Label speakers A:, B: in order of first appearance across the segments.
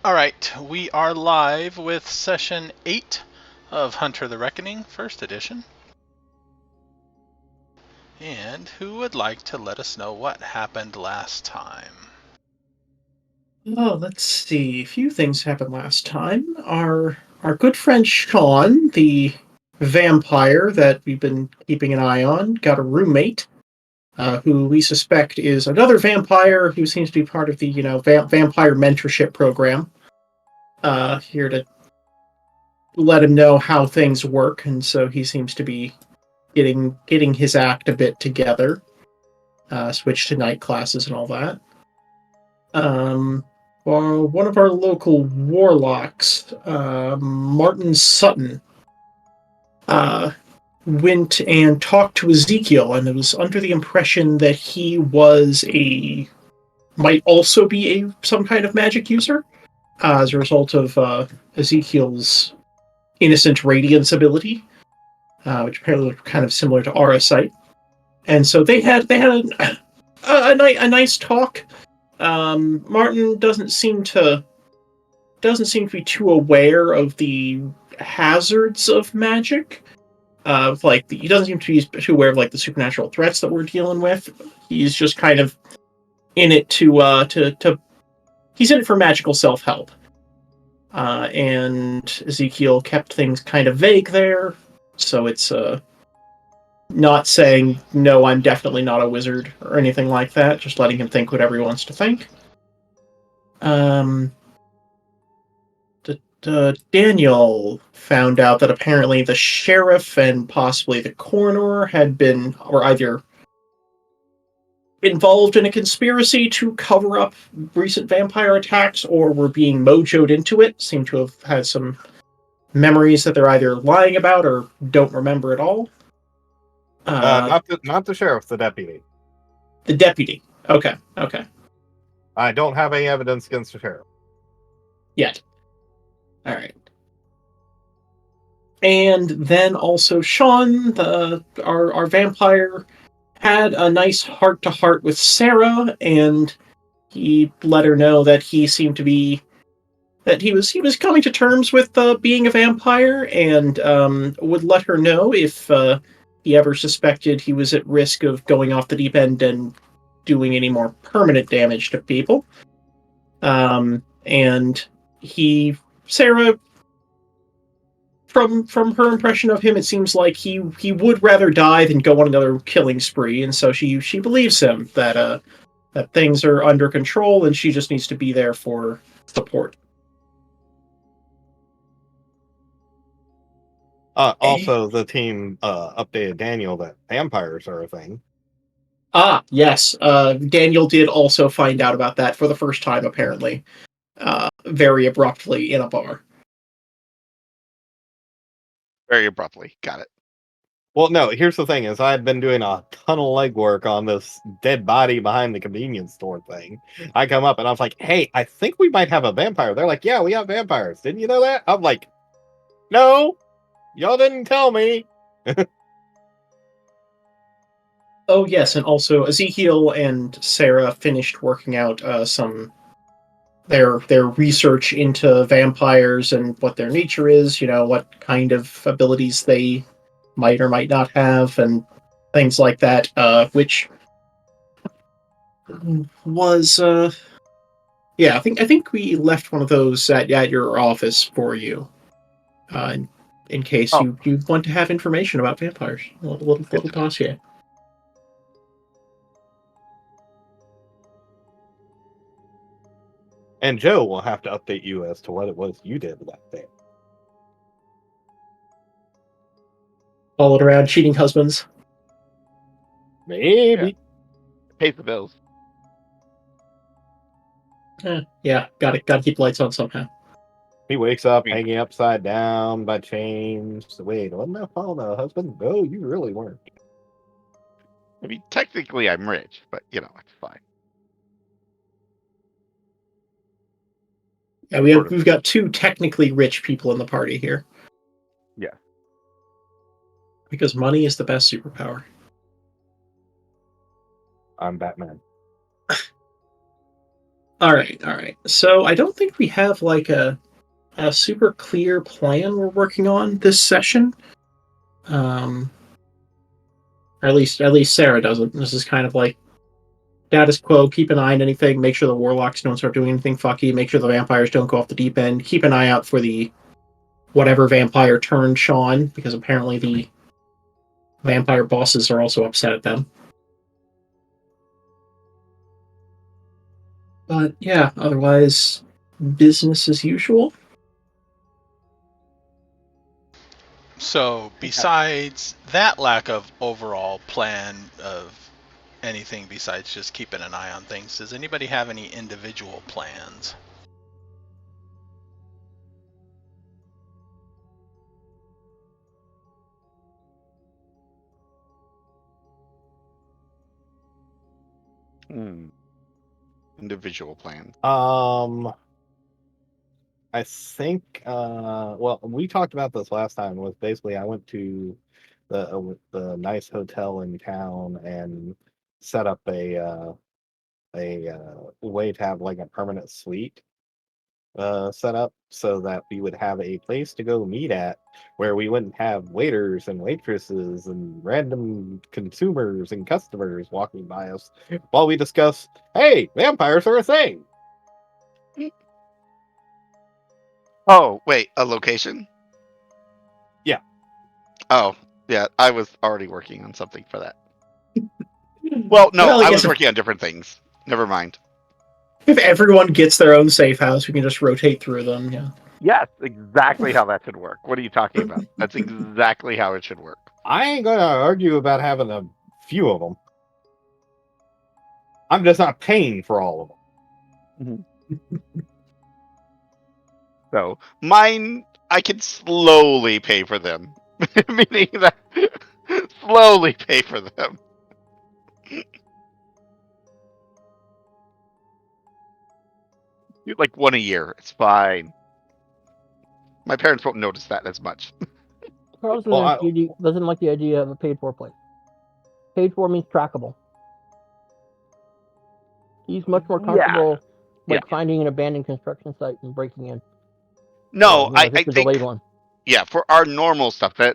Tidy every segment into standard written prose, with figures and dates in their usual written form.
A: Alright, we are live with session 8 of Hunter the Reckoning, first edition. And who would like to let us know what happened last time?
B: Oh, let's see. A few things happened last time. Our good friend Sean, the vampire that we've been keeping an eye on, got a roommate who we suspect is another vampire who seems to be part of the vampire mentorship program. Here to let him know how things work, and so he seems to be getting his act a bit together. Switch to night classes and all that. One of our local warlocks, Martin Sutton, uh, went and talked to Ezekiel, and was under the impression that he might also be some kind of magic user as a result of Ezekiel's innocent radiance ability, which apparently looked kind of similar to aura sight. And so they had a nice talk. Martin doesn't seem to be too aware of the hazards of magic. He doesn't seem to be too aware of the supernatural threats that we're dealing with. He's just kind of in it to he's in it for magical self help. And Ezekiel kept things kind of vague there, so it's not saying no, I'm definitely not a wizard or anything like that. Just letting him think whatever he wants to think. Um, Daniel found out that apparently the sheriff and possibly the coroner had been, or either involved in a conspiracy to cover up recent vampire attacks, or were being mojoed into it. Seem to have had some memories that they're either lying about or don't remember at all.
C: Not the sheriff, the deputy.
B: The deputy. Okay.
C: I don't have any evidence against the sheriff.
B: Yet. All right. And then also Sean, our vampire, had a nice heart-to-heart with Sarah, and he let her know that he seemed to be that he was coming to terms with being a vampire, and would let her know if he ever suspected he was at risk of going off the deep end and doing any more permanent damage to people. And Sarah, from her impression of him, it seems like he would rather die than go on another killing spree, and so she believes him that things are under control, and she just needs to be there for support.
C: Also, the team updated Daniel that vampires are a thing.
B: Yes. Daniel did also find out about that for the first time, apparently, very abruptly in a bar.
D: Very abruptly. Got it.
C: Well, no, here's the thing, is I had been doing a ton of legwork on this dead body behind the convenience store thing. I come up and I was like, hey, I think we might have a vampire. They're like, yeah, we have vampires. Didn't you know that? I'm like, no, y'all didn't tell me.
B: Oh, yes, and also Ezekiel and Sarah finished working out their research into vampires and what their nature is, what kind of abilities they might or might not have, and things like that, which was yeah, I think we left one of those at your office for you, in case you want to have information about vampires. A little dossier.
C: And Joe will have to update you as to what it was you did that day.
B: Followed around cheating husbands.
C: Maybe.
D: Pays the bills.
B: Yeah, gotta keep lights on somehow.
C: He wakes up hanging upside down by chains. Wait, wasn't that following a husband? No, you really weren't.
D: I mean, technically I'm rich, but it's fine.
B: Yeah, we've got two technically rich people in the party here.
C: Yeah.
B: Because money is the best superpower.
C: I'm Batman.
B: All right. So I don't think we have like a super clear plan we're working on this session. Um, at least Sarah doesn't. This is kind of like status quo. Keep an eye on anything. Make sure the warlocks don't start doing anything fucky. Make sure the vampires don't go off the deep end. Keep an eye out for the whatever vampire turned Sean, because apparently the vampire bosses are also upset at them. But yeah, otherwise, business as usual.
A: So, besides that lack of overall plan of anything besides just keeping an eye on things, does anybody have any individual plans?
D: Individual plans.
C: I think well, we talked about this last time. Was basically I went to the nice hotel in town and set up a way to have like a permanent suite set up so that we would have a place to go meet at where we wouldn't have waiters and waitresses and random consumers and customers walking by us while we discuss, hey, vampires are a thing.
D: Oh, wait, a location?
C: Yeah.
D: Oh, yeah, I was already working on something for that. Well, no,
B: Well, I
D: I
B: guess
D: was working on different things. Never mind.
B: if everyone gets their own safe house, we can just rotate through them. Yeah.
D: Yes, exactly how that should work. What are you talking about? That's exactly how it should work.
C: I ain't gonna argue about having a few of them. I'm just not paying for all of them.
D: So mine, I can slowly pay for them, meaning that slowly pay for them. Like one a year, it's fine. My parents won't notice that as much.
E: Carlson
C: Well,
E: doesn't like the idea of a paid for place. Paid for means trackable. He's much more comfortable
D: Yeah.
E: finding an abandoned construction site and breaking in.
D: No,
E: Or,
D: I
E: just a
D: think
E: delayed one.
D: yeah, for our normal stuff, the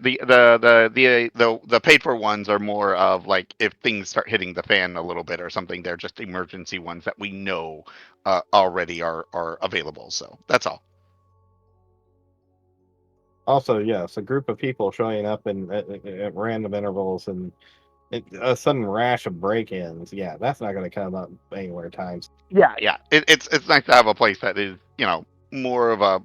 D: paid for ones are more of like if things start hitting the fan a little bit or something, they're just emergency ones that we know already are available. So that's all.
C: also, yes, a group of people showing up at random intervals and a sudden rash of break-ins. Yeah, that's not going to come up anywhere times.
D: Yeah. It's nice to have a place that is more of a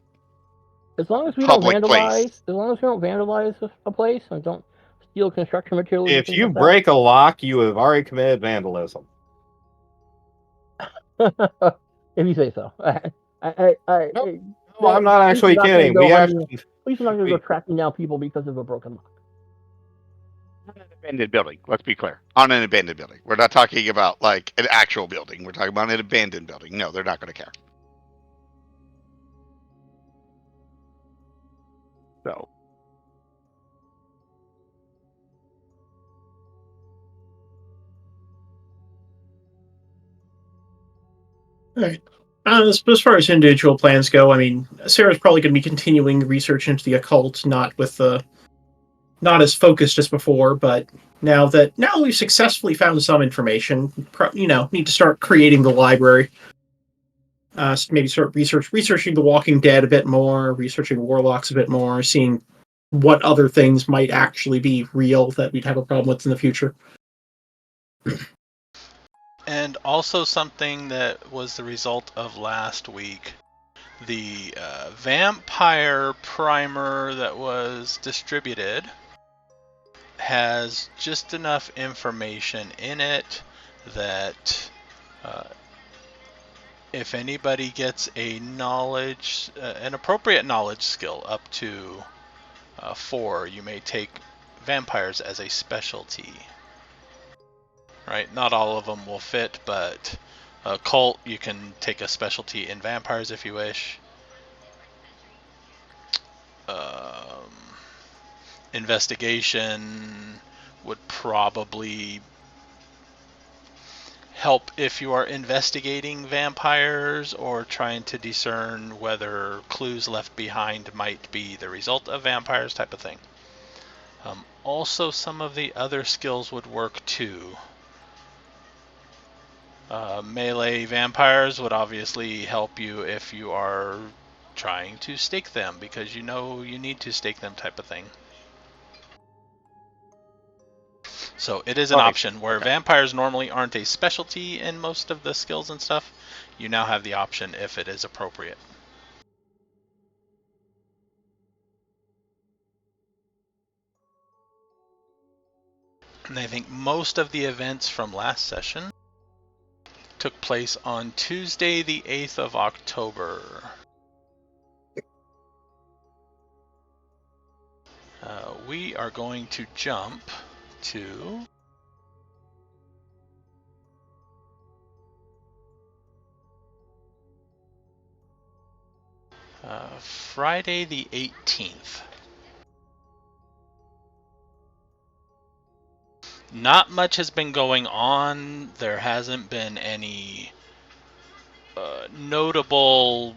E: As long as we don't
D: public
E: vandalize,
D: place.
E: a place and don't steal construction materials and
C: If
E: things
C: you
E: like
C: break a lock, you have already committed vandalism.
E: that. If you say so.
C: No, I'm not
E: Police are
C: actually
E: not going to
C: kidding.
E: go
C: We
E: hunting.
C: actually
E: Police are not going to go tracking down people because of a broken lock.
D: On an abandoned building. Let's be clear. On an abandoned building. We're not talking about like an actual building. We're talking about an abandoned building. No, they're not going to care. So.
B: All right. As far as individual plans go, I mean, Sarah's probably going to be continuing research into the occult, not as focused as before, but now we've successfully found some information, need to start creating the library. Maybe start researching The Walking Dead a bit more, researching warlocks a bit more, seeing what other things might actually be real that we'd have a problem with in the future.
A: And also something that was the result of last week. The vampire primer that was distributed has just enough information in it that if anybody gets an appropriate knowledge skill up to 4, you may take vampires as a specialty. Right? Not all of them will fit, but cult, you can take a specialty in vampires if you wish. Investigation would probably help if you are investigating vampires or trying to discern whether clues left behind might be the result of vampires, type of thing. Also, some of the other skills would work too. Melee vampires would obviously help you if you are trying to stake them, because you know you need to stake them, type of thing. So it is an option where vampires normally aren't a specialty in most of the skills and stuff. You now have the option if it is appropriate. And I think most of the events from last session took place on Tuesday, the 8th of October. We are going to jump to Friday the 18th. Not much has been going on. There hasn't been any notable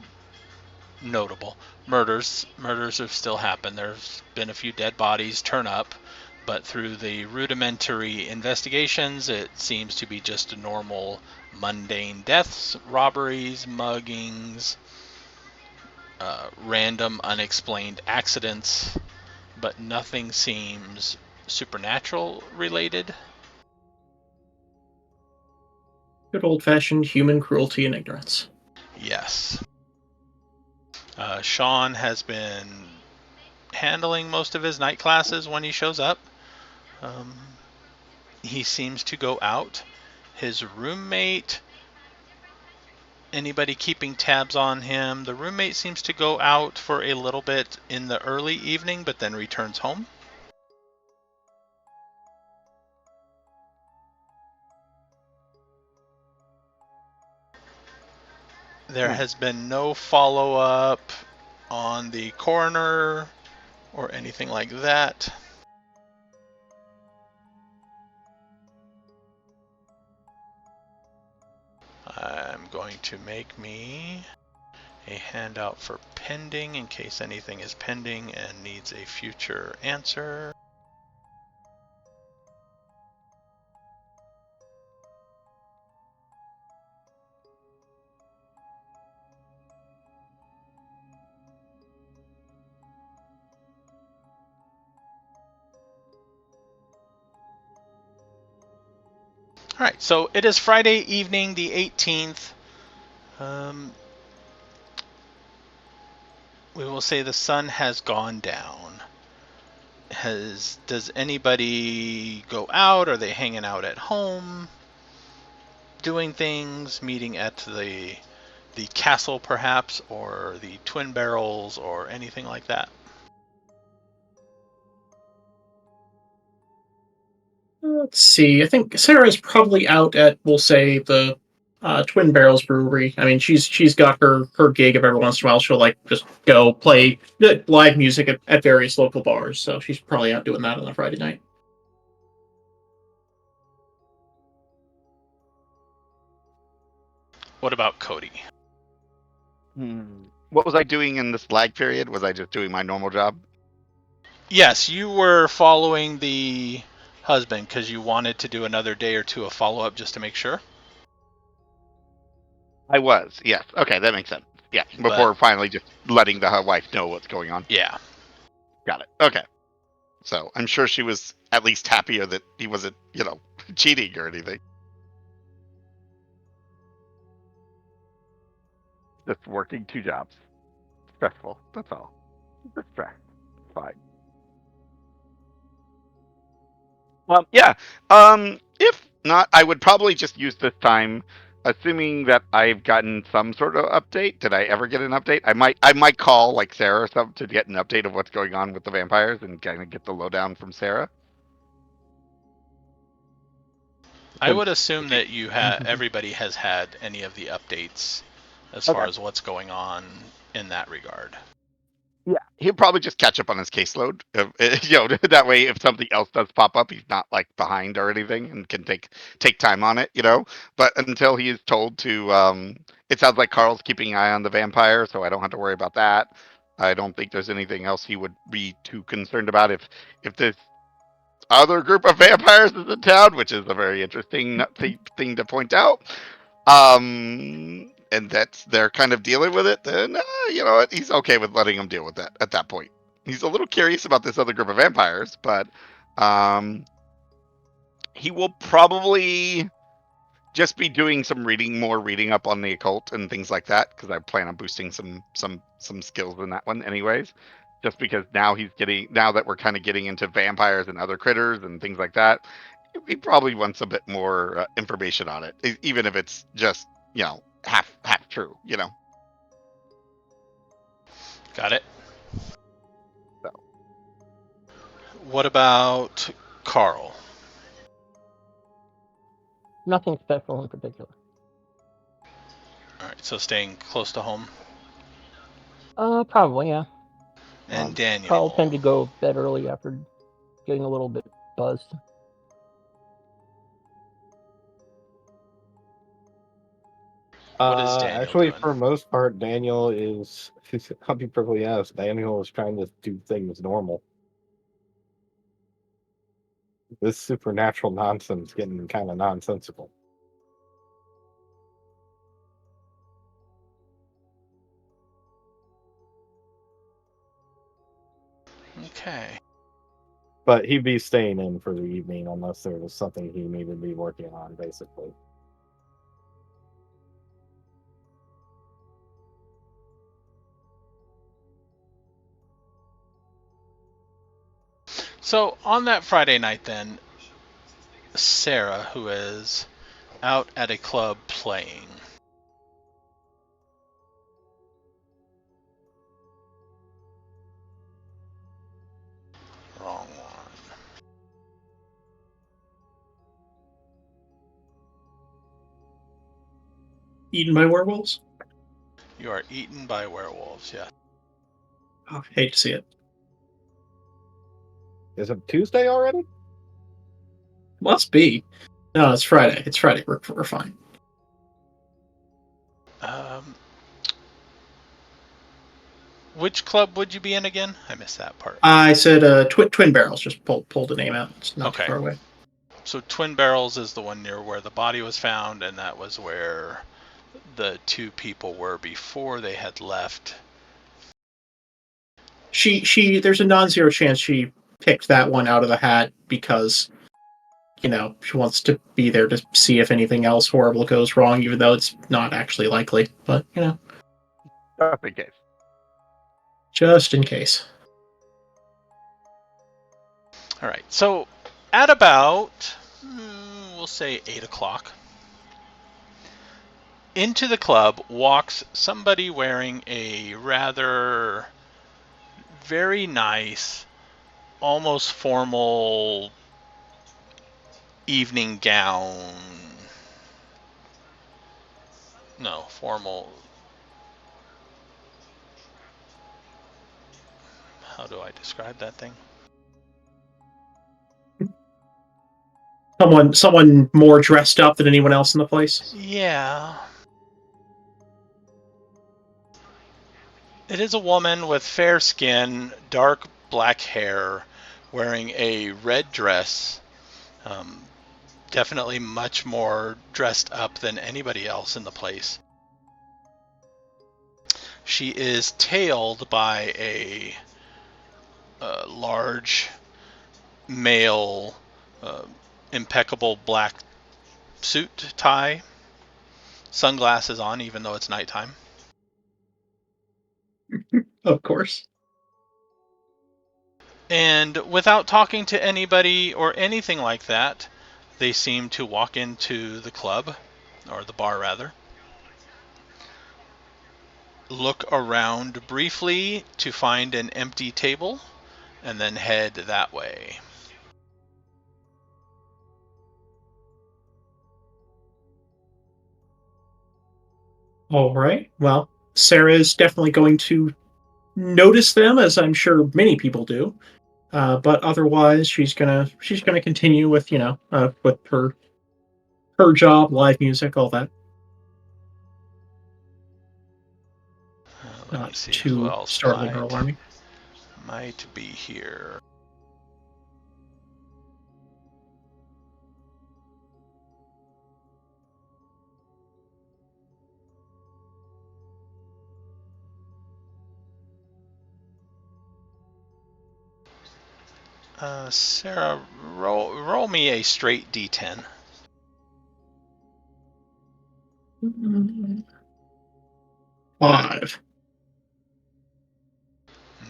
A: murders. Murders have still happened. There's been a few dead bodies turn up, but through the rudimentary investigations, it seems to be just normal, mundane deaths, robberies, muggings, random, unexplained accidents, but nothing seems supernatural related.
B: Good old-fashioned human cruelty and ignorance.
A: Yes. Sean has been handling most of his night classes when he shows up. He seems to go out. His roommate, anybody keeping tabs on him, the roommate seems to go out for a little bit in the early evening, but then returns home. There has been no follow-up on the coroner or anything like that. I'm going to make me a handout for pending in case anything is pending and needs a future answer. Alright, so it is Friday evening, the 18th. We will say the sun has gone down. Does anybody go out? Are they hanging out at home? Doing things, meeting at the castle perhaps, or the Twin Barrels, or anything like that?
B: Let's see. I think Sarah's probably out at, we'll say, the Twin Barrels Brewery. I mean, she's got her gig of every once in a while. She'll like just go play live music at various local bars. So she's probably out doing that on a Friday night.
A: What about Cody?
D: What was I doing in this lag period? Was I just doing my normal job?
A: Yes, you were following the husband because you wanted to do another day or two of follow-up just to make sure.
D: I was, yes. Okay, that makes sense. Yeah, before finally just letting the wife know what's going on.
A: Yeah.
D: Got it. Okay. So I'm sure she was at least happier that he wasn't, cheating or anything. Just working two jobs. Stressful. That's all. Just stress. Fine. Well, yeah. If not, I would probably just use this time, assuming that I've gotten some sort of update. Did I ever get an update? I might call like Sarah or something to get an update of what's going on with the vampires and kind of get the lowdown from Sarah.
A: I would assume that everybody has had any of the updates as far as what's going on in that regard.
D: Yeah, he'll probably just catch up on his caseload. That way, if something else does pop up, he's not like behind or anything, and can take time on it. But until he is told to, it sounds like Carl's keeping an eye on the vampire, so I don't have to worry about that. I don't think there's anything else he would be too concerned about if this other group of vampires is in town, which is a very interesting thing to point out. And that's they're kind of dealing with it. Then you know what? He's okay with letting them deal with that at that point. He's a little curious about this other group of vampires, but he will probably just be doing some more reading up on the occult and things like that, because I plan on boosting some skills in that one anyways. Just because now that we're kind of getting into vampires and other critters and things like that, he probably wants a bit more information on it, even if it's just half true.
A: Got it.
D: So.
A: What about Carl?
E: Nothing special in particular.
A: All right, so staying close to home.
E: Probably, yeah.
A: And Daniel.
E: I'll tend to go to bed early after getting a little bit buzzed.
A: What is Daniel
C: Actually,
A: doing?
C: for most part, Daniel is, I'll be perfectly honest, Daniel is trying to do things normal. This supernatural nonsense getting kind of nonsensical.
A: Okay.
C: But he'd be staying in for the evening unless there was something he needed to be working on, basically.
A: So on that Friday night then, Sarah, who is out at a club playing. Wrong one.
B: Eaten by werewolves?
A: You are eaten by werewolves, yeah.
B: Oh, hate to see it.
C: Is it Tuesday already?
B: Must be. No, it's Friday. It's Friday. We're fine.
A: Which club would you be in again? I missed that part.
B: I said Twin Barrels. Just pulled the name out. It's not too
A: Okay.
B: far away.
A: So Twin Barrels is the one near where the body was found, and that was where the two people were before they had left.
B: There's a non-zero chance she picked that one out of the hat because, she wants to be there to see if anything else horrible goes wrong, even though it's not actually likely. But,
D: Just in case.
B: just in case.
A: All right. So at about, we'll say 8 o'clock, into the club walks somebody wearing a rather very nice, almost formal evening gown. No, formal. How do I describe that thing?
B: Someone more dressed up than anyone else in the place?
A: Yeah. It is a woman with fair skin, dark black hair, wearing a red dress. Definitely much more dressed up than anybody else in the place. She is tailed by a large male, impeccable black suit tie, sunglasses on even though it's nighttime.
B: Of course.
A: And without talking to anybody or anything like that, they seem to walk into the club, or the bar rather, look around briefly to find an empty table, and then head that way.
B: All right. Well, Sarah is definitely going to notice them, as I'm sure many people do. But otherwise, she's gonna continue with with her job, live music, all that.
A: Let me
B: Not
A: see who
B: too
A: else
B: startling or alarming.
A: might be here. Sarah, roll me a straight D10.
B: Mm, 5.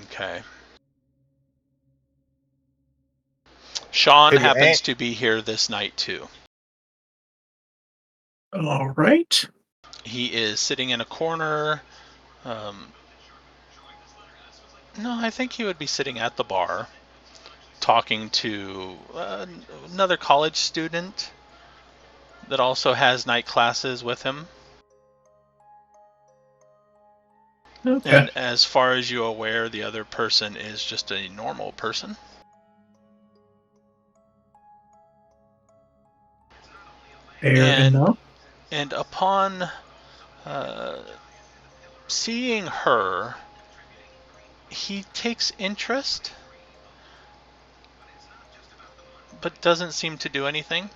A: Okay. Sean
C: Could you
A: happens to be here this night too.
B: All right.
A: He is sitting in a corner. No, I think he would be sitting at the bar, talking to another college student that also has night classes with him.
B: Okay.
A: And as far as you're aware, the other person is just a normal person.
B: Fair enough.
A: And upon seeing her, he takes interest, but doesn't seem to do anything.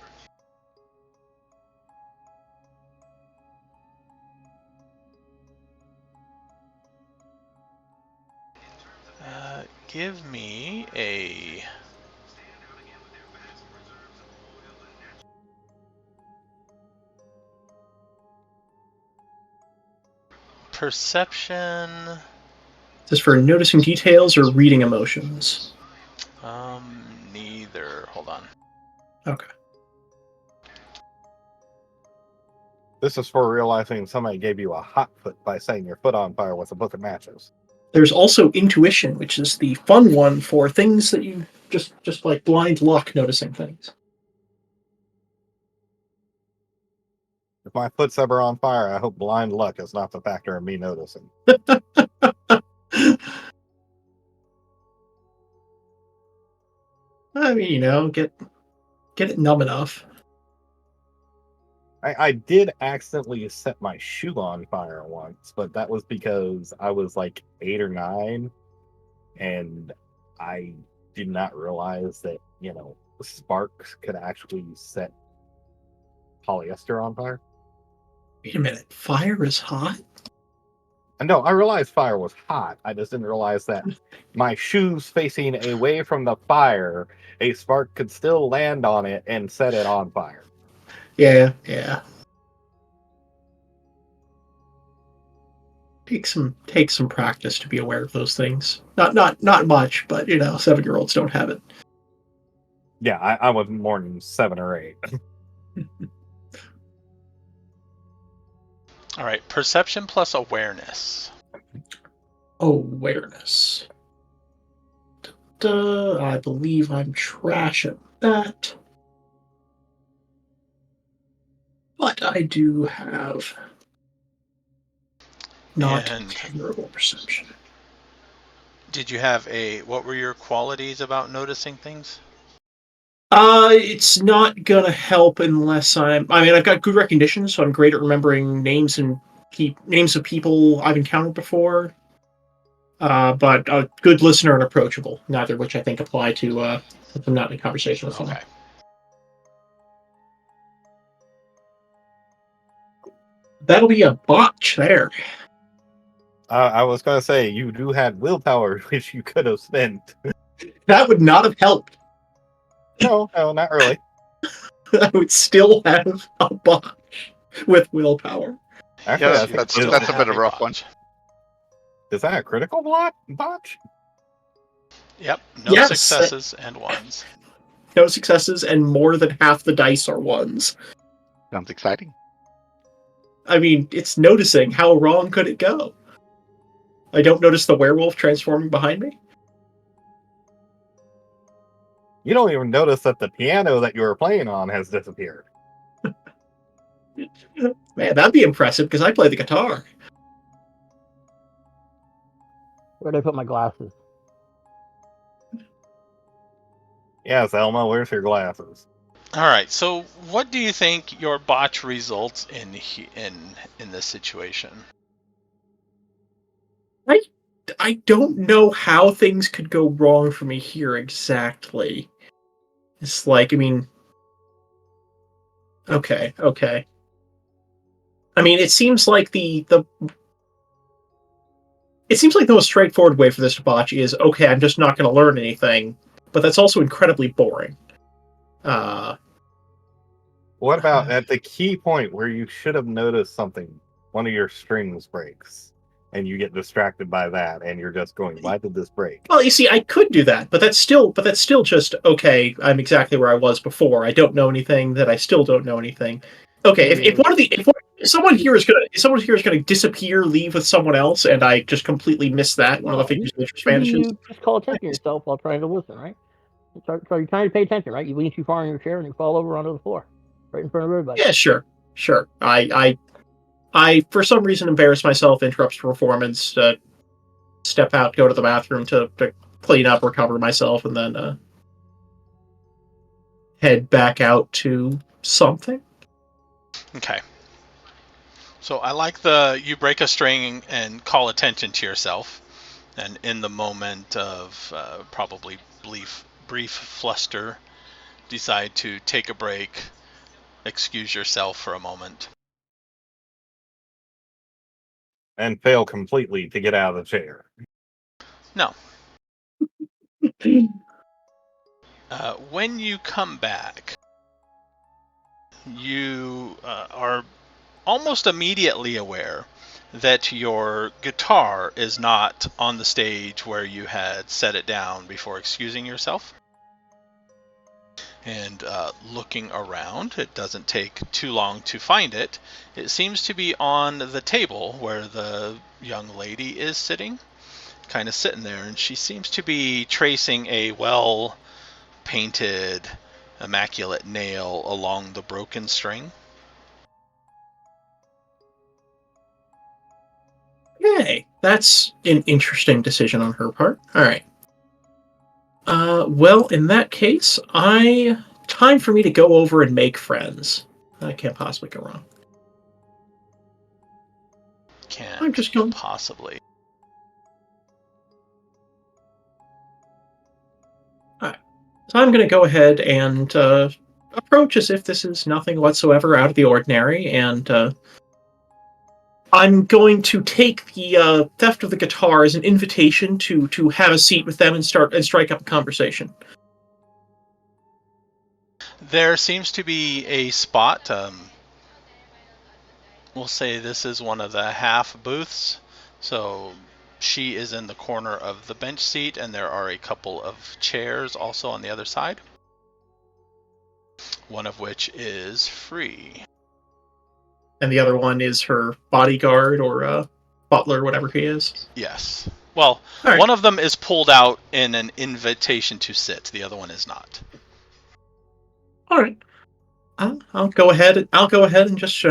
A: Give me a perception.
B: Is this for noticing details or reading emotions?
A: Neither. Hold on.
B: Okay.
C: This is for realizing somebody gave you a hot foot by setting your foot on fire with a book of matches.
B: There's also intuition, which is the fun one for things that you just like blind luck noticing things.
C: If my foot's ever on fire, I hope blind luck is not the factor in me noticing.
B: I mean, get it numb enough.
C: I did accidentally set my shoe on fire once, but that was because I was like 8 or 9, and I did not realize that, sparks could actually set polyester on fire.
B: Wait a minute. Fire is hot?
C: And no, I realized fire was hot. I just didn't realize that my shoes facing away from the fire, a spark could still land on it and set it on fire.
B: Yeah. Take some practice to be aware of those things. Not much, but 7-year-olds don't have it.
C: Yeah, I was more than 7 or 8.
A: All right, perception plus awareness.
B: Awareness. I believe I'm trash at that. But I do have not
A: And
B: terrible perception.
A: did you have what were your qualities about noticing things?
B: It's not gonna help unless I mean, I've got good recognition, so I'm great at remembering names and names of people I've encountered before. But a good listener and approachable, neither of which I think apply to if I'm not in a conversation with someone.
A: Okay.
B: That'll be a botch there.
C: I was going to say, you do have willpower, which you could have spent.
B: That would not have helped.
C: No, not really.
B: I would still have a botch with willpower.
C: Actually,
D: Yeah,
C: I think
D: that's a bit of a rough one.
C: Is that a critical botch?
A: Yep. No
B: Yes.
A: successes and ones.
B: No successes, and more than half the dice are ones.
D: Sounds exciting.
B: I mean, it's noticing. How wrong could it go? I don't notice the werewolf transforming behind me.
C: You don't even notice that the piano that you were playing on has disappeared.
B: Man, that'd be impressive because I play the guitar.
E: Where'd I put my glasses?
C: Yes, Elma, where's your glasses?
A: All right. So, what do you think your botch results in this situation?
B: I don't know how things could go wrong for me here exactly. It's like, I mean, okay. I mean, it seems like the most straightforward way for this to botch is okay. I'm just not going to learn anything, but that's also incredibly boring. Uh,
C: What about at the key point where you should have noticed something? One of your strings breaks, and you get distracted by that, and you're just going, "Why did this break?"
B: well, you see, I could do that, but that's still just okay. I'm exactly where I was before. I don't know anything. That I still don't know anything. Okay, if one of the if someone here is gonna disappear, leave with someone else, and I just completely miss that, one of the figures of interest
E: Maybe
B: vanishes.
E: you just call attention to yourself while trying to listen, right? So you're trying to pay attention, right? You lean too far in your chair and you fall over onto the floor, right in front of everybody.
B: Yeah, sure. I for some reason embarrass myself, interrupts performance, step out, go to the bathroom to clean up, recover myself, and then head back out to something.
A: Okay. So I like you break a string and call attention to yourself, and in the moment of probably brief fluster, decide to take a break, excuse yourself for a moment.
C: And fail completely to get out of the chair.
A: No. When you come back, you are almost immediately aware that your guitar is not on the stage where you had set it down before excusing yourself. And looking around, it doesn't take too long to find it. It seems to be on the table where the young lady is sitting, kind of sitting there, and she seems to be tracing a well-painted, immaculate nail along the broken string.
B: Okay, that's an interesting decision on her part. All right. Well, in that case, time for me to go over and make friends. I can't possibly go wrong. I'm
A: Can't
B: just going.
A: possibly.
B: So I'm going to go ahead and approach as if this is nothing whatsoever out of the ordinary, and I'm going to take the theft of the guitar as an invitation to have a seat with them and strike up a conversation.
A: There seems to be a spot. We'll say this is one of the half booths. So she is in the corner of the bench seat, and there are a couple of chairs also on the other side. One of which is free.
B: And the other one is her bodyguard or butler, whatever he is.
A: Yes. Well,
B: right.
A: One of them is pulled out in an invitation to sit. The other one is not.
B: All right. I'll go ahead. I'll go ahead and just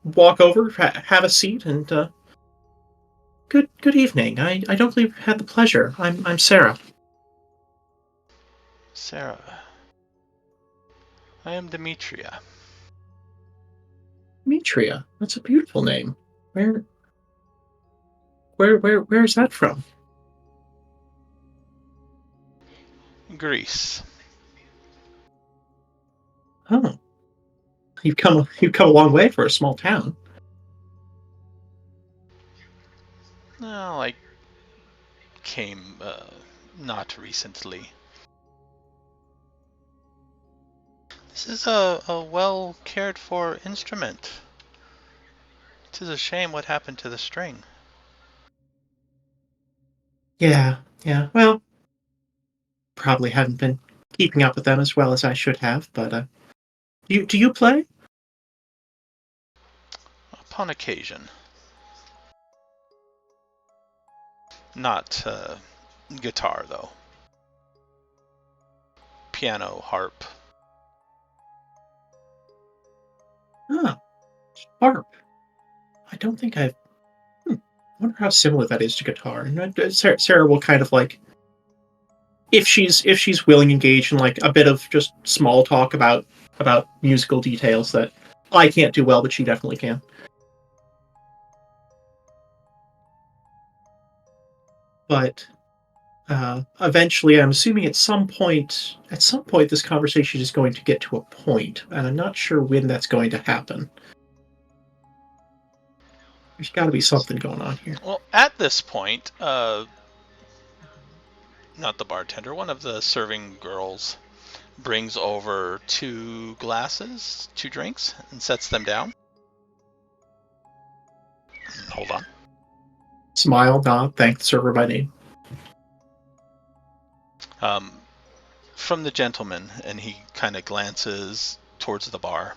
B: walk over, have a seat, and good evening. I don't believe I've had the pleasure. I'm Sarah.
A: Sarah. I am Demetria.
B: Demetria. That's a beautiful name. Where is that from?
A: Greece.
B: Oh, you've come a long way for a small town.
A: Well, I came not recently. This is a well cared for instrument. It is a shame what happened to the string.
B: Yeah. Well, probably haven't been keeping up with them as well as I should have. But do you play?
A: Upon occasion. Not guitar, though. Piano, harp.
B: Ah, harp. I don't think I've. wonder how similar that is to guitar. And Sarah will kind of like, if she's willing, engage in like a bit of just small talk about musical details that I can't do well, but she definitely can. But eventually, I'm assuming at some point, this conversation is going to get to a point, and I'm not sure when that's going to happen. There's got to be something going on here.
A: Well, at this point, not the bartender, one of the serving girls brings over 2 drinks, and sets them down. Hold on.
B: Smile, nod, thank the server by name.
A: From the gentleman, and he kind of glances towards the bar.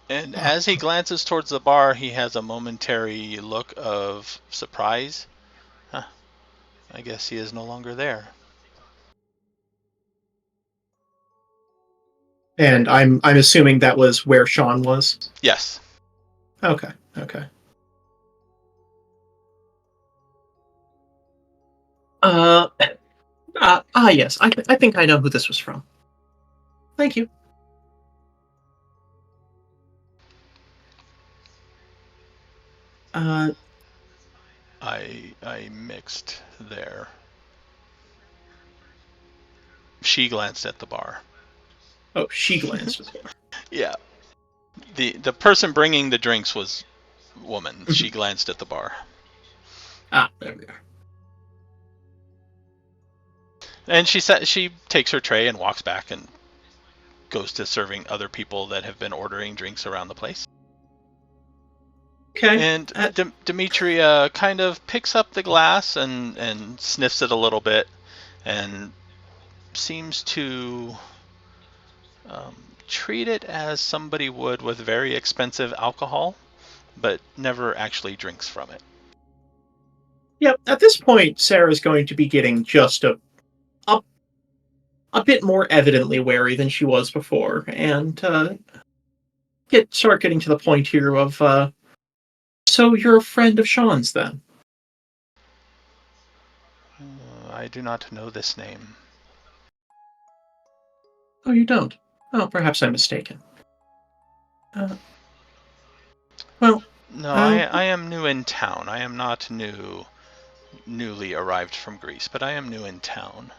A: And as he glances towards the bar, he has a momentary look of surprise. Huh, I guess he is no longer there.
B: And I'm assuming that was where Sean was?
A: Yes.
B: Okay. Yes. I think I know who this was from. Thank you.
A: I mixed there. She glanced at the bar.
B: Oh, she glanced.
A: Yeah. The person bringing the drinks was woman. She glanced at the bar.
B: There we are.
A: And she takes her tray and walks back and goes to serving other people that have been ordering drinks around the place.
B: Okay.
A: And Demetria kind of picks up the glass and sniffs it a little bit and seems to treat it as somebody would with very expensive alcohol, but never actually drinks from it.
B: Yep. At this point, Sarah's going to be getting just a bit more evidently wary than she was before, and start getting to the point here of, so you're a friend of Sean's then?
A: I do not know this name.
B: Oh, you don't? Oh, perhaps I'm mistaken. Well,
A: no, I am new in town. I am not newly arrived from Greece, but I am new in town.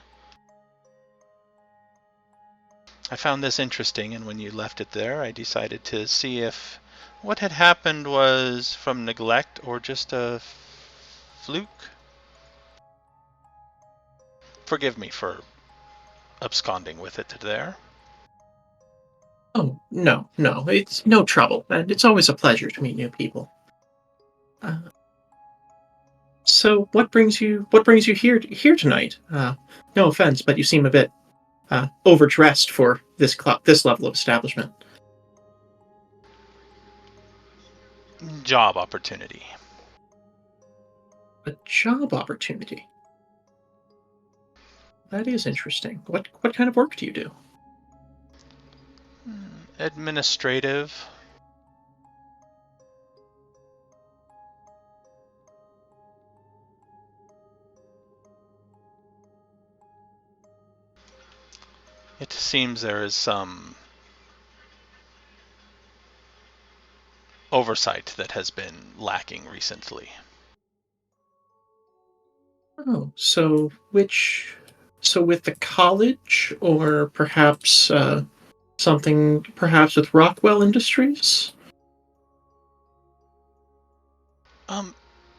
A: I found this interesting, and when you left it there, I decided to see if what had happened was from neglect or just a fluke. Forgive me for absconding with it there.
B: Oh, no, it's no trouble, and it's always a pleasure to meet new people. So, what brings you here tonight? No offense, but you seem a bit overdressed for this level of establishment.
A: Job opportunity.
B: A job opportunity? That is interesting. What kind of work do you do?
A: Administrative. It seems there is some oversight that has been lacking recently.
B: Oh, so with the college, or perhaps something perhaps with Rockwell Industries?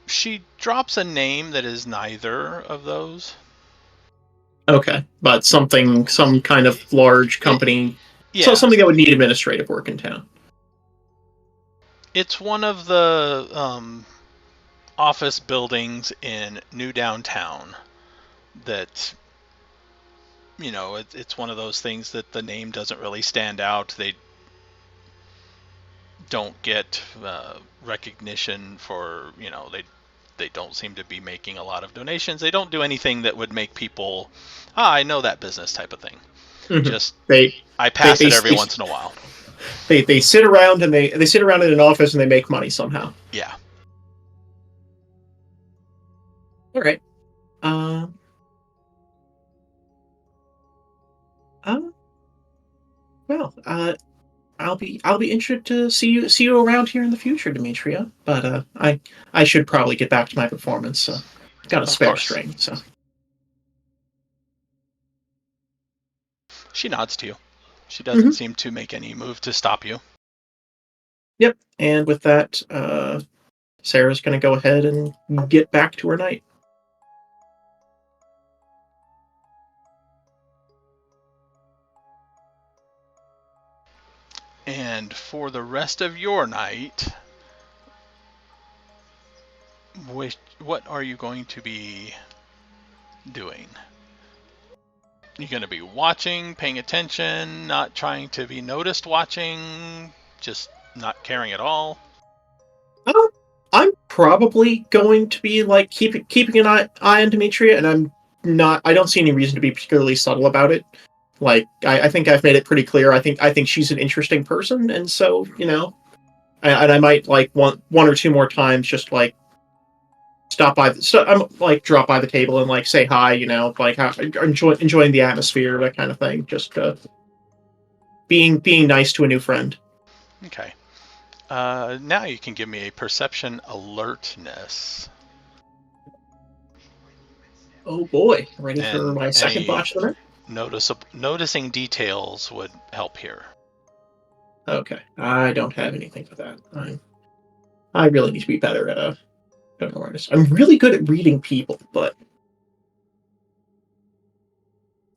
A: She drops a name that is neither of those.
B: Okay, but some kind of large company.
A: Yeah.
B: So something that would need administrative work in town.
A: It's one of the office buildings in New Downtown that, it's one of those things that the name doesn't really stand out. They don't get recognition for, they don't seem to be making a lot of donations. They don't do anything that would make people, I know that business type of thing.
B: Mm-hmm.
A: Just I pass it every once in a while.
B: They sit around and they sit around in an office and they make money somehow.
A: Yeah.
B: All right. Uh, well, I'll be interested to see you around here in the future, Demetria. But I should probably get back to my performance. Got a
A: Of
B: spare
A: course.
B: string, so.
A: She nods to you. She doesn't seem to make any move to stop you.
B: Yep. And with that, Sarah's going to go ahead and get back to her night.
A: And for the rest of your night, what are you going to be doing? You're going to be watching, paying attention, not trying to be noticed watching, just not caring at all?
B: I'm probably going to be like keeping an eye on Demetria, and I don't see any reason to be particularly subtle about it. Like I think I've made it pretty clear. I think she's an interesting person, and so and I might like one or two more times just like stop by I'm like drop by the table and like say hi, like how enjoying the atmosphere, that kind of thing. Just being nice to a new friend.
A: Okay. Now you can give me a perception alertness.
B: Oh boy, ready for
A: And
B: my second
A: any
B: botch of the night?
A: noticing details would help here.
B: Okay, I don't have anything for that. I really need to be better at awareness. I'm really good at reading people, but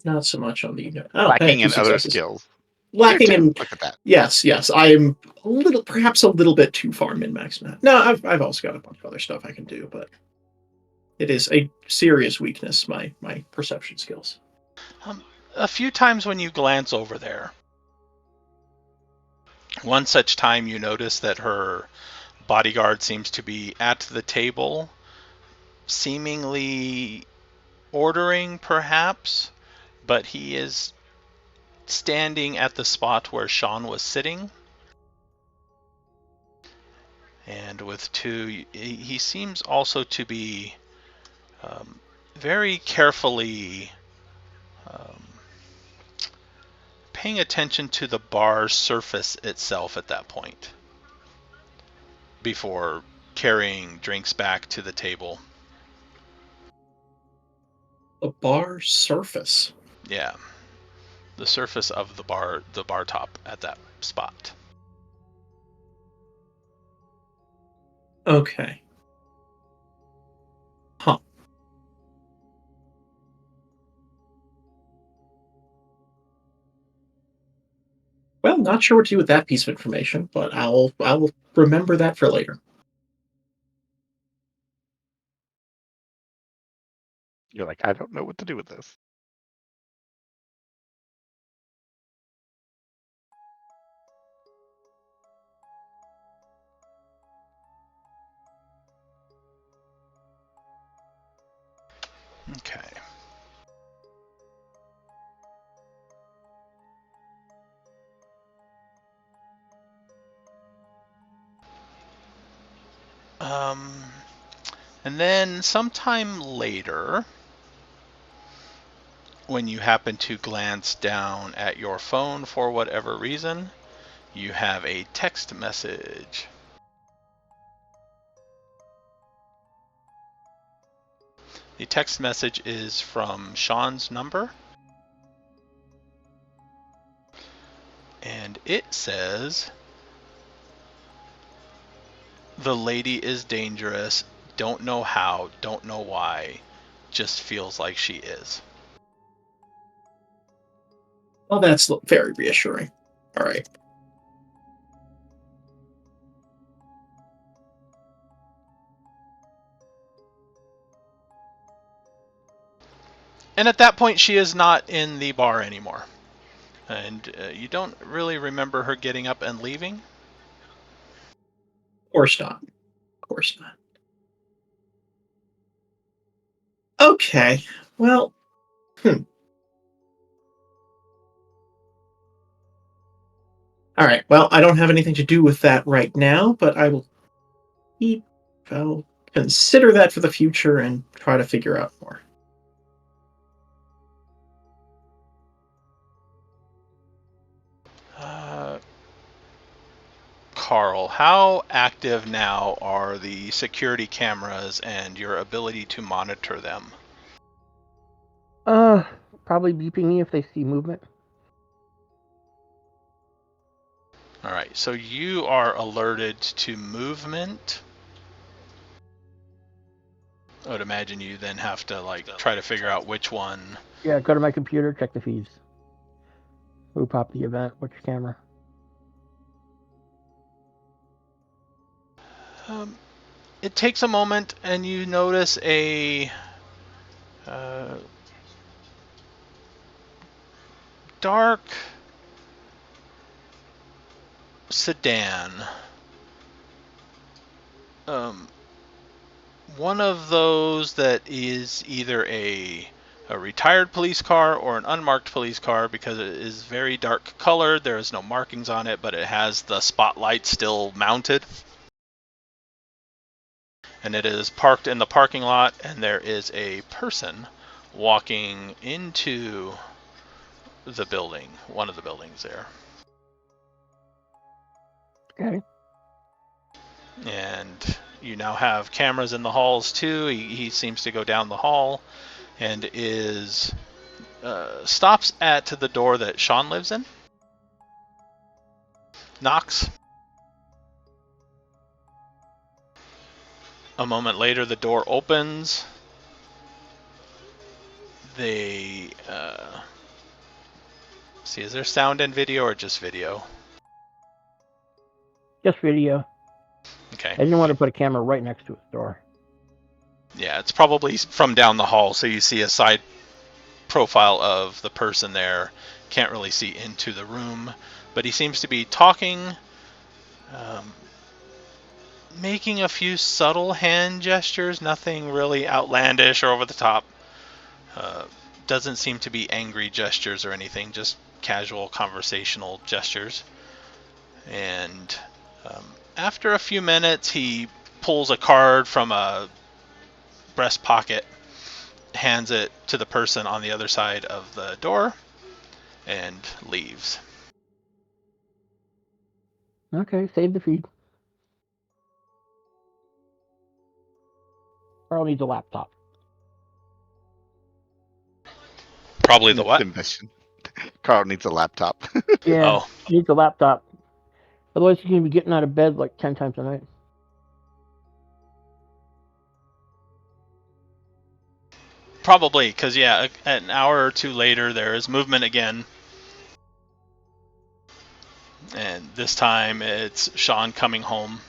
B: not so much on the. Oh,
D: Lacking
B: two
D: in other
B: successes.
D: skills.
B: Lacking
D: Here, too.
B: in.
D: Look at that.
B: Yes, I am perhaps a little bit too far min-maxed now. No, I've also got a bunch of other stuff I can do, but it is a serious weakness, my perception skills.
A: A few times when you glance over there, one such time you notice that her bodyguard seems to be at the table, seemingly ordering perhaps, but he is standing at the spot where Sean was sitting. And with two, he seems also to be very carefully paying attention to the bar surface itself at that point before carrying drinks back to the table.
B: The bar surface.
A: Yeah, the surface of the bar top at that spot.
B: Okay. Huh. Well, not sure what to do with that piece of information, but I'll remember that for later.
D: You're like, I don't know what to do with this.
A: Okay. And then sometime later, when you happen to glance down at your phone for whatever reason, you have a text message. The text message is from Sean's number. And it says, "The lady is dangerous. Don't know how, don't know why. Just feels like she is."
B: Well, that's very reassuring. All right.
A: And at that point, she is not in the bar anymore. And you don't really remember her getting up and leaving?
B: Of course not. Of course not. Okay. Well, All right. Well, I don't have anything to do with that right now, but I'll consider that for the future and try to figure out more.
A: Carl, how active now are the security cameras and your ability to monitor them?
E: Probably beeping me if they see movement.
A: All right, so you are alerted to movement. I would imagine you then have to try to figure out which one.
E: Yeah, go to my computer, check the feeds. Who popped the event? Which camera?
A: It takes a moment, and you notice a dark sedan. One of those that is either a retired police car or an unmarked police car, because it is very dark colored. There is no markings on it, but it has the spotlight still mounted. And it is parked in the parking lot, and there is a person walking into the building, one of the buildings there.
E: Okay.
A: And you now have cameras in the halls too. He seems to go down the hall and stops at the door that Sean lives in. Knocks. A moment later, the door opens. They see, is there sound and video or just video?
E: Just video.
A: Okay.
E: I didn't want to put a camera right next to his door.
A: Yeah, it's probably from down the hall, so you see a side profile of the person there. Can't really see into the room, but he seems to be talking, making a few subtle hand gestures, nothing really outlandish or over the top. Doesn't seem to be angry gestures or anything, just casual conversational gestures. And after a few minutes, he pulls a card from a breast pocket, hands it to the person on the other side of the door, and leaves.
E: Okay, save the feed. Carl needs a laptop.
A: Probably the what?
D: Mission. Carl needs a laptop.
E: Yeah,
A: Oh.
E: needs a laptop. Otherwise, he's going to be getting out of bed like 10 times a night.
A: Probably, because an hour or two later, there is movement again. And this time, it's Sean coming home.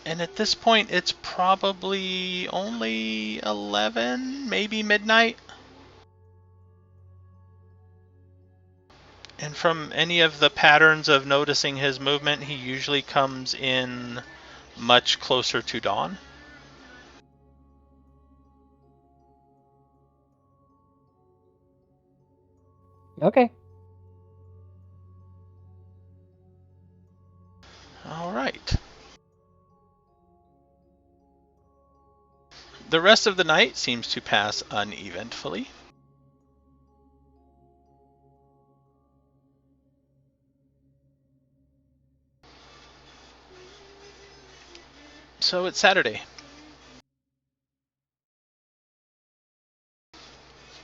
A: And at this point, it's probably only 11, maybe midnight. And from any of the patterns of noticing his movement, he usually comes in much closer to dawn.
E: Okay.
A: All right. The rest of the night seems to pass uneventfully. So it's Saturday.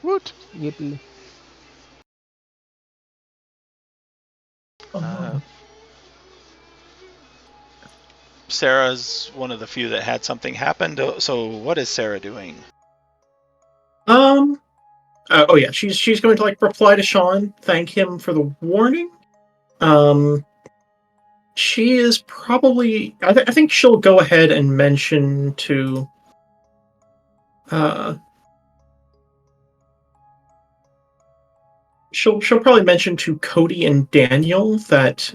D: What?
E: Yippee.
A: Sarah's one of the few that had something happen. So what is Sarah doing?
B: Oh yeah, she's going to reply to Sean, thank him for the warning. She is probably. I think she'll go ahead and mention to. She'll probably mention to Cody and Daniel that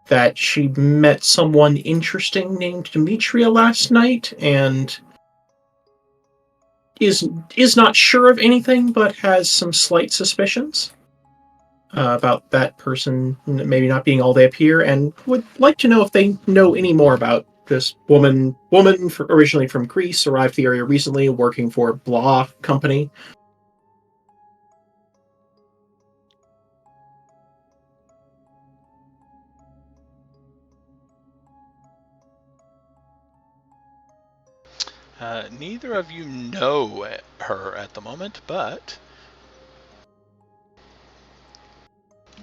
B: that she met someone interesting named Demetria last night and is not sure of anything but has some slight suspicions. about that person maybe not being all they appear, and would like to know if they know any more about this woman originally from Greece, arrived to the area recently, working for blah company.
A: Neither of you know her at the moment, but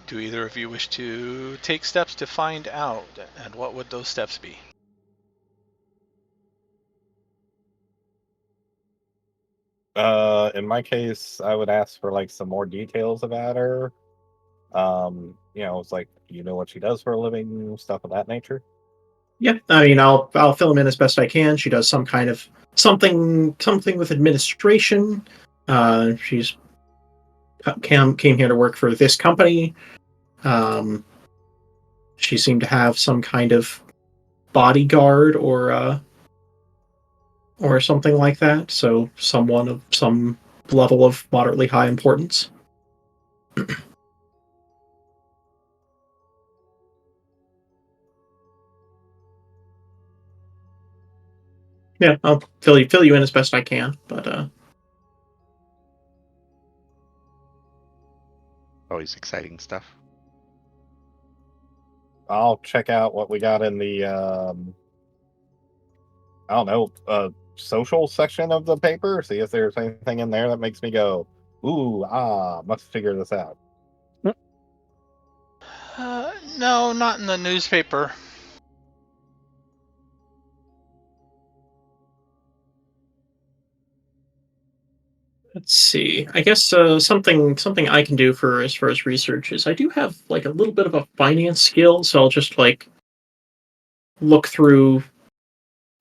A: do either of you wish to take steps to find out, and what would those steps be?
C: In my case, I would ask for like some more details about her. It's like, you know what she does for a living, stuff of that nature.
B: Yeah, I mean, I'll fill him in as best I can. She does some kind of something with administration. She's came here to work for this company. Um, she seemed to have some kind of bodyguard or something like that. So someone of some level of moderately high importance. Yeah, I'll fill you in as best I can. But
D: Always exciting stuff.
C: I'll check out what we got in the I don't know, social section of the paper, see if there's anything in there that makes me go, ooh, must figure this out.
A: No, not in the newspaper.
B: let's see. I guess something I can do for as far as research is I do have like a little bit of a finance skill, so I'll just like look through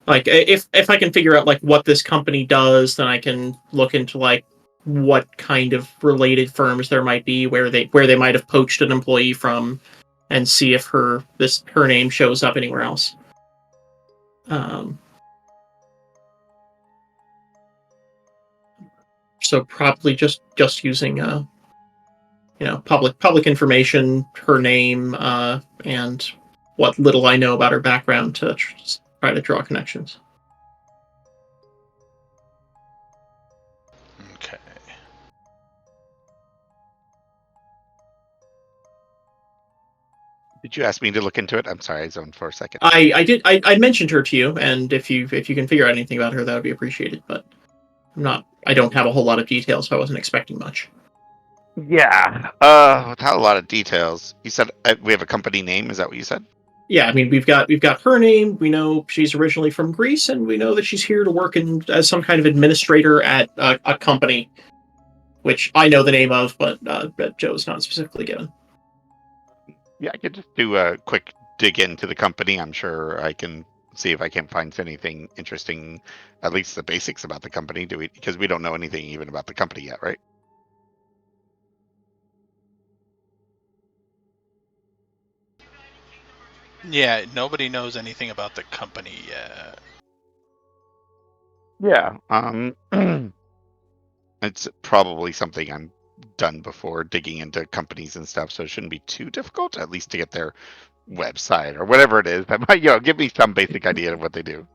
B: like if I can figure out like what this company does, then I can look into like what kind of related firms there might be where they might have poached an employee from, and see if her name shows up anywhere else. Um, so probably just using public information, her name, and what little I know about her background to try to draw connections.
A: Okay.
D: Did you ask me to look into it? I'm sorry, I zoned for a second.
B: I did I mentioned her to you, and if you can figure out anything about her, that would be appreciated. But I don't have a whole lot of details, so I wasn't expecting much.
D: Yeah. Without a lot of details. You said we have a company name. Is that what you said?
B: Yeah, I mean we've got her name. We know she's originally from Greece, and we know that she's here to work as some kind of administrator at a company, which I know the name of, but Joe's not specifically given.
D: Yeah, I could just do a quick dig into the company. I'm sure I can see if I can find anything interesting, at least the basics about the company. Do we? Because we don't know anything even about the company yet, right?
A: Yeah, nobody knows anything about the company yet.
D: Yeah. It's probably something I'm done before, digging into companies and stuff, so it shouldn't be too difficult, at least to get their website or whatever it is that might, give me some basic idea of what they do.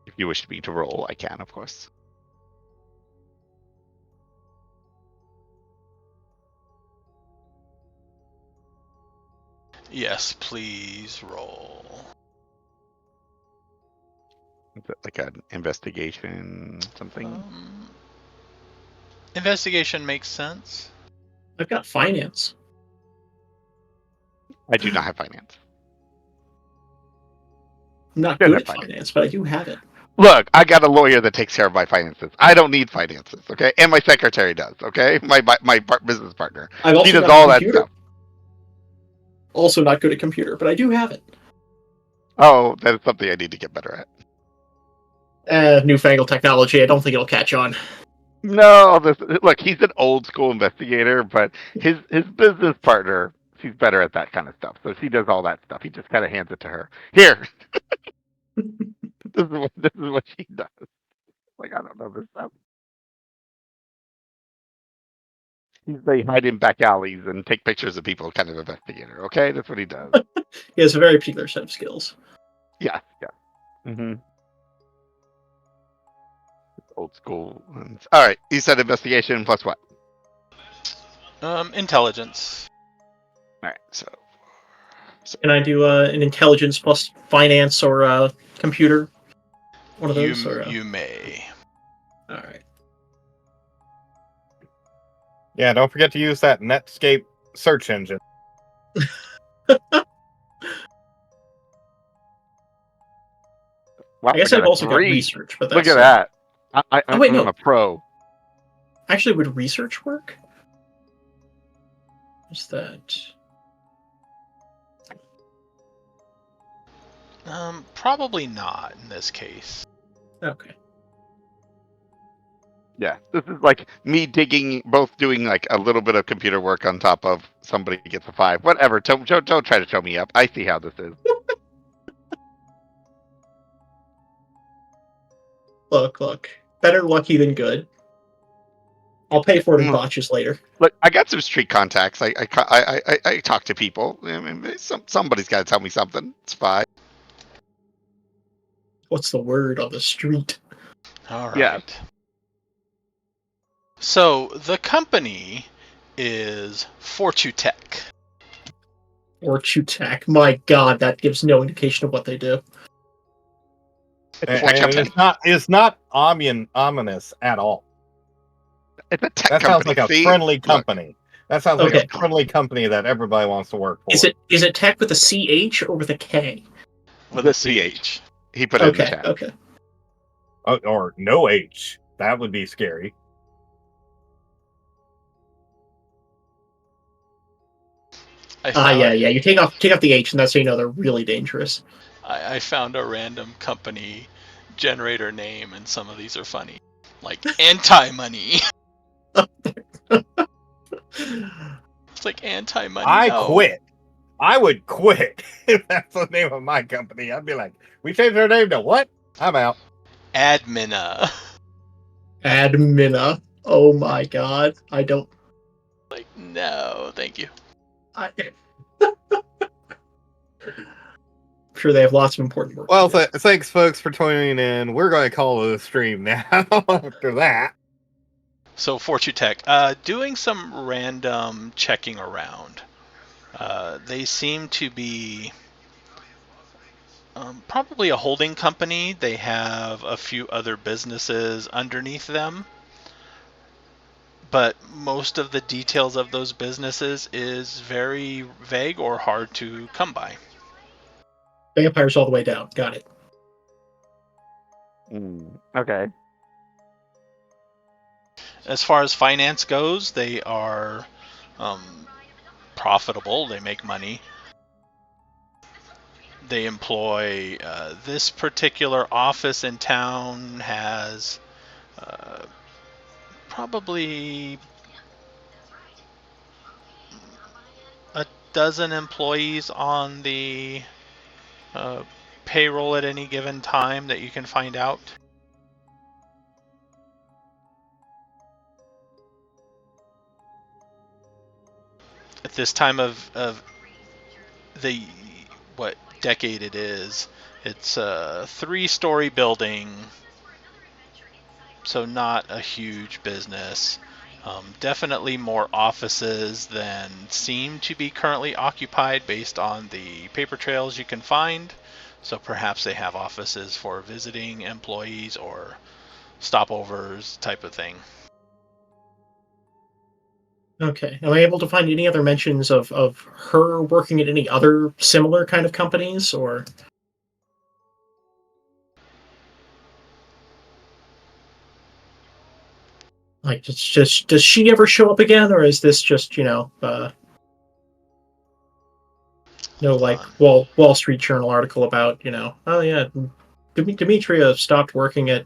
D: If you wish me to roll, I can, of course.
A: Yes, please roll.
D: Is it like an investigation something?
A: Investigation makes sense.
B: I've got finance.
D: I do not have finance.
B: I'm not
D: Don't
B: good
D: have
B: at
D: finance.
B: finance, but I do have it.
D: Look, I got a lawyer that takes care of my finances. I don't need finances, okay? And my secretary does, okay? My business partner.
B: I've
D: She
B: also
D: does
B: got a
D: all that
B: computer.
D: stuff.
B: Also not good at computer, but I do have it.
D: Oh, that is something I need to get better at.
B: Newfangled technology. I don't think it'll catch on.
D: No, look, he's an old school investigator, but his business partner, she's better at that kind of stuff. So she does all that stuff. He just kind of hands it to her. Here, this is what she does. Like, I don't know this stuff. They hide in back alleys and take pictures of people, kind of investigator. Okay, that's what he does.
B: He has a very particular set of skills.
D: Yeah. Mm-hmm. Old school ones. All right, you said investigation plus what?
A: Intelligence.
D: All right, so
B: Can I do an intelligence plus finance or computer? One of those?
A: You may.
B: All right.
C: Yeah, don't forget to use that Netscape search engine.
D: wow,
B: I guess
D: got
B: I've
D: a
B: also got
D: 3.
B: research, but
D: Look
B: that's
D: at that.
B: Oh, wait,
D: I'm
B: no.
D: a pro.
B: Actually, would research work? What's that?
A: Probably not in this case.
B: Okay.
D: Yeah, this is like me both doing like a little bit of computer work on top of somebody gets a 5. Whatever. Don't try to show me up. I see how this is.
B: Look. Better lucky than good. I'll pay for it in botches later.
D: Look, I got some street contacts. I talk to people. I mean, somebody's got to tell me something. It's fine.
B: What's the word on the street?
A: All right.
D: Yeah.
A: So the company is Fortutech.
B: Or Chutek. My god, that gives no indication of what they do.
C: It's not ominous at all.
D: It's a tech
C: That
D: company.
C: sounds like a
D: See?
C: friendly company. That sounds like
B: Okay.
C: a friendly company that everybody wants to work for.
B: Is it tech with a CH or with a K?
A: With a CH.
D: He put it in the chat.
B: Okay.
C: Or no H. That would be scary.
B: Yeah. You take off the H, and that's how you know they're really dangerous.
A: I found a random company generator name, and some of these are funny, like anti-money. It's like anti-money.
C: Quit. I would quit if that's the name of my company. I'd be like, we changed our name to what? I'm out.
A: Admina.
B: Admina. Oh my god. I don't.
A: Like, no, thank you.
B: I'm sure they have lots of important work.
C: Well, thanks, folks, for tuning in. We're going to call it a stream now after that.
A: So, Fortutech, doing some random checking around. They seem to be probably a holding company. They have a few other businesses underneath them. But most of the details of those businesses is very vague or hard to come by.
B: Vampires all the way down. Got it.
D: Okay.
A: As far as finance goes, they are profitable. They make money. They employ this particular office in town has probably a dozen employees on the payroll at any given time that you can find out. At this time of the what decade it is, it's a 3-story building, so not a huge business. Definitely more offices than seem to be currently occupied based on the paper trails you can find. So perhaps they have offices for visiting employees or stopovers type of thing.
B: Okay. Am I able to find any other mentions of her working at any other similar kind of companies, or? Like, does she ever show up again, or is this just like Wall Street Journal article about oh yeah, Demetria stopped working at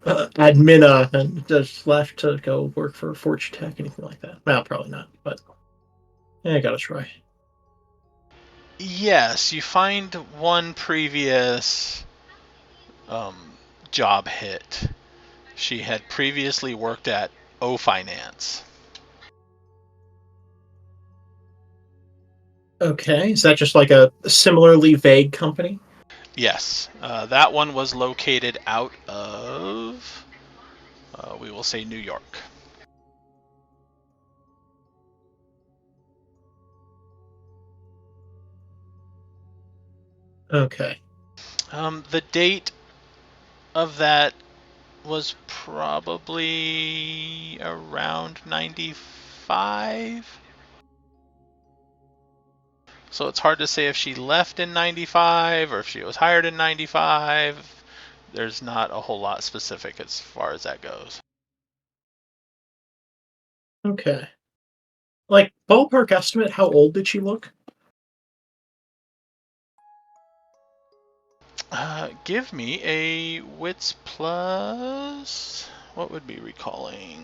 B: Admina and just left to go work for Fortutech, anything like that? Well, probably not, but I gotta try.
A: Yes, you find one previous job hit. She had previously worked at O Finance.
B: Okay, is that just like a similarly vague company?
A: Yes, that one was located out of, we will say, New York.
B: Okay.
A: The date of that was probably around 95. So it's hard to say if she left in 95 or if she was hired in 95. There's not a whole lot specific as far as that goes.
B: Okay. Like, ballpark estimate, how old did she look?
A: Give me a wits plus. What would be recalling?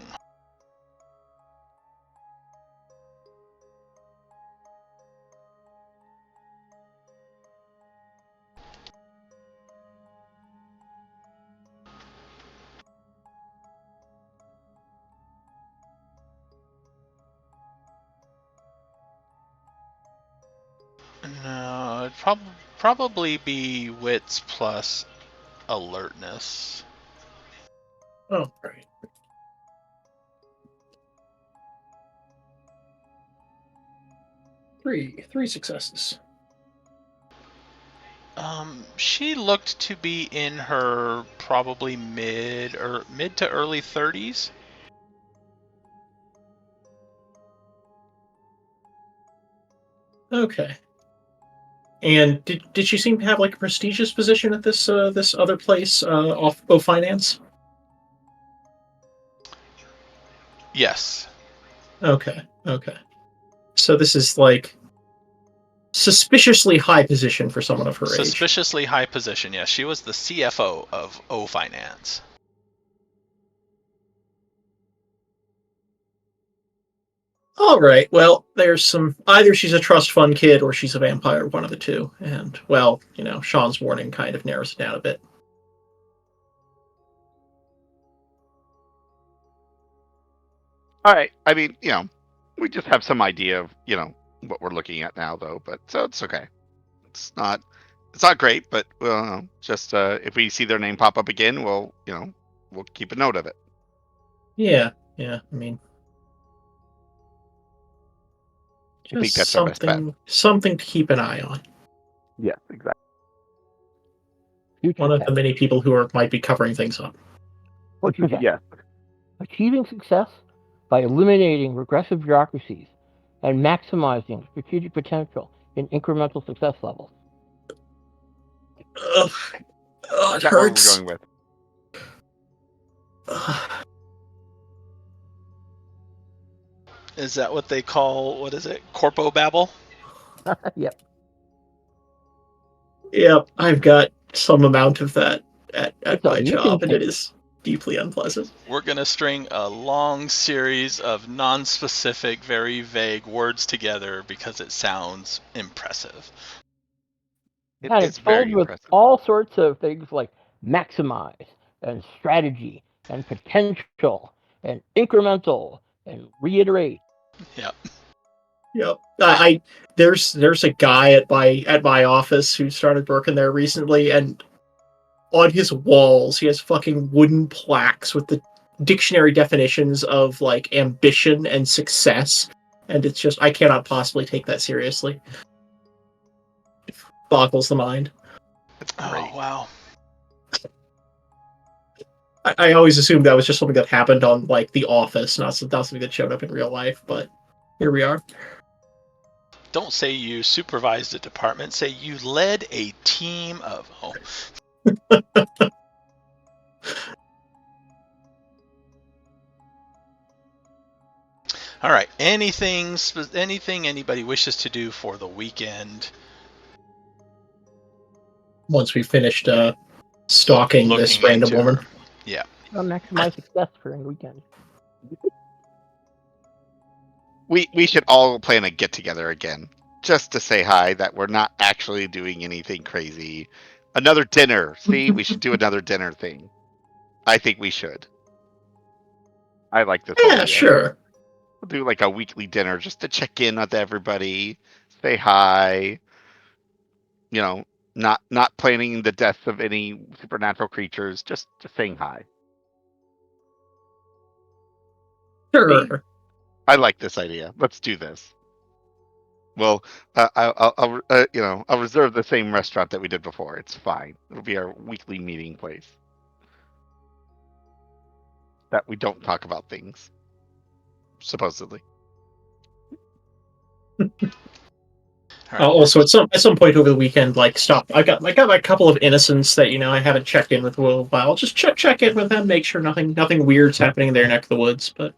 A: No, it'd probably be wits plus alertness.
B: Oh, right. Three successes.
A: She looked to be in her probably mid to early 30s.
B: Okay. And did she seem to have like a prestigious position at this other place off O Finance?
A: Yes.
B: Okay. So this is like suspiciously high position for someone of her age.
A: Suspiciously high position, yes. She was the CFO of O Finance.
B: All right. Well, there's some. Either she's a trust fund kid or she's a vampire. One of the two. And well, Sean's warning kind of narrows it down a bit.
D: All right. I mean, we just have some idea of what we're looking at now, though. But so it's okay. It's not great, but just if we see their name pop up again, we'll keep a note of it.
B: Yeah. I mean,
D: I think
B: just
D: that's our best bet.
B: something to keep an eye on.
D: Yes, exactly.
B: One of the many people who might be covering things up.
D: Yes.
E: Achieving success by eliminating regressive bureaucracies and maximizing strategic potential in incremental success levels.
B: Ugh. Oh, it
D: Is that what we're
B: hurts.
D: going with?
A: Is that what they call, what is it, corpo babble?
E: Yep.
B: Yep, I've got some amount of that at
E: It's a
B: my job, and
E: mission
B: it is deeply unpleasant.
A: We're going to string a long series of non-specific, very vague words together because it sounds impressive.
E: And it's
D: very
E: filled with
D: impressive.
E: all sorts of things like maximize and strategy and potential and incremental and reiterate.
B: Yep. There's a guy at my office who started working there recently, and on his walls he has fucking wooden plaques with the dictionary definitions of like ambition and success, and it's just I cannot possibly take that seriously. It boggles the mind.
D: That's great.
A: Oh, wow.
B: I always assumed that was just something that happened on like The Office, not something that showed up in real life, but here we are.
A: Don't say you supervised a department. Say you led a team of. Oh. All right. Anything anybody wishes to do for the weekend?
B: Once we finished stalking this
A: Looking
B: random
A: into
B: woman.
A: her. Yeah.
E: Maximize success for a weekend.
D: We should all plan a get together again, just to say hi. That we're not actually doing anything crazy. Another dinner. See, we should do another dinner thing. I think we should. I like this
B: Yeah,
D: idea.
B: sure.
D: We'll do like a weekly dinner just to check in with everybody, say hi. Not planning the deaths of any supernatural creatures. Just saying hi.
B: Sure.
D: I like this idea. Let's do this. Well, I'll reserve the same restaurant that we did before. It's fine. It'll be our weekly meeting place. That we don't talk about things. Supposedly.
A: All right.
B: Also, at some point over the weekend, like stop. I got a couple of innocents that I haven't checked in with in a while. Just check in with them, make sure nothing weird's happening in their neck of the woods. But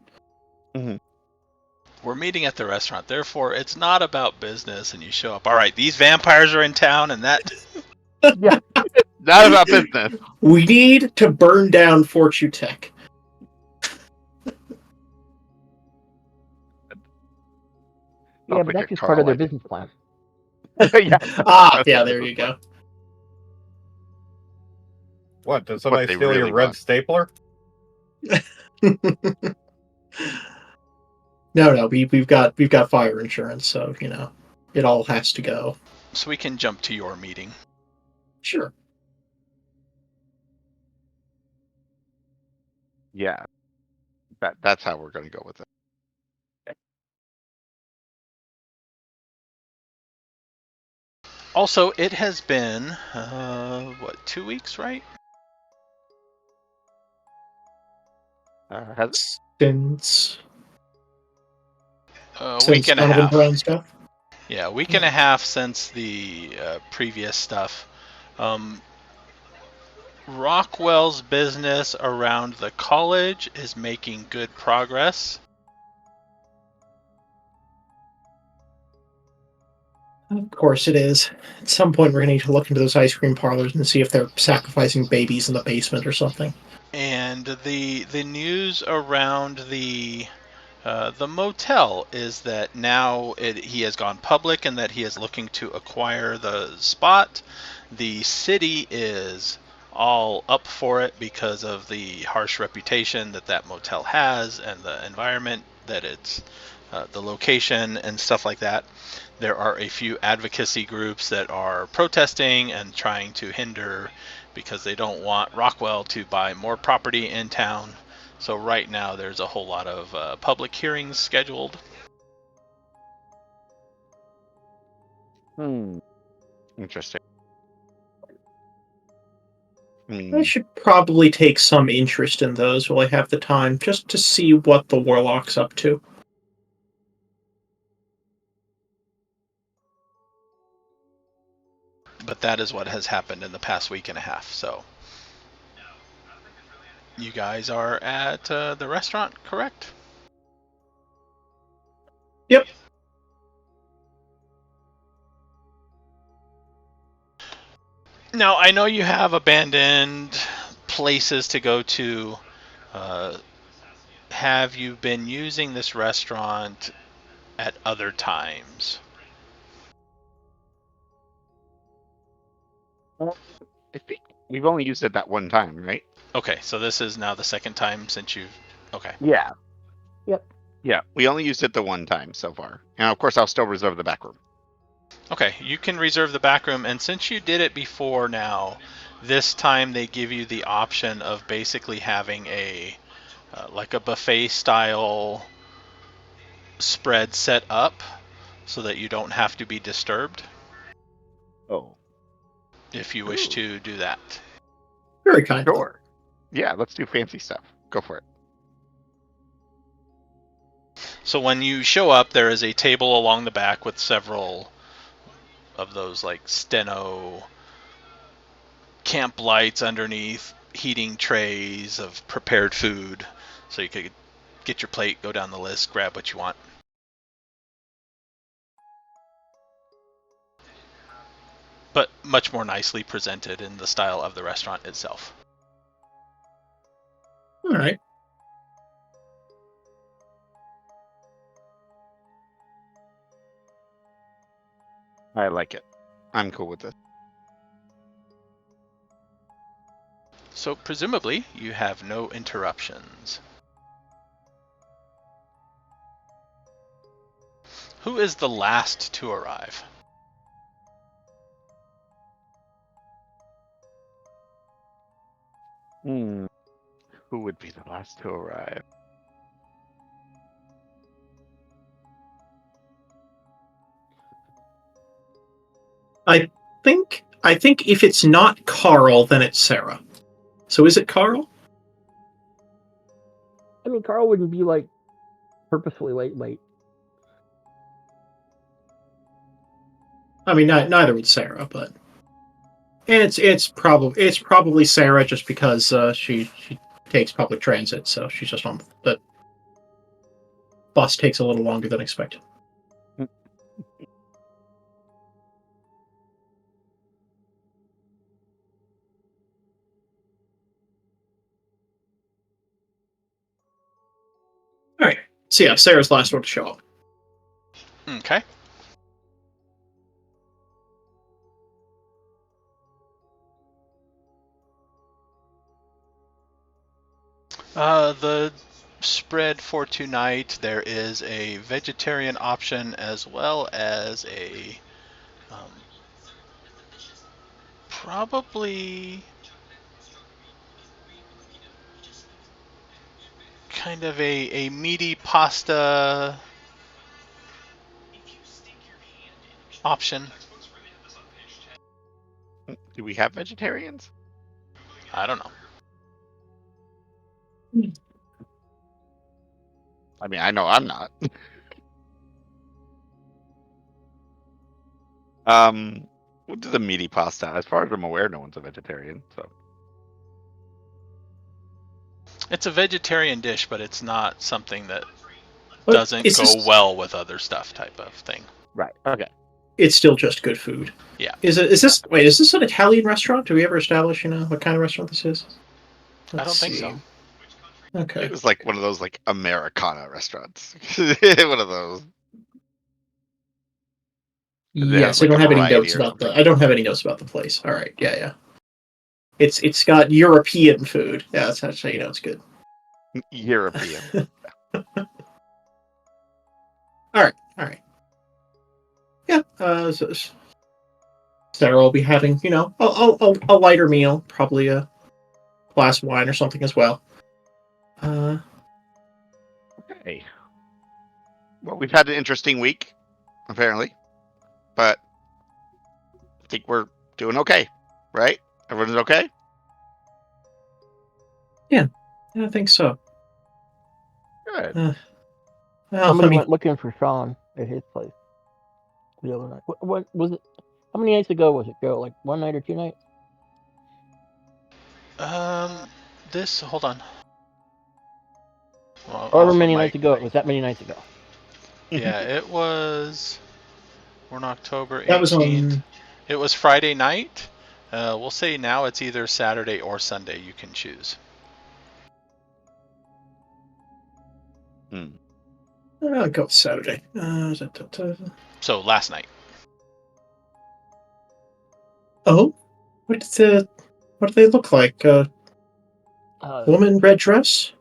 A: We're meeting at the restaurant, therefore it's not about business. And you show up. All right, these vampires are in town, and that.
E: Yeah.
D: Not about business.
B: we need to burn down Fortune Tech.
E: Yeah, but that's just part of their business plan.
D: Yeah.
B: Yeah, there you go.
C: What, did somebody
D: they
C: steal
D: really
C: your red
D: want.
C: stapler?
B: No, we've got fire insurance, so it all has to go.
A: So we can jump to your meeting.
B: Sure.
D: Yeah. That's how we're going to go with it.
A: Also, it has been 2 weeks, right?
D: Has it?
B: Since
A: A week and a
B: Donovan
A: half.
B: Brown stuff.
A: Yeah, a week and a half since the previous stuff. Rockwell's business around the college is making good progress.
B: Of course it is. At some point, we're going to need to look into those ice cream parlors and see if they're sacrificing babies in the basement or something.
A: And the news around the motel is that now he has gone public and that he is looking to acquire the spot. The city is all up for it because of the harsh reputation that motel has and the environment that it's, the location and stuff like that. There are a few advocacy groups that are protesting and trying to hinder because they don't want Rockwell to buy more property in town. So right now there's a whole lot of public hearings scheduled.
D: Interesting.
B: I should probably take some interest in those while I have the time, just to see what the Warlock's up to.
A: But that is what has happened in the past week and a half. So you guys are at the restaurant, correct?
B: Yep.
A: Now, I know you have abandoned places to go to. Have you been using this restaurant at other times?
D: I think we've only used it that one time, right?
A: Okay, so this is now the second time since you've... Okay.
D: Yeah.
E: Yep.
D: Yeah, we only used it the one time so far. And of course, I'll still reserve the back room.
A: Okay, you can reserve the back room, and since you did it before now, this time they give you the option of basically having a like a buffet style spread set up so that you don't have to be disturbed
D: Oh.
A: if you wish to do that.
B: Very kind.
D: Sure. Yeah, let's do fancy stuff. Go for it.
A: So when you show up, there is a table along the back with several of those like steno camp lights underneath, heating trays of prepared food, so you could get your plate, go down the list, grab what you want. But much more nicely presented in the style of the restaurant itself.
B: All right.
D: I like it. I'm cool with this.
A: So presumably you have no interruptions. Who is the last to arrive?
D: Who would be the last to arrive?
B: I think if it's not Carl, then it's Sarah. So is it Carl?
E: I mean, Carl wouldn't be like purposefully late.
B: I mean, neither would Sarah, but and it's probably Sarah just because she takes public transit, so she's just on the bus takes a little longer than expected. All right. So yeah, Sarah's last one to show up.
A: Okay. The spread for tonight, there is a vegetarian option as well as a probably kind of a meaty pasta option.
D: Do we have vegetarians?
A: I don't know.
D: I mean, I know I'm not. What is a meaty pasta? As far as I'm aware, no one's a vegetarian. So
A: It's a vegetarian dish, but it's not something that
B: But
A: doesn't
B: is
A: go
B: this-
A: well with other stuff type of thing.
D: right. Okay.
B: It's still just good food.
A: Yeah.
B: Is this an Italian restaurant? Do we ever establish what kind of restaurant this is?
A: I don't think so.
B: Okay.
D: It was like one of those like Americana restaurants. One of those. They
B: Yes,
D: have,
B: I don't
D: like, a
B: have any
D: variety
B: notes
D: or
B: about
D: something.
B: I don't have any notes about the place. All right. Yeah. It's got European food. Yeah, that's how you know it's good.
D: European.
B: All right. Yeah. Sarah will be having a lighter meal, probably a glass of wine or something as well.
D: Okay. Well, we've had an interesting week, apparently, but I think we're doing okay, right? Everyone's okay.
B: Yeah, I think so.
D: Good.
B: Well,
E: Somebody
B: I mean,
E: went looking for Sean at his place the other night. What was it? How many nights ago was it, Joe? Like one night or two nights?
A: Hold on. Well,
E: However
A: also
E: many
A: my-
E: nights ago it was. That many nights ago.
A: Yeah, it was. We're in October 18th.
B: that was on.
A: It was Friday night. We'll say now it's either Saturday or Sunday. You can choose.
B: I'll go with Saturday.
A: So last night.
B: Oh, what do they look like? Woman red dress?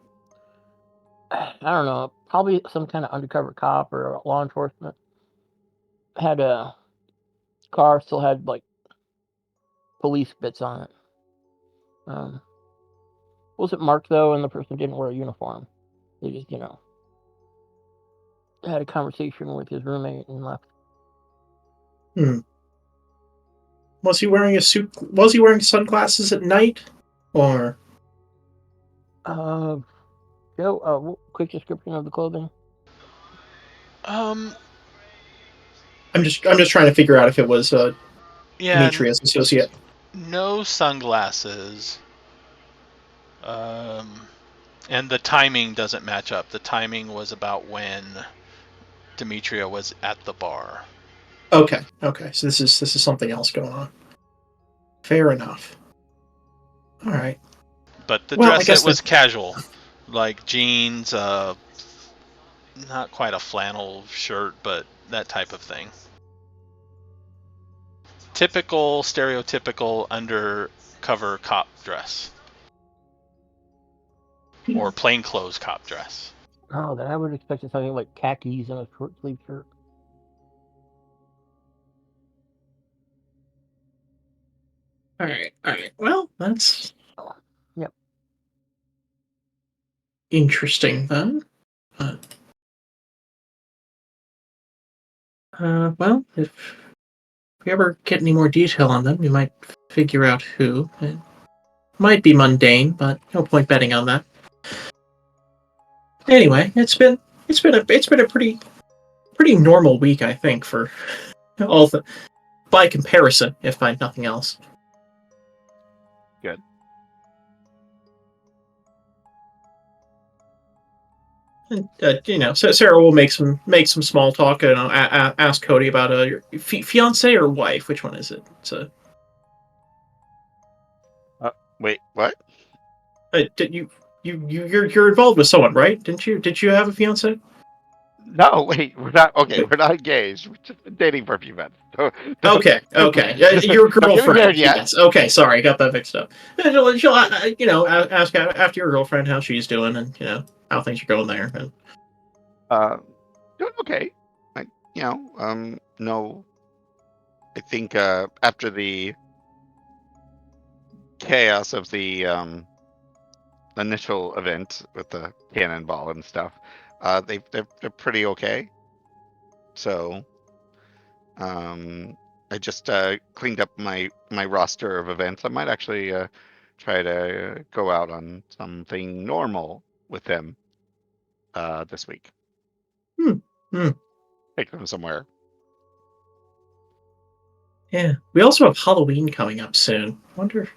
E: I don't know. Probably some kind of undercover cop or law enforcement. Had a car, still had like police bits on it. Wasn't marked though, and the person didn't wear a uniform. They just, had a conversation with his roommate and left.
B: Was he wearing a suit? Was he wearing sunglasses at night? Or
E: Joe, quick description of the clothing.
A: Um.
B: I'm just trying to figure out if it was
A: Yeah.
B: Demetria's associate.
A: No sunglasses. And the timing doesn't match up. The timing was about when Demetria was at the bar.
B: Okay. So this is something else going on. Fair enough. All right.
A: But the
B: Well, I
A: dress
B: guess
A: it was casual, like jeans, not quite a flannel shirt, but that type of thing. Typical, stereotypical undercover cop dress. Or plainclothes cop dress.
E: Oh, then I would have expected something like khakis and a short sleeve shirt.
B: All right. Well, that's
E: Yep.
B: interesting then. Well, if we ever get any more detail on them, we might figure out who. It might be mundane, but no point betting on that. Anyway, it's been a pretty normal week, I think, for all the by comparison, if by nothing else.
D: Good.
B: And, so Sarah will make some small talk and ask Cody about your fiance or wife. Which one is it?
D: Wait, what?
B: Did you're involved with someone, right? Didn't you? Did you have a fiance?
D: No, wait, we're not. Okay, we're not engaged. We've just been dating for a few months. So,
B: Okay. Your
D: so you're
B: girlfriend.
D: good, yeah.
B: Yes. Okay. Sorry, I got that mixed up. She'll ask after your girlfriend how she's doing and how things are going there. And
D: Doing okay. Like, no. I think after the chaos of the initial event with the cannonball and stuff, they're pretty okay. So, I just cleaned up my roster of events. I might actually try to go out on something normal with them this week.
B: hmm.
D: Take them somewhere.
B: Yeah. We also have Halloween coming up soon. Wonder if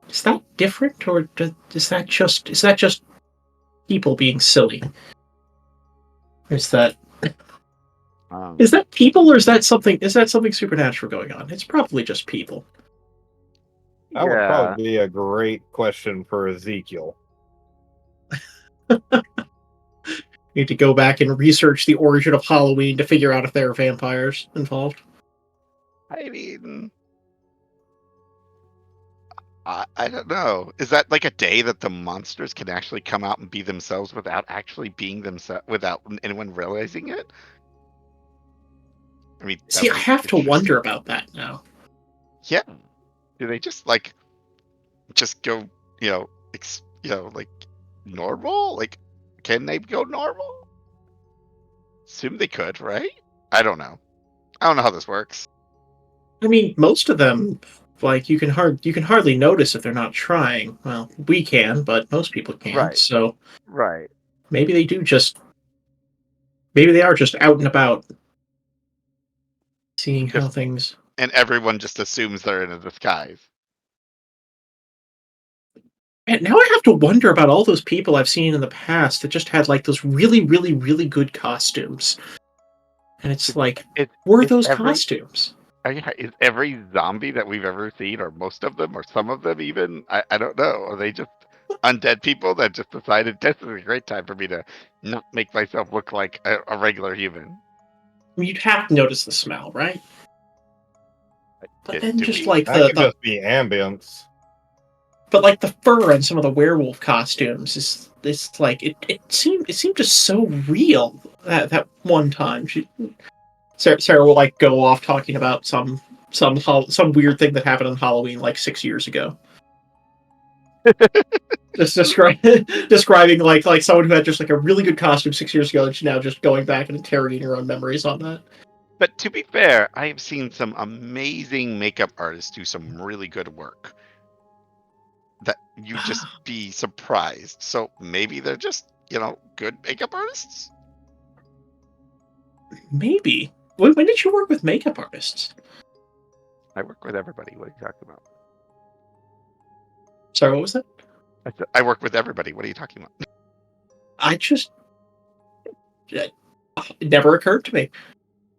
B: is that different or is that just people being silly? Or
D: Um,
B: is that people or is that something supernatural going on? It's probably just people.
C: That would
D: yeah.
C: probably be a great question for Ezekiel.
B: Need to go back and research the origin of Halloween to figure out if there are vampires involved.
D: I mean, I don't know. Is that like a day that the monsters can actually come out and be themselves without actually being themselves, without anyone realizing it? I mean, that
B: See,
D: would
B: I
D: be
B: have to wonder
D: interesting.
B: about that now.
D: Yeah. Do they just go, like normal? Like, can they go normal? Assume they could, right? I don't know. I don't know how this works.
B: I mean, most of them, like you can hardly notice if they're not trying. Well, we can, but most people can't.
D: Right.
B: So
D: Right.
B: maybe maybe they are just out and about, seeing how
D: Just
B: things.
D: and everyone just assumes they're in a disguise.
B: And now I have to wonder about all those people I've seen in the past that just had like those really, really, really good costumes. And it's like,
D: It's
B: were
D: it's
B: those
D: every
B: costumes?
D: yeah, is every zombie that we've ever seen, or most of them, or some of them even, I don't know. Are they just undead people that just decided this is a great time for me to not make myself look like a regular human?
B: I mean, you'd have to notice the smell, right? But then
D: Do
B: just
D: we?
B: like
C: That could just be ambience.
B: but like the fur on some of the werewolf costumes is it's like it seemed just so real that one time. Sarah will like go off talking about some weird thing that happened on Halloween like 6 years ago. Just describing like someone who had just like a really good costume 6 years ago, and she's now just going back and interrogating her own memories on that.
D: But to be fair, I have seen some amazing makeup artists do some really good work that you just be surprised. So maybe they're just, good makeup artists?
B: Maybe. When did you work with makeup artists?
D: I work with everybody. What are you talking about?
B: Sorry, what was that?
D: I work with everybody. What are you talking about?
B: I just it never occurred to me,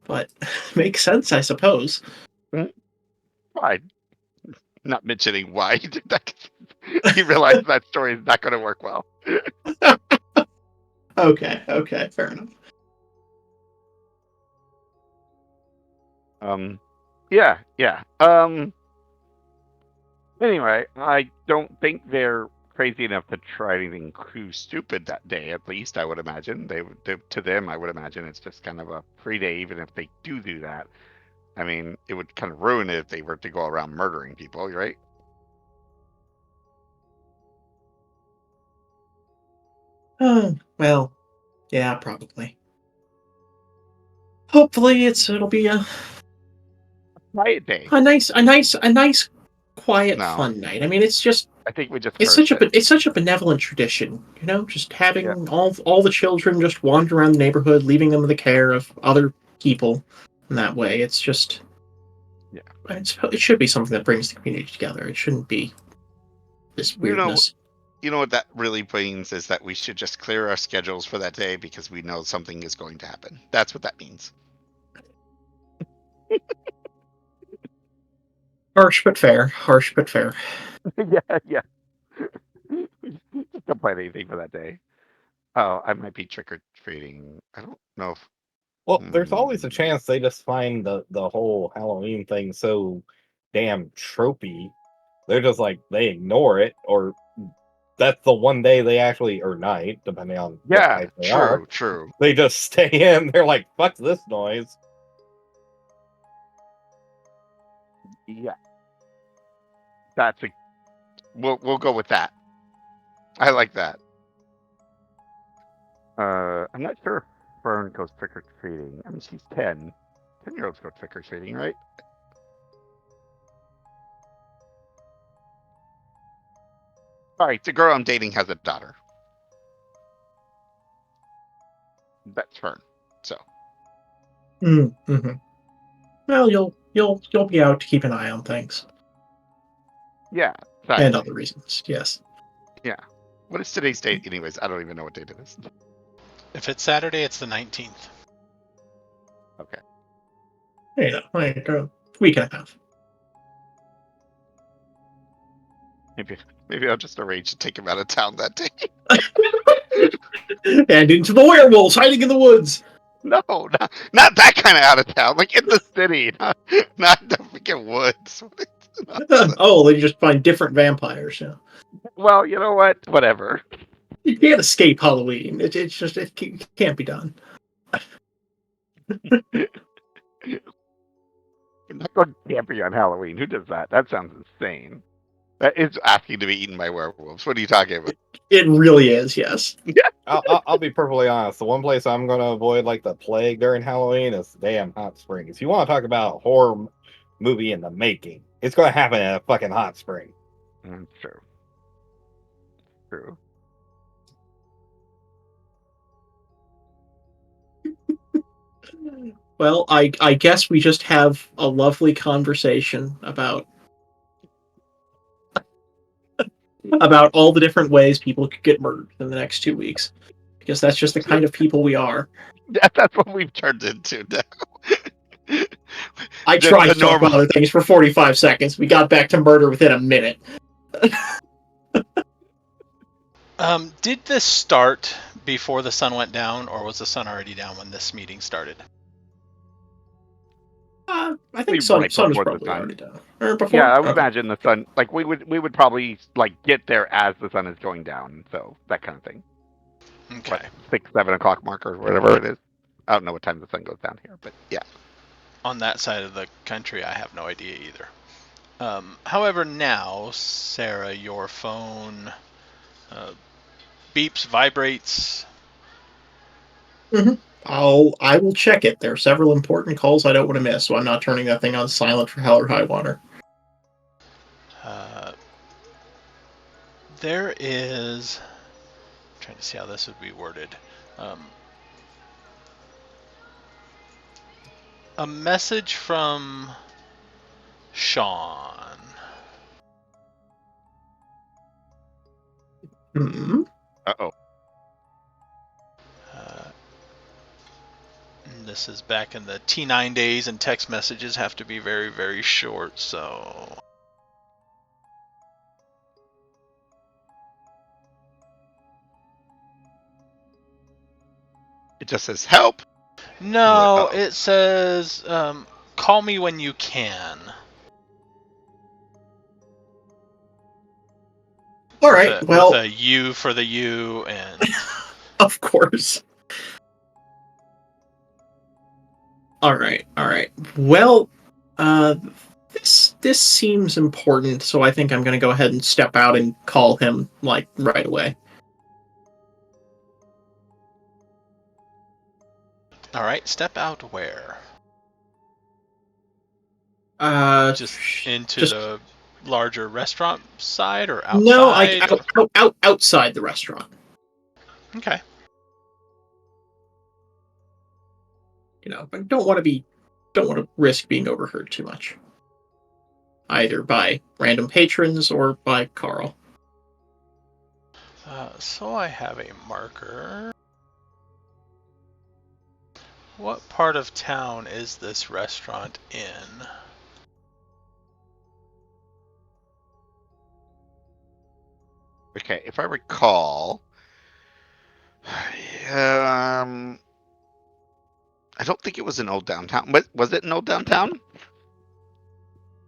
B: but makes sense, I suppose.
D: Fine. Not mentioning why you did that. You realize that story is not going to work well.
B: Okay, fair enough.
D: Yeah. Anyway, I don't think they're crazy enough to try anything too stupid that day. At least I would imagine to them. I would imagine it's just kind of a free day, even if they do that. I mean, it would kind of ruin it if they were to go around murdering people, right?
B: Well, yeah, probably. Hopefully, it'll be
D: Quiet day.
B: a nice, quiet,
D: No,
B: fun night. I mean, it's just
D: I think we just
B: it's
D: cursed it.
B: it's such a benevolent tradition, you know, just having
D: Yeah.
B: all the children just wander around the neighborhood, leaving them in the care of other people. In that way, it's just it should be something that brings the community together. It shouldn't be this
D: You know,
B: weirdness.
D: you know what that really means is that we should just clear our schedules for that day because we know something is going to happen. That's what that means.
B: Harsh but fair. Harsh but fair.
D: yeah. Don't plan anything for that day. Oh, I might be trick or treating. I don't know if.
C: Well, there's always a chance they just find the whole Halloween thing so damn tropey. They're just like they ignore it, or that's the one day they actually, or night, depending on what
D: Yeah,
C: type they are.
D: true.
C: They just stay in. They're like, fuck this noise.
D: Yeah, that's a. We'll go with that. I like that. I'm not sure if Fern goes trick or treating. I mean, she's 10. 10-year-olds go trick or treating, right? All right, the girl I'm dating has a daughter. That's Fern. So
B: Mm-hmm. Well, you'll be out to keep an eye on things
D: yeah,
B: and
D: exactly.
B: other reasons. Yes.
D: Yeah. What is today's date, anyways? I don't even know what date it is.
A: If it's Saturday, it's the 19th.
D: Okay.
B: You know, like a week and a half.
D: Maybe I'll just arrange to take him out of town that day.
B: And into the werewolves hiding in the woods.
D: No, not that kind of out of town. Like in the city, not the freaking woods.
B: Oh, they just find different vampires. Yeah.
D: Well, you know what? Whatever.
B: You can't escape Halloween. It's just it can't be done.
D: I'm not going camping on Halloween. Who does that? That sounds insane. That is asking to be eaten by werewolves. What are you talking about?
B: It really is. Yes.
C: I'll be perfectly honest. The one place I'm going to avoid like the plague during Halloween is damn hot springs. You want to talk about horror movie in the making? It's going to happen in a fucking hot spring.
D: True. True.
B: Well, I guess we just have a lovely conversation about all the different ways people could get murdered in the next 2 weeks. Because that's just the kind of people we are.
D: That's what we've turned into now.
B: I tried to talk about other things for 45 seconds. We got back to murder within a minute.
A: Did this start before the sun went down, or was the sun already down when this meeting started?
B: I think sun was probably already down. Or before?
D: Yeah, I would imagine the sun. Like we would probably like get there as the sun is going down. So that kind of thing.
A: Okay.
D: What, 6, 7 o'clock marker, whatever it is. I don't know what time the sun goes down here, but yeah.
A: On that side of the country, I have no idea either. However, now, Sarah, your phone beeps, vibrates.
B: Mm-hmm. I will check it. There are several important calls I don't want to miss, so I'm not turning that thing on silent for hell or high water.
A: There is. I'm trying to see how this would be worded. A message from Sean.
B: Hmm.
D: Uh-oh.
A: This is back in the T9 days, and text messages have to be very, very short, so.
D: It just says help.
A: No, it says call me when you can.
B: All right. Well,
A: with a U for the U and.
B: Of course. All right. Well, This seems important, so I think I'm going to go ahead and step out and call him like right away.
A: All right, step out where? Just into
B: just
A: the larger restaurant side or
B: no, like
A: outside?
B: outside the restaurant.
A: Okay.
B: But don't want to risk being overheard too much, either by random patrons or by Carl.
A: So I have a marker. What part of town is this restaurant in?
D: Okay, if I recall, I don't think it was in Old Downtown. Was it in Old Downtown?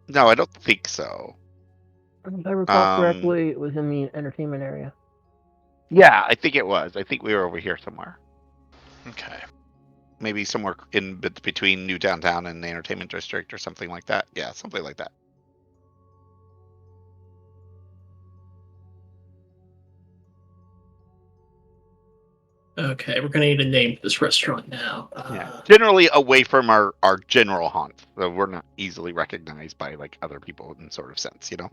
D: No, I don't think so.
E: If I recall correctly, it was in the entertainment area.
D: Yeah, I think it was. I think we were over here somewhere.
A: Okay.
D: Maybe somewhere in between New Downtown and the Entertainment District or something like that. Yeah, something like that.
B: Okay, we're going to need a name for this restaurant now.
D: Yeah, generally away from our general haunt, so we're not easily recognized by like other people in sort of sense, you know.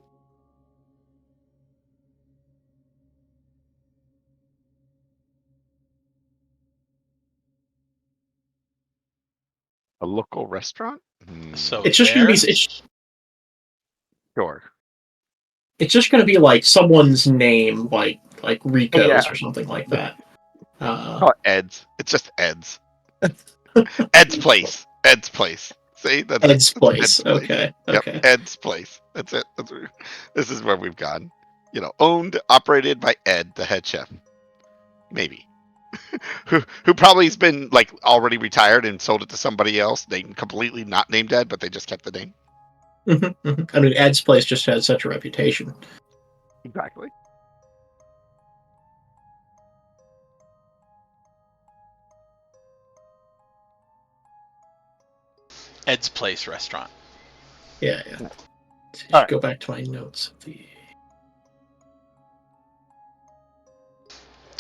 D: A local restaurant.
A: So
B: It's just going to be
D: Sure.
B: it's just going to be like someone's name, like Rico's
D: Yeah.
B: or something like that.
D: Call it Ed's. It's just Ed's. Ed's place. Ed's place. See, that's
B: Ed's
D: it.
B: place.
D: Ed's place.
B: Okay.
D: Yep,
B: Okay.
D: Ed's place. That's it. This is where we've gone. You know, owned, operated by Ed, the head chef. Maybe. who probably has been like already retired and sold it to somebody else. They completely not named Ed, but they just kept the name.
B: I mean, Ed's place just has such a reputation.
D: Exactly.
A: Ed's Place restaurant.
B: Yeah.
D: All
B: right. Go back to my notes.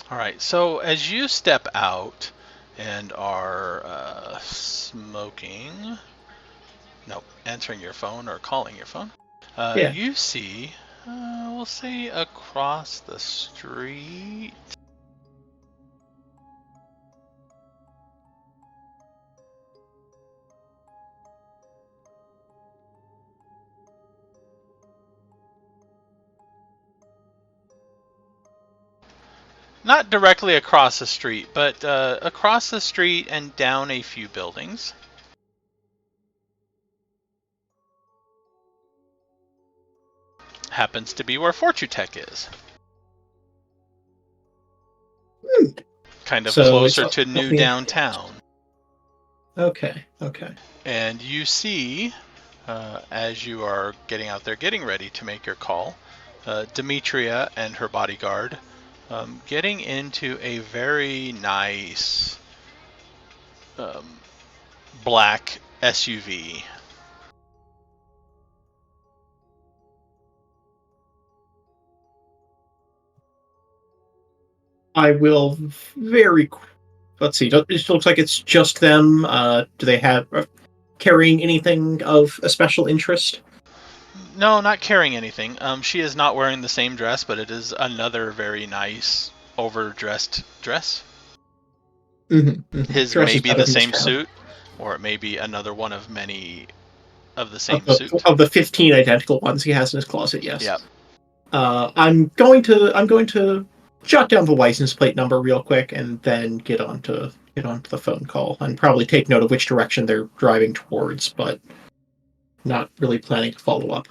A: All right. So as you step out and are answering your phone or calling your phone,
B: Yeah.
A: you see, we'll say across the street. Not directly across the street, but across the street and down a few buildings. Happens to be where Fortutech is. Kind of
B: So
A: closer
B: it's
A: to New Downtown.
B: Okay.
A: And you see, as you are getting out there, getting ready to make your call, Demetria and her bodyguard getting into a very nice black SUV.
B: I will let's see. It looks like it's just them. Do they have carrying anything of a special interest?
A: No, not carrying anything. She is not wearing the same dress, but it is another very nice overdressed dress.
B: Mm-hmm.
A: His may
B: Dresses
A: be
B: better
A: the
B: than
A: same
B: this town.
A: suit, or it may be another one of many of the same suit.
B: Of the 15 identical ones he has in his closet, yes.
A: Yep.
B: I'm going to jot down the license plate number real quick and then get onto the phone call and probably take note of which direction they're driving towards, but not really planning to follow up.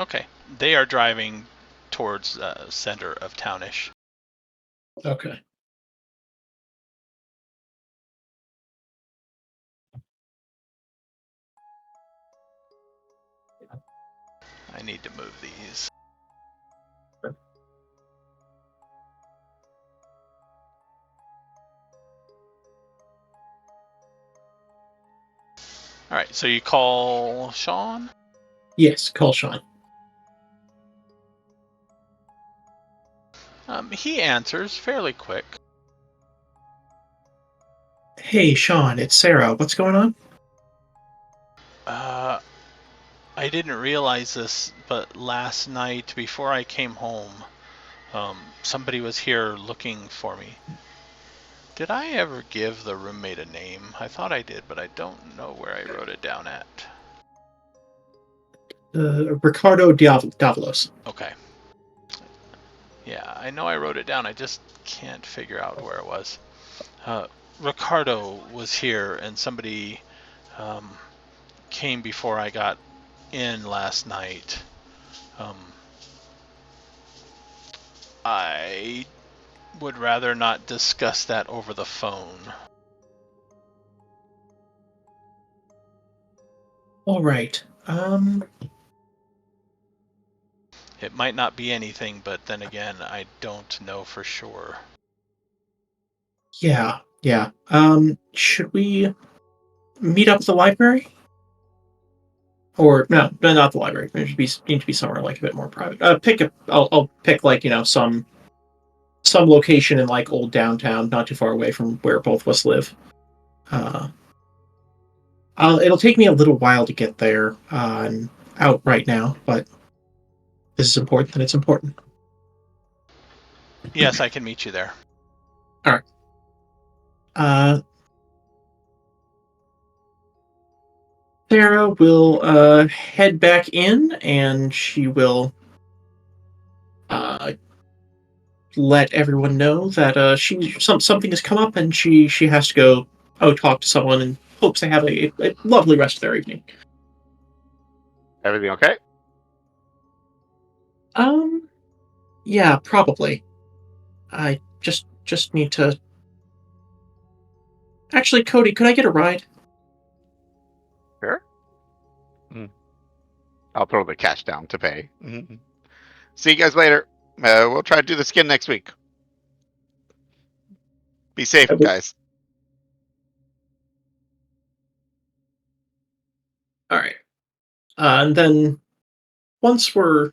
A: Okay. They are driving towards center of townish.
B: Okay.
A: I need to move these. All right, so you call Sean?
B: Yes, call Sean.
A: He answers fairly quick.
B: Hey, Sean, it's Sarah. What's going on?
A: I didn't realize this, but last night before I came home, somebody was here looking for me. Did I ever give the roommate a name? I thought I did, but I don't know where I wrote it down at.
B: Ricardo Davalos.
A: Okay. Yeah, I know I wrote it down. I just can't figure out where it was. Ricardo was here, and somebody came before I got in last night. I would rather not discuss that over the phone.
B: All right.
A: It might not be anything, but then again, I don't know for sure.
B: Yeah. Should we meet up at the library? Or no, not the library. It should need to be somewhere like a bit more private. I'll pick like some location in like old downtown, not too far away from where both of us live. It'll take me a little while to get there. I'm out right now, but this is important, and it's important.
A: Yes, I can meet you there.
B: All right. Sarah will head back in, and she will let everyone know that something has come up, and she has to go talk to someone, and hopes they have a lovely rest of their evening.
D: Everything okay?
B: Yeah, probably. I just need to. Actually, Cody, could I get a ride?
D: Sure. I'll throw the cash down to pay. See you guys later. We'll try to do this again next week. Be safe, guys.
B: All right. And then once we're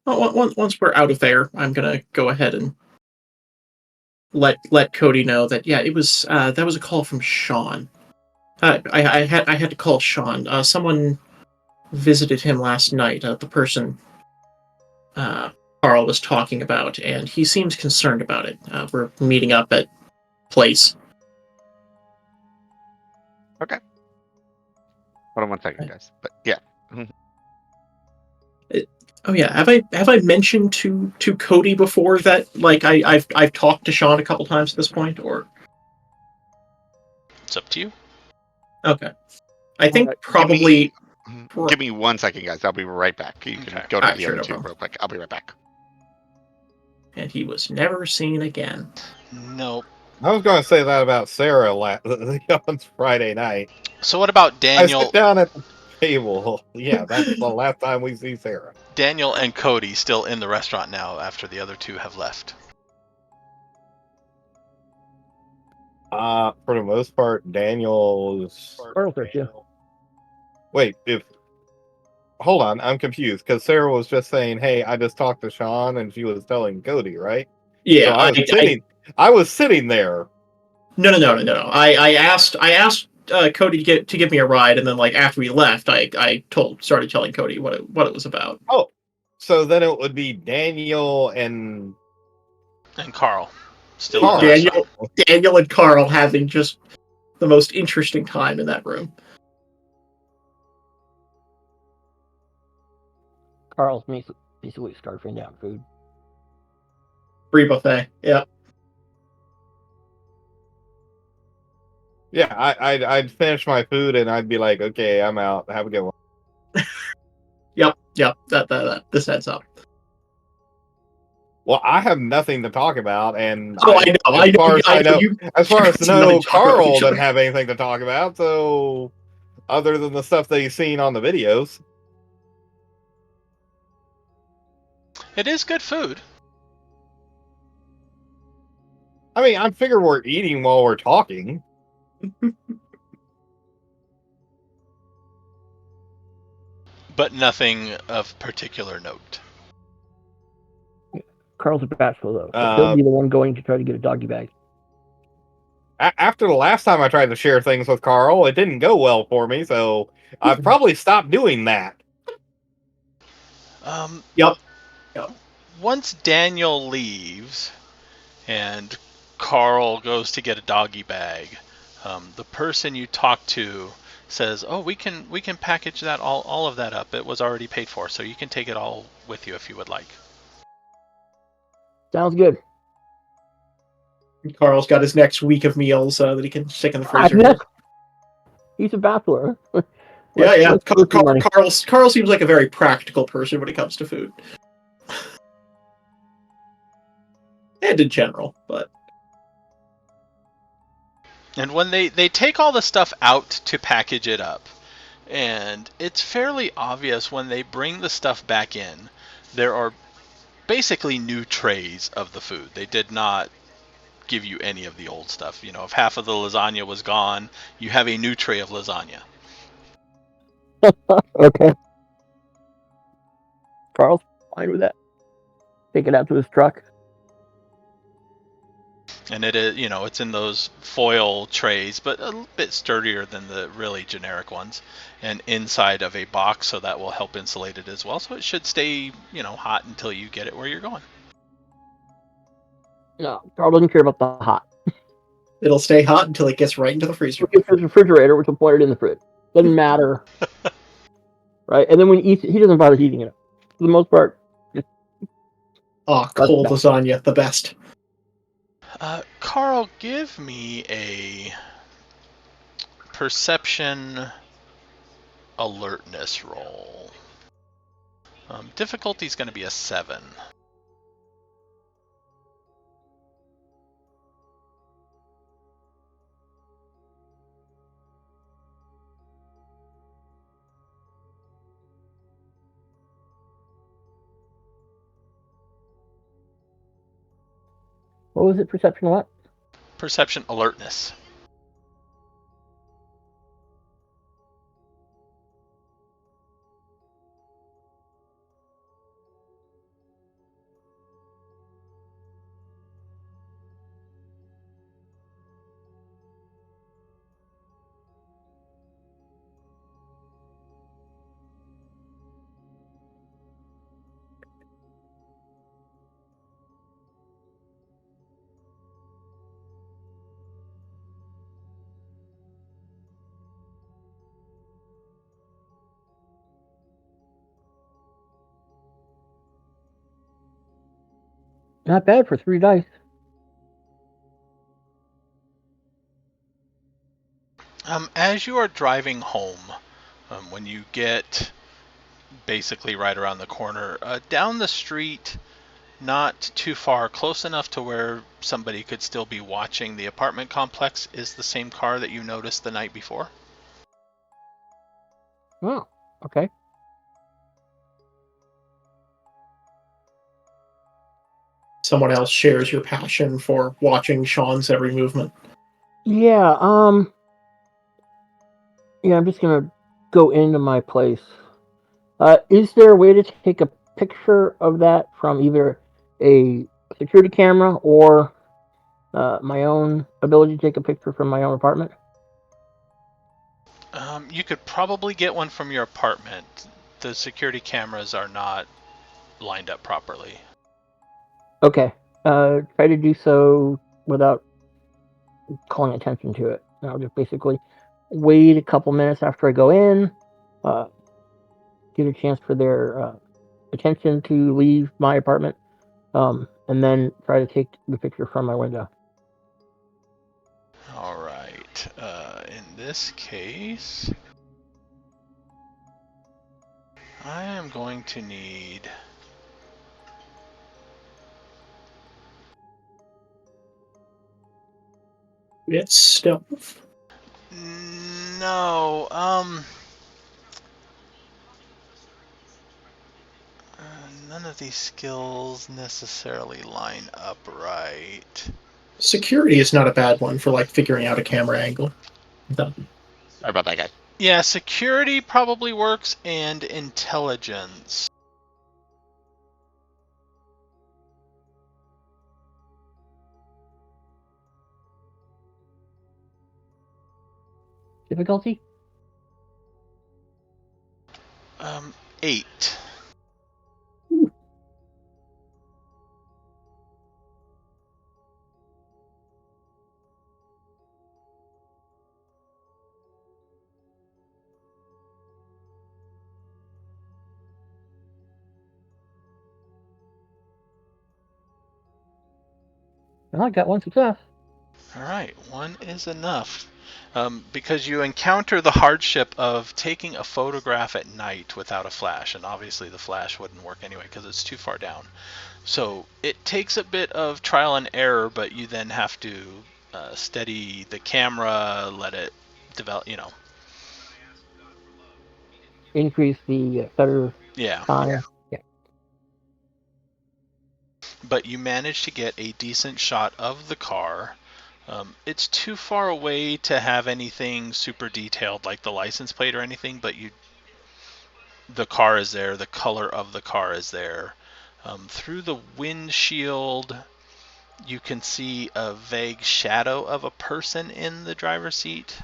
B: out of there, I'm gonna go ahead and let Cody know that it was that was a call from Sean. I had to call Sean. Someone visited him last night. The person Carl was talking about, and he seems concerned about it. We're meeting up at place.
D: Okay. Hold on one second, guys. But yeah.
B: Oh yeah, have I mentioned to Cody before that like I've talked to Sean a couple times at this point, or
A: It's up to you.
B: okay? I think probably.
D: Give me 1 second, guys. I'll be right back. You can go to the other two real quick. I'll be right back.
B: And he was never seen again.
A: Nope.
C: I was going to say that about Sarah on Friday night.
A: So what about Daniel?
C: I sit down at the table. Yeah, that's the last time we see Sarah.
A: Daniel and Cody still in the restaurant now after the other two have left.
C: For the most part, Daniel's. Wait, hold on, I'm confused because Sarah was just saying, "Hey, I just talked to Sean," and she was telling Cody, right?
B: Yeah,
C: so I was sitting there.
B: No. I asked Cody to give me a ride, and then like after we left, I started telling Cody what it was about.
C: Oh, so then it would be Daniel and
A: Carl. Still
C: Carl.
B: Daniel and Carl having just the most interesting time in that room.
E: Carl's basically scarfing down food.
B: Free buffet. Yep.
C: Yeah, I'd finish my food and I'd be like, "Okay, I'm out. Have a good one."
B: Yep. That this heads up.
C: Well, I have nothing to talk about, and
B: I know.
C: As far as I know, Carl doesn't have anything to talk about. So, other than the stuff that he's seen on the videos,
A: it is good food.
C: I mean, I figure we're eating while we're talking.
A: but nothing of particular note.
E: Carl's a bachelor though, so he'll be the one going to try to get a doggy bag.
C: After the last time I tried to share things with Carl, it didn't go well for me, so I've probably stopped doing that.
B: Yep.
A: Once Daniel leaves and Carl goes to get a doggy bag, the person you talk to says, "Oh, we can package that all of that up. It was already paid for, so you can take it all with you if you would like."
E: Sounds good.
B: Carl's got his next week of meals that he can stick in the freezer.
E: He's a bachelor.
B: Yeah. Carl seems like a very practical person when it comes to food. And in general, but...
A: And when they take all the stuff out to package it up, and it's fairly obvious when they bring the stuff back in, there are basically new trays of the food. They did not give you any of the old stuff. You know, if half of the lasagna was gone, you have a new tray of lasagna.
E: Okay. Carl's fine with that. Take it out to his truck.
A: And it is, you know, it's in those foil trays, but a little bit sturdier than the really generic ones, and inside of a box, so that will help insulate it as well. So it should stay, you know, hot until you get it where you're going.
E: No, Carl doesn't care about the hot.
B: It'll stay hot until it gets right into the freezer.
E: It's his refrigerator, which will put it in the fridge. Doesn't matter. Right? And then when he eats it, he doesn't bother heating it up. For the most part,
B: cold lasagna, the best.
A: Carl, give me a perception alertness roll. Difficulty is going to be a 7.
E: What was it? Perception what?
A: Perception alertness.
E: Not bad for 3 dice.
A: As you are driving home, when you get basically right around the corner, down the street, not too far, close enough to where somebody could still be watching the apartment complex, is the same car that you noticed the night before.
E: Oh, okay.
B: Someone else shares your passion for watching Sean's every movement.
E: Yeah, I'm just gonna go into my place. Is there a way to take a picture of that from either a security camera or my own ability to take a picture from my own apartment?
A: You could probably get one from your apartment. The security cameras are not lined up properly.
E: Okay. Try to do so without calling attention to it. I'll just basically wait a couple minutes after I go in, give a chance for their attention to leave my apartment, and then try to take the picture from my window.
A: All right. In this case, I am going to need...
B: It's stealth.
A: No, none of these skills necessarily line up right.
B: Security is not a bad one for, like, figuring out a camera angle.
D: Sorry about that, guys.
A: Yeah, security probably works, and intelligence.
E: Difficulty?
A: 8.
E: Well, I got one success.
A: All right, 1 is enough. Because you encounter the hardship of taking a photograph at night without a flash, and obviously the flash wouldn't work anyway because it's too far down. So it takes a bit of trial and error, but you then have to steady the camera, let it develop,
E: Increase the shutter
A: Yeah.
E: time. Yeah.
A: But you manage to get a decent shot of the car. It's too far away to have anything super detailed like the license plate or anything, but the car is there, the color of the car is there. Through the windshield, you can see a vague shadow of a person in the driver's seat.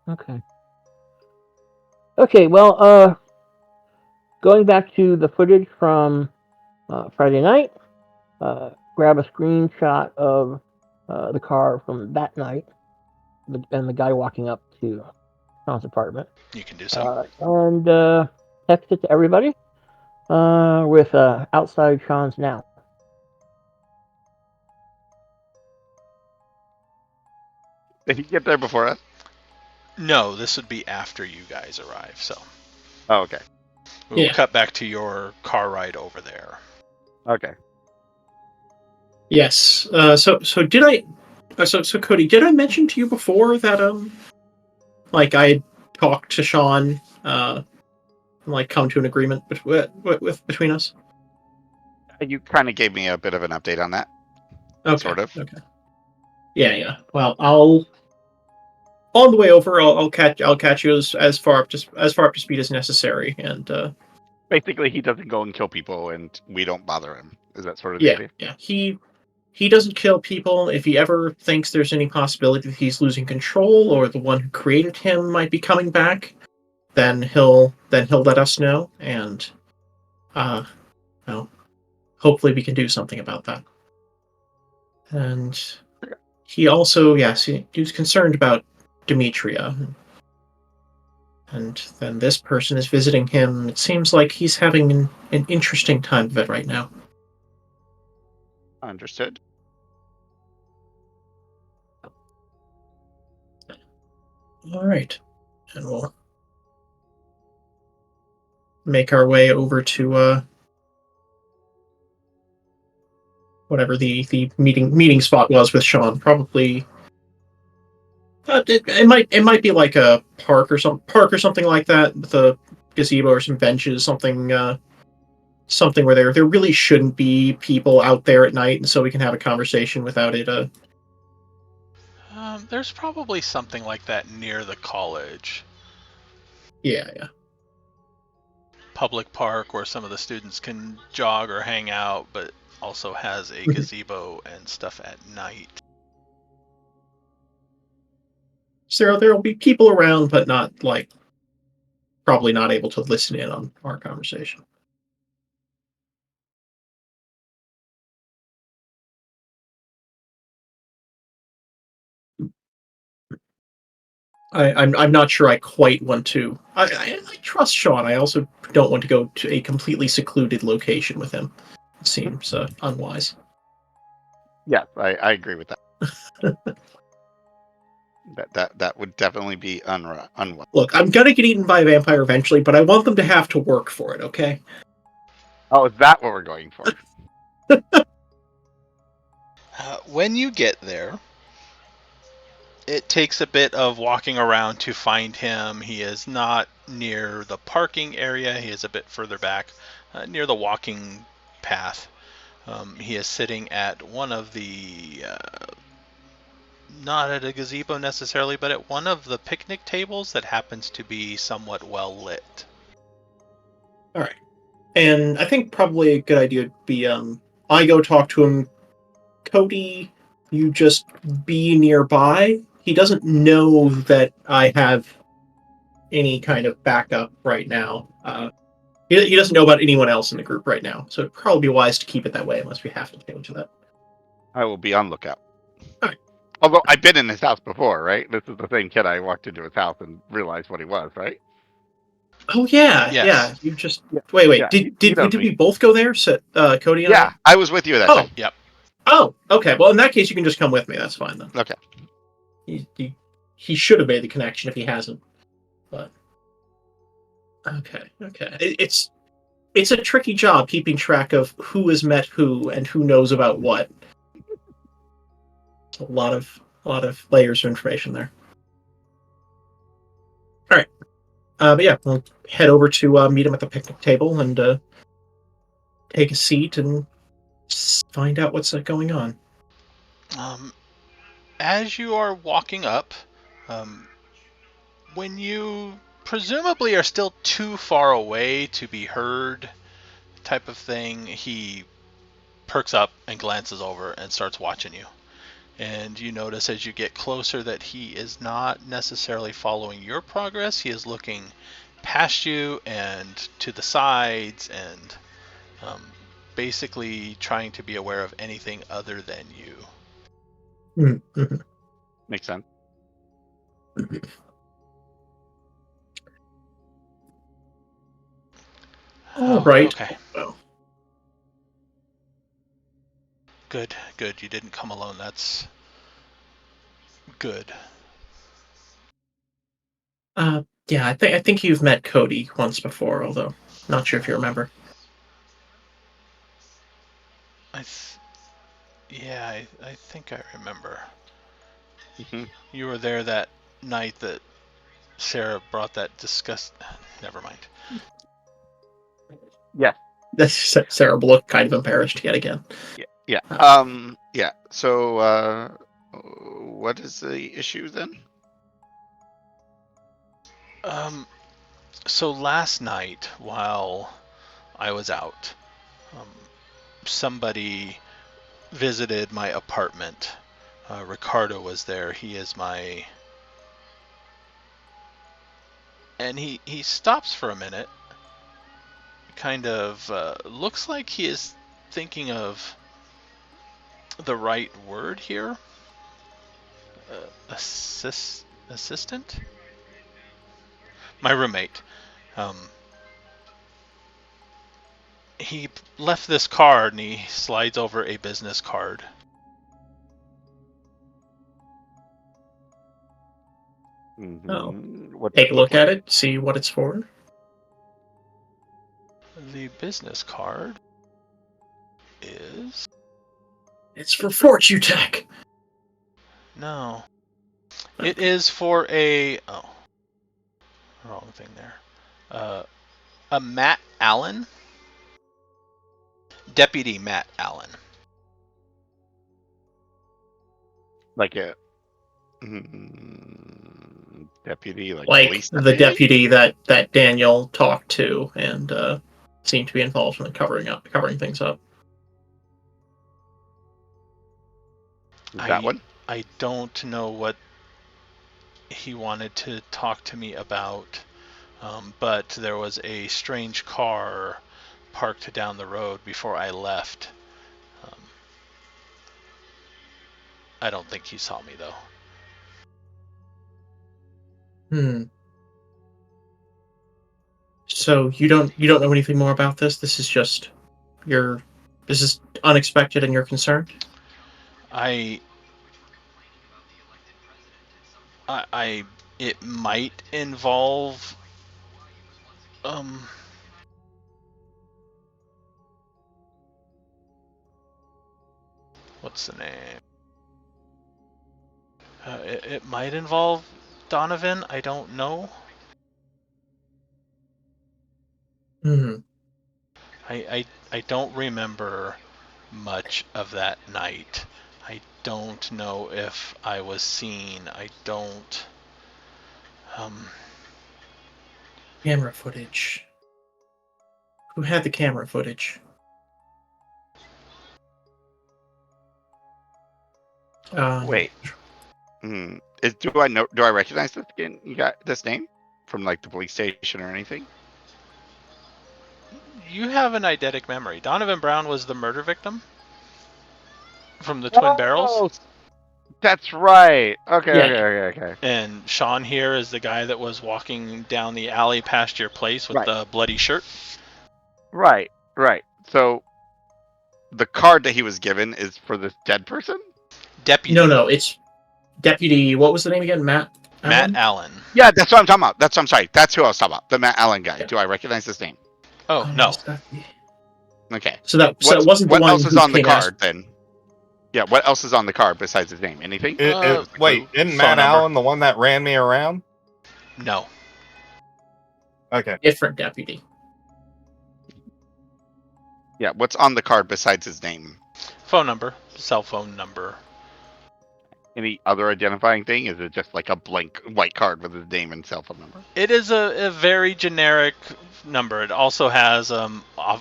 E: Okay. Okay, well, going back to the footage from Friday night, grab a screenshot of the car from that night and the guy walking up to Sean's apartment.
A: You can do so.
E: And text it to everybody with outside Sean's now.
D: Did he get there before us?
A: No, this would be after you guys arrive, so
D: Oh, okay.
A: we'll
B: Yeah.
A: cut back to your car ride over there.
D: Okay.
B: Yes. So did I? So Cody, did I mention to you before that like I had talked to Sean, and like come to an agreement between us?
D: You kind of gave me a bit of an update on that.
B: Okay.
D: Sort of.
B: Okay. Yeah. Well, I'll on the way over. I'll catch you as far up to speed as necessary, and
D: Basically, he doesn't go and kill people, and we don't bother him. Is that sort of the
B: yeah,
D: idea?
B: yeah. He doesn't kill people. If he ever thinks there's any possibility that he's losing control or the one who created him might be coming back, then he'll let us know, and well, hopefully we can do something about that. And he also, yes, he was concerned about Demetria, and then this person is visiting him. It seems like he's having an interesting time of it right now.
D: Understood.
B: All right, and we'll make our way over to whatever the meeting spot was with Sean. Probably it might be like a park or something like that with a gazebo or some benches, something where there really shouldn't be people out there at night, and so we can have a conversation without it.
A: There's probably something like that near the college.
B: Yeah.
A: Public park where some of the students can jog or hang out, but also has a gazebo and stuff at night.
B: So there'll be people around, but not like probably not able to listen in on our conversation. I'm not sure I quite want to. I trust Sean. I also don't want to go to a completely secluded location with him. It seems unwise.
D: Yes, I agree with that. that would definitely be unwise.
B: Look, I'm gonna get eaten by a vampire eventually, but I want them to have to work for it. Okay.
D: Oh, is that what we're going for?
A: When you get there, it takes a bit of walking around to find him. He is not near the parking area. He is a bit further back, near the walking path. He is sitting at one of the not at a gazebo necessarily, but at one of the picnic tables that happens to be somewhat well lit.
B: All right. And I think probably a good idea would be I go talk to him. Cody, you just be nearby. He doesn't know that I have any kind of backup right now. He doesn't know about anyone else in the group right now, so it'd probably be wise to keep it that way unless we have to change that.
D: I will be on lookout.
B: All right.
D: Although I've been in his house before, right? This is the same kid I walked into his house and realized what he was, right?
B: Oh yeah,
A: Yes.
B: yeah. You just
C: Yeah.
B: wait.
C: Yeah,
B: Did
C: he knows
B: did
C: me.
B: we both go there? So, Cody and
D: Yeah, I was with you that
B: I?
D: time.
A: Yep.
B: Oh, okay. Well, in that case, you can just come with me. That's fine then.
D: Okay.
B: He should have made the connection if he hasn't. But okay. It's a tricky job keeping track of who has met who and who knows about what. A lot of layers of information there. All right. But yeah, we'll head over to meet him at the picnic table and take a seat and find out what's going on.
A: As you are walking up, when you presumably are still too far away to be heard, type of thing, he perks up and glances over and starts watching you. And you notice as you get closer that he is not necessarily following your progress. He is looking past you and to the sides and basically trying to be aware of anything other than you.
B: Mm-hmm.
D: Makes sense.
B: All right.
A: Okay.
B: Well,
A: Good. You didn't come alone. That's good.
B: yeah, I think you've met Cody once before, although not sure if you remember.
A: I think I remember.
D: Mm-hmm.
A: You were there that night that Sarah brought that disgust. Never mind.
D: Yeah.
B: Sarah will look kind of embarrassed yet again.
D: Yeah. Yeah. So, what is the issue then?
A: So last night while I was out, somebody visited my apartment. Ricardo was there. He is my... And he stops for a minute. Kind of looks like he is thinking of the right word here. Assistant? My roommate. He left this card and he slides over a business card.
D: Mm-hmm.
B: Oh.
D: What
B: Take a look at it, see what it's for.
A: The business card is...
B: It's for Fortutech.
A: No. It is for a... Oh. Wrong thing there. A Matt Allen? Deputy Matt Allen.
D: Like a deputy, like police
B: the
D: deputy?
B: deputy that Daniel talked to and seemed to be involved in covering things up.
D: That one?
A: I don't know what he wanted to talk to me about, but there was a strange car parked down the road before I left. I don't think he saw me though.
B: So you don't know anything more about this? This is just this is unexpected and you're concerned?
A: It might involve what's the name? It might involve Donovan. I don't know. I don't remember much of that night. I don't know if I was seen. I don't.
B: Camera footage. Who had the camera footage?
D: Wait. Do I know? Do I recognize this again? You got this name from like the police station or anything?
A: You have an eidetic memory. Donovan Brown was the murder victim from the Twin Barrels.
D: Oh, that's right. Okay,
B: Yeah.
D: okay.
A: And Sean here is the guy that was walking down the alley past your place with
D: Right.
A: the bloody shirt.
D: Right. So the card that he was given is for this dead person?
A: Deputy.
B: No, it's Deputy. What was the name again? Matt
A: Matt
B: Allen?
A: Allen.
D: Yeah, that's what I'm talking about. I'm sorry. That's who I was talking about. The Matt Allen guy.
B: Yeah.
D: Do I recognize his name?
A: Oh, no.
D: Okay.
B: So it wasn't the
D: what
B: one
D: else is
B: who
D: on the
B: came
D: card then? Yeah, what else is on the card besides his name? Anything?
C: Wait, isn't
A: phone
C: Matt
A: number.
C: Allen the one that ran me around?
A: No.
C: Okay.
B: Different deputy.
D: Yeah, what's on the card besides his name?
A: Phone number. Cell phone number.
D: Any other identifying thing? Is it just like a blank white card with his name and cell phone number?
A: It is a very generic number. It also has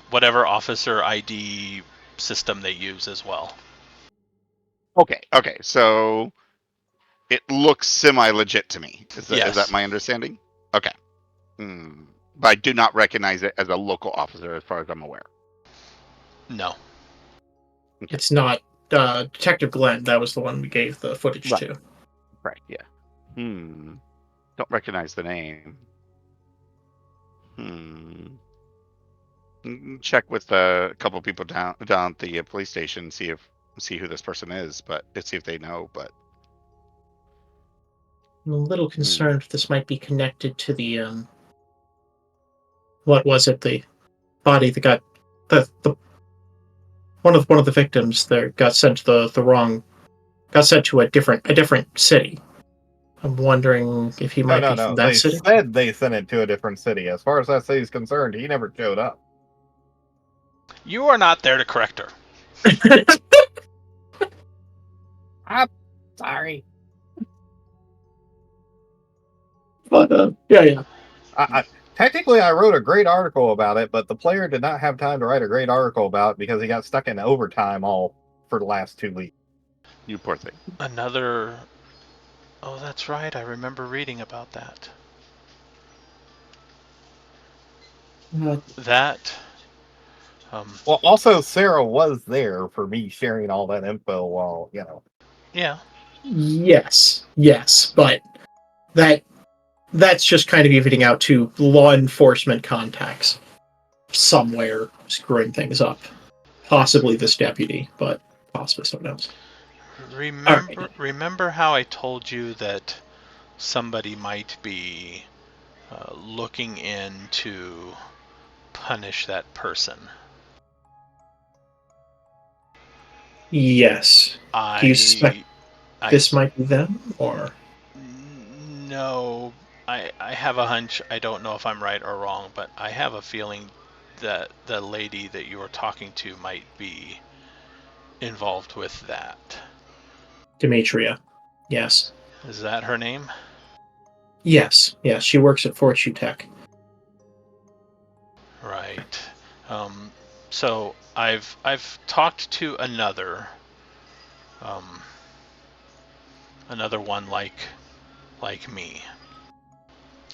A: whatever officer ID system they use as well.
D: Okay. So it looks semi-legit to me. Is
A: Yes.
D: that my understanding? Okay. But I do not recognize it as a local officer as far as I'm aware.
A: No.
B: It's not Detective Glenn. That was the one we gave the footage
D: Right.
B: to.
D: Right, yeah. Don't recognize the name. Check with a couple people down at the police station, see who this person is, but see if they know. But
B: I'm a little concerned this might be connected to the what was it? The body that got the one of the victims there got sent to got sent to a different city. I'm wondering if he might be
C: No.
B: from that
C: They
B: city.
C: said they sent it to a different city. As far as that city's concerned, he never showed up.
A: You are not there to correct her.
C: I'm sorry.
B: But yeah.
C: Technically, I wrote a great article about it, but the player did not have time to write a great article about it because he got stuck in overtime all for the last 2 weeks.
D: you poor thing.
A: Another. Oh, that's right. I remember reading about that. That.
C: Well, also Sarah was there for me sharing all that info while
A: Yeah.
B: Yes, but that's just kind of evening out to law enforcement contacts somewhere screwing things up. Possibly this deputy, but possibly someone else.
A: Remember how I told you that somebody might be looking in to punish that person?
B: Yes. Do you suspect this might be them, or?
A: No, I have a hunch. I don't know if I'm right or wrong, but I have a feeling that the lady that you were talking to might be involved with that.
B: Demetria. Yes.
A: Is that her name?
B: Yes. She works at Fortune Tech.
A: Right. So I've talked to another one like me,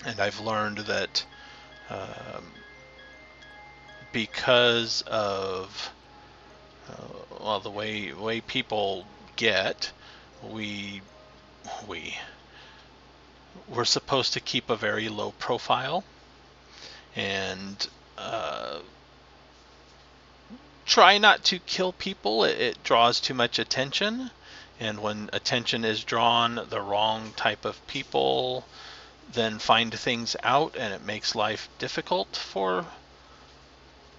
A: and I've learned that because of the way people get, we're supposed to keep a very low profile and try not to kill people. It draws too much attention, and when attention is drawn, the wrong type of people then find things out, and it makes life difficult for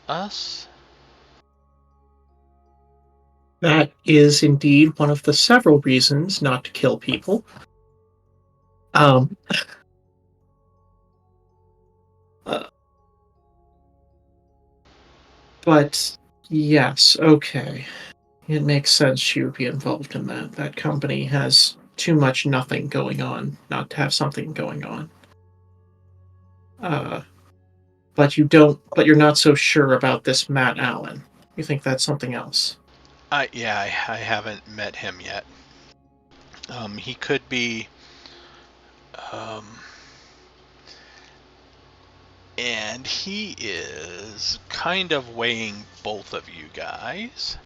A: us.
B: That is indeed one of the several reasons not to kill people. But yes, okay. It makes sense she would be involved in that. That company has too much nothing going on not to have something going on. But you're not so sure about this Matt Allen. You think that's something else?
A: I haven't met him yet. He could be, and he is kind of weighing both of you guys.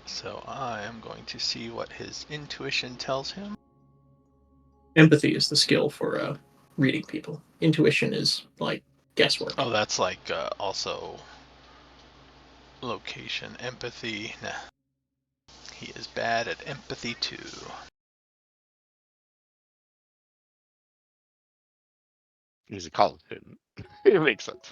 A: So I am going to see what his intuition tells him.
B: Empathy is the skill for reading people. Intuition is like guesswork.
A: Oh, that's like also location. Empathy. Nah. He is bad at empathy too.
D: He's a college student. It makes sense.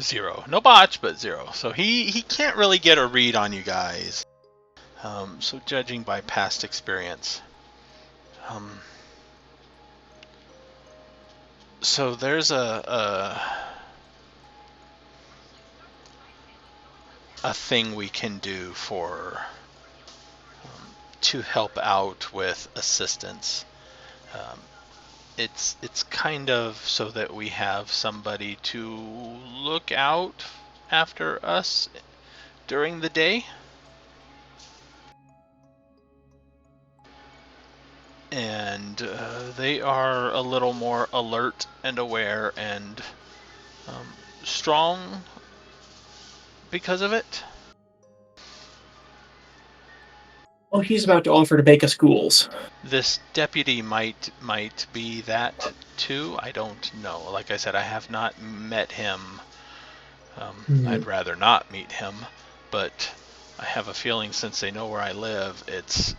A: Zero. No botch, but zero. So he can't really get a read on you guys. So judging by past experience. So there's a thing we can do for to help out with assistance. It's kind of so that we have somebody to look out after us during the day. And they are a little more alert and aware and strong because of it.
B: Well, he's about to offer to make us ghouls.
A: This deputy might be that too. I don't know. Like I said, I have not met him. I'd rather not meet him, but I have a feeling since they know where I live, it's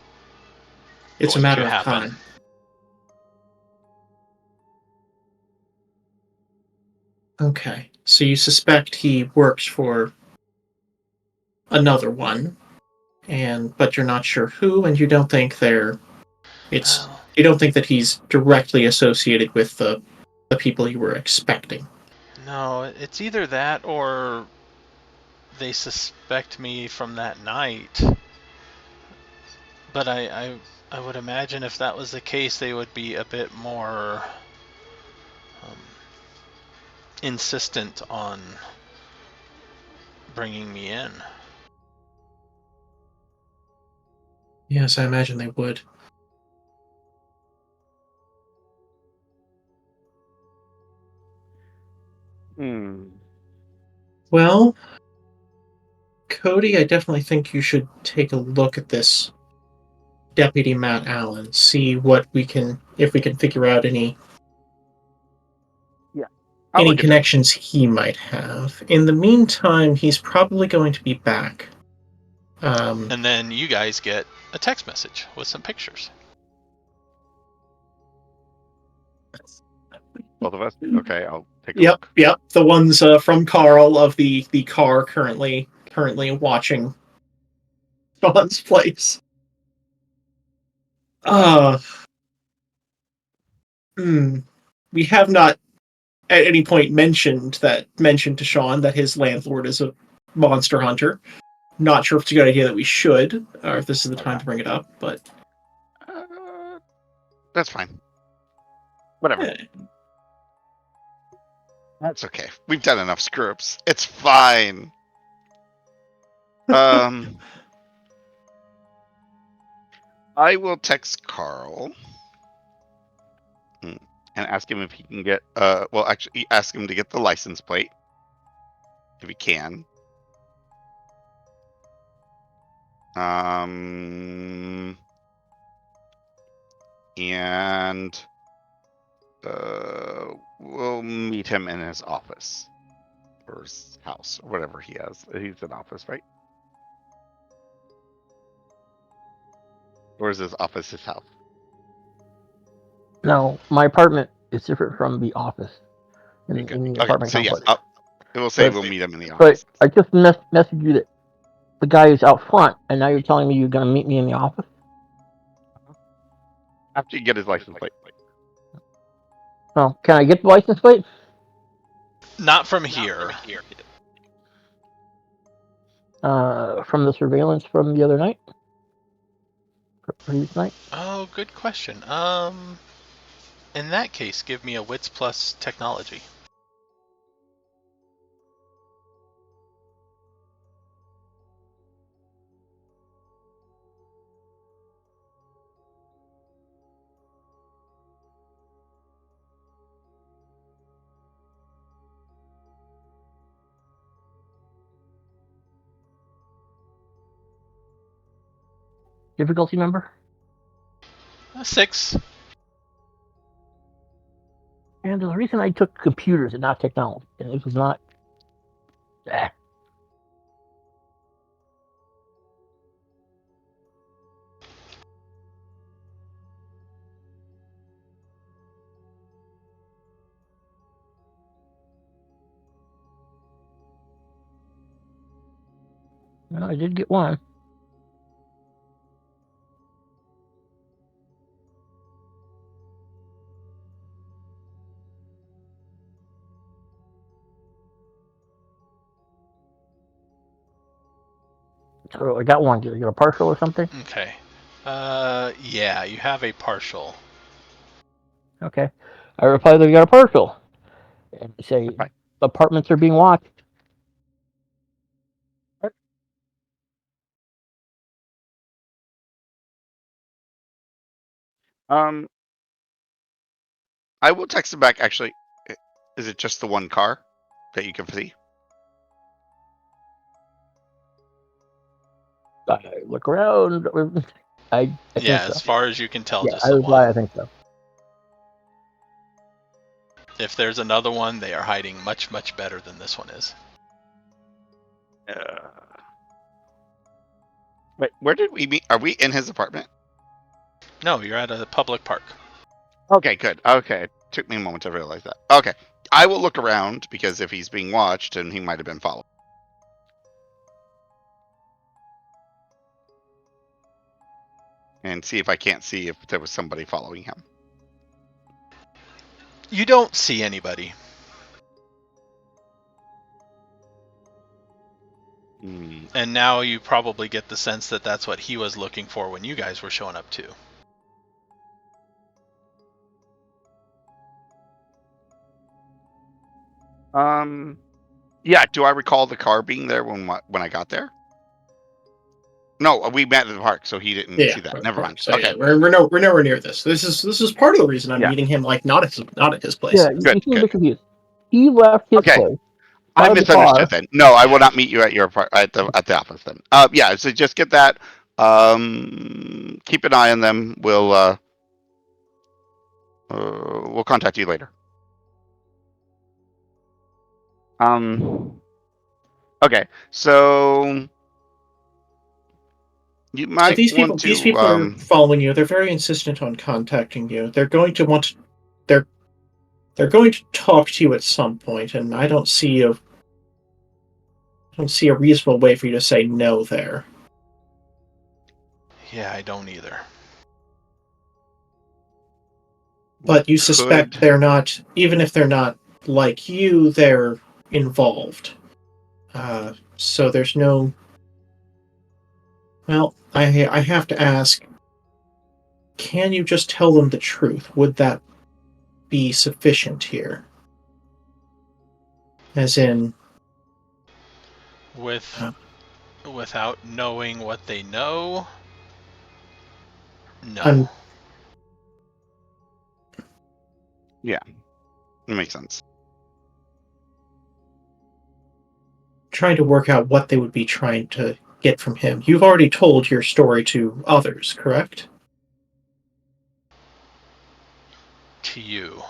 B: a
A: going
B: matter
A: to
B: of
A: happen.
B: time. Okay, so you suspect he works for another one, but you're not sure who, and you don't think you don't think that he's directly associated with the people you were expecting.
A: No, it's either that or they suspect me from that night. But I would imagine if that was the case, they would be a bit more insistent on bringing me in.
B: Yes, I imagine they would. Well, Cody, I definitely think you should take a look at this Deputy Matt Allen, see if we can figure out any
D: I'll look into it.
B: connections he might have. In the meantime, he's probably going to be back.
A: And then you guys get a text message with some pictures.
D: Both of us? Okay, I'll take a look.
B: Yep. The ones from Carl of the car currently watching Sean's place. We have not at any point mentioned to Sean that his landlord is a monster hunter. Not sure if it's a good idea that we should, or if this is the time to bring it up, but
D: that's fine. Whatever. That's okay. We've done enough screw-ups. It's fine. I will text Carl and ask him if he can get ask him to get the license plate if he can. And we'll meet him in his office or his house or whatever he has. He's in office, right? Or is his office his house?
E: No, my apartment is different from the office in the apartment
D: so
E: complex.
D: Yes, it will say
E: But-
D: we'll meet him in the office.
E: But I just messaged you that the guy is out front, and now you're telling me you're going to meet me in the office?
D: After you get his license plate.
E: Oh, can I get the license plate?
A: Not from here.
E: From the surveillance from the other night? Previous night?
A: Oh, good question. In that case, give me a wits plus technology.
E: Difficulty number?
A: 6.
E: And there's a reason I took computers and not technology. And it was not. Eh. Well, I did get one. So I got one. Did I get a partial or something?
A: Okay. Yeah, you have a partial.
E: Okay. I replied that I got a partial. And say
D: Right.
E: apartments are being watched.
D: Um, I will text him back. Actually, is it just the one car that you can see?
E: I look around. I think
A: Yeah,
E: so.
A: as far as you can tell,
E: Yeah,
A: just
E: I
A: the
E: reply.
A: one.
E: I think so.
A: If there's another one, they are hiding much, much better than this one is.
D: Wait, where did we meet? Are we in his apartment?
A: No, you're at a public park.
D: Okay, good. Okay, took me a moment to realize that. Okay, I will look around because if he's being watched, and he might have been followed. And see if I can't see if there was somebody following him.
A: You don't see anybody. And now you probably get the sense that that's what he was looking for when you guys were showing up too.
D: Yeah. Do I recall the car being there when I got there? No, we met at the park, so he didn't
B: Yeah,
D: see that. Never mind.
B: so
D: Okay.
B: yeah, we're nowhere near this. This is part of the reason I'm
D: Yeah.
B: meeting him like not at his place.
E: Yeah,
D: Good,
E: you seem a
D: good.
E: bit confused. He left his
D: Okay.
E: place.
D: I
E: Out of the
D: misunderstood
E: car.
D: then. No, I will not meet you at your at the office then. Yeah. So just get that. Keep an eye on them. We'll contact you later. Okay. So you
B: So
D: might want
B: these
D: to.
B: people are following you. They're very insistent on contacting you. They're going to talk to you at some point, and I don't see a reasonable way for you to say no there.
A: Yeah, I don't either.
B: But you suspect they're not, even if they're not like you, they're involved. So there's no. Well, I have to ask. Can you just tell them the truth? Would that be sufficient here? As in,
A: Without knowing what they know? No.
D: Yeah, it makes sense.
B: trying to work out what they would be trying to get from him. You've already told your story to others, correct?
A: To you.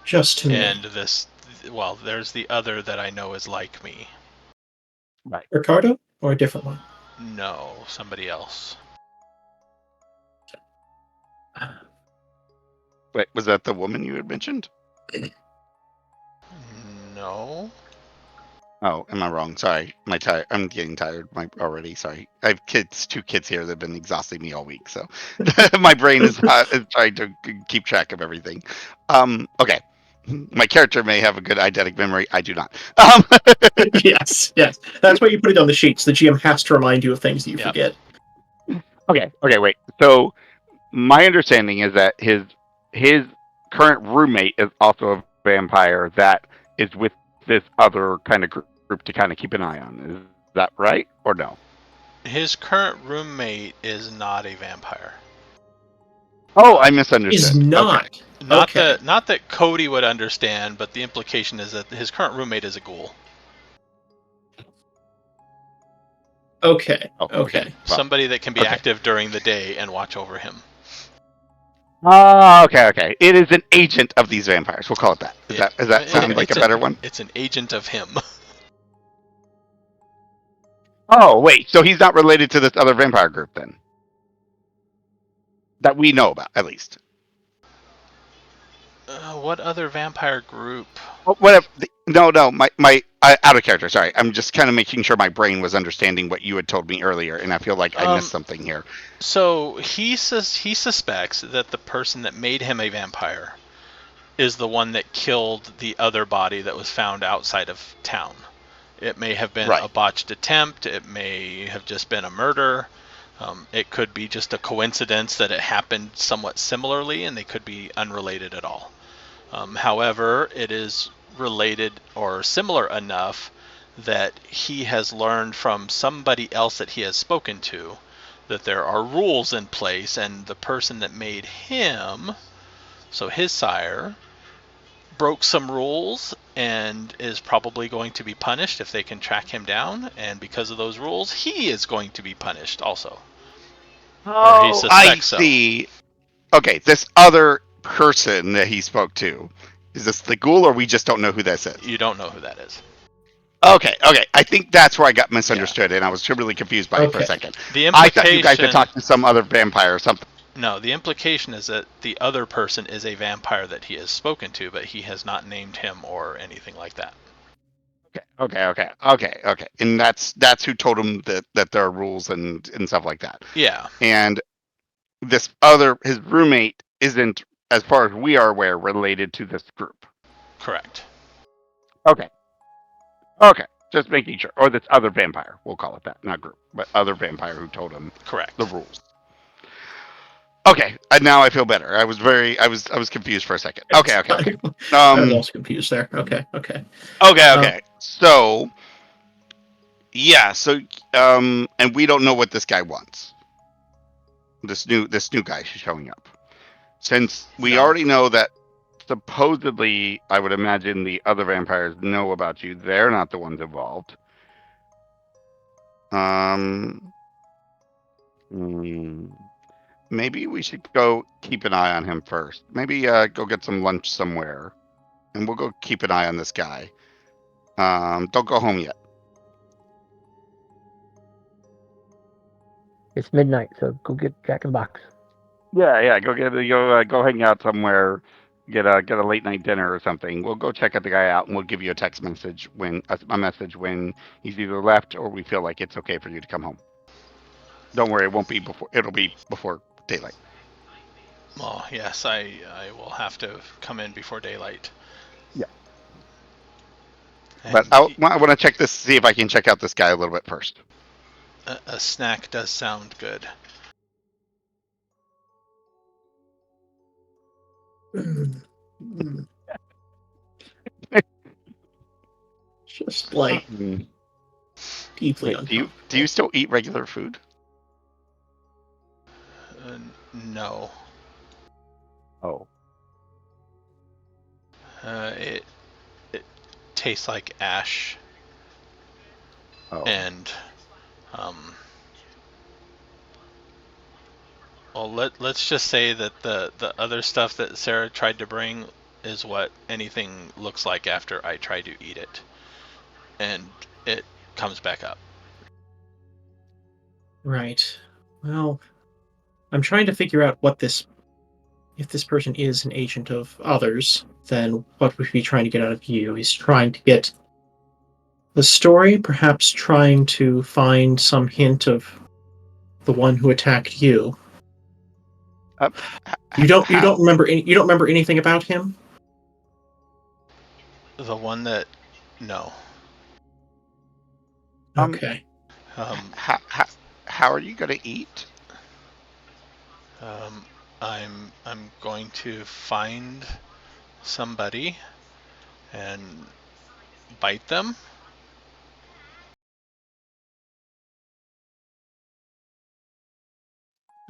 B: Just to me.
A: And there's the other that I know is like me.
D: Right.
B: Ricardo? Or a different one?
A: No, somebody else.
D: Wait, was that the woman you had mentioned?
A: No.
D: Oh, am I wrong? Sorry, I'm getting tired already. Sorry, I have two kids here that have been exhausting me all week, so my brain is trying to keep track of everything. Okay, my character may have a good eidetic memory. I do not.
B: Yes, yes. That's why you put it on the sheets. The GM has to remind you of things that you
A: Yep.
B: forget.
D: Okay, wait. So my understanding is that his current roommate is also a vampire that is with this other kind of group to kind of keep an eye on. Is that right or no?
A: His current roommate is not a vampire.
D: Oh, I
B: Is
D: misunderstood. Okay.
B: not. Okay.
A: Not that Cody would understand, but the implication is that his current roommate is a ghoul.
B: Okay.
D: Oh, okay.
B: Okay.
D: Well,
A: Somebody that can be
D: okay.
A: active during the day and watch over him.
D: Okay. It is an agent of these vampires. We'll call it that. Does that sound like a better one?
A: It's an agent of him.
D: Oh, wait. So he's not related to this other vampire group then? That we know about, at least.
A: What other vampire group?
D: Oh, whatever. No. Out of character. Sorry, I'm just kind of making sure my brain was understanding what you had told me earlier, and I feel like I missed something here.
A: So he suspects that the person that made him a vampire is the one that killed the other body that was found outside of town. It may have been a botched attempt. It may have just been a murder. It could be just a coincidence that it happened somewhat similarly, and they could be unrelated at all. However, it is related or similar enough that he has learned from somebody else that he has spoken to that there are rules in place, and the person that made him, so his sire, broke some rules and is probably going to be punished if they can track him down, and because of those rules, he is going to be punished also.
D: Oh, I see. So. Okay, this other person that he spoke to, is this the ghoul, or we just don't know who this is?
A: You don't know who that is.
D: Okay. I think that's where I got misunderstood, and I was really confused by it for a second. I thought you guys had talked to some other vampire or something.
A: No, the implication is that the other person is a vampire that he has spoken to, but he has not named him or anything like that.
D: Okay. And that's who told him that there are rules and stuff like that.
A: Yeah.
D: And his roommate isn't, as far as we are aware, related to this group.
A: Correct.
D: Okay. Just making sure. Or this other vampire, we'll call it that, not group, but other vampire who told him the rules. Okay, now I feel better. I was confused for a second. Okay.
B: I was also confused there. Okay.
D: So, yeah. So, and we don't know what this guy wants. This new guy showing up. Since we already know that supposedly, I would imagine the other vampires know about you. They're not the ones involved. Maybe we should go keep an eye on him first. Maybe go get some lunch somewhere, and we'll go keep an eye on this guy. Don't go home yet.
E: It's midnight, so go get Jack in the Box.
D: Yeah. Go hang out somewhere. Get a late night dinner or something. We'll go check out the guy out, and we'll give you a text message when he's either left or we feel like it's okay for you to come home. Don't worry, it won't be before. It'll be before daylight.
A: Well, yes, I will have to come in before daylight.
D: Yeah. But I want to check this, see if I can check out this guy a little bit first.
A: A snack does sound good.
B: Just like deeply
D: uncomfortable. Do you still eat regular food?
A: No.
D: Oh.
A: It tastes like ash.
D: Oh.
A: And well, let's just say that the other stuff that Sarah tried to bring is what anything looks like after I try to eat it, and it comes back up.
B: Right. Well, I'm trying to figure out if this person is an agent of others, then what would he be trying to get out of you? He's trying to get the story, perhaps trying to find some hint of the one who attacked you. You don't remember anything about him?
A: The one that, no.
B: Okay.
D: How are you gonna eat?
A: I'm going to find somebody and bite them.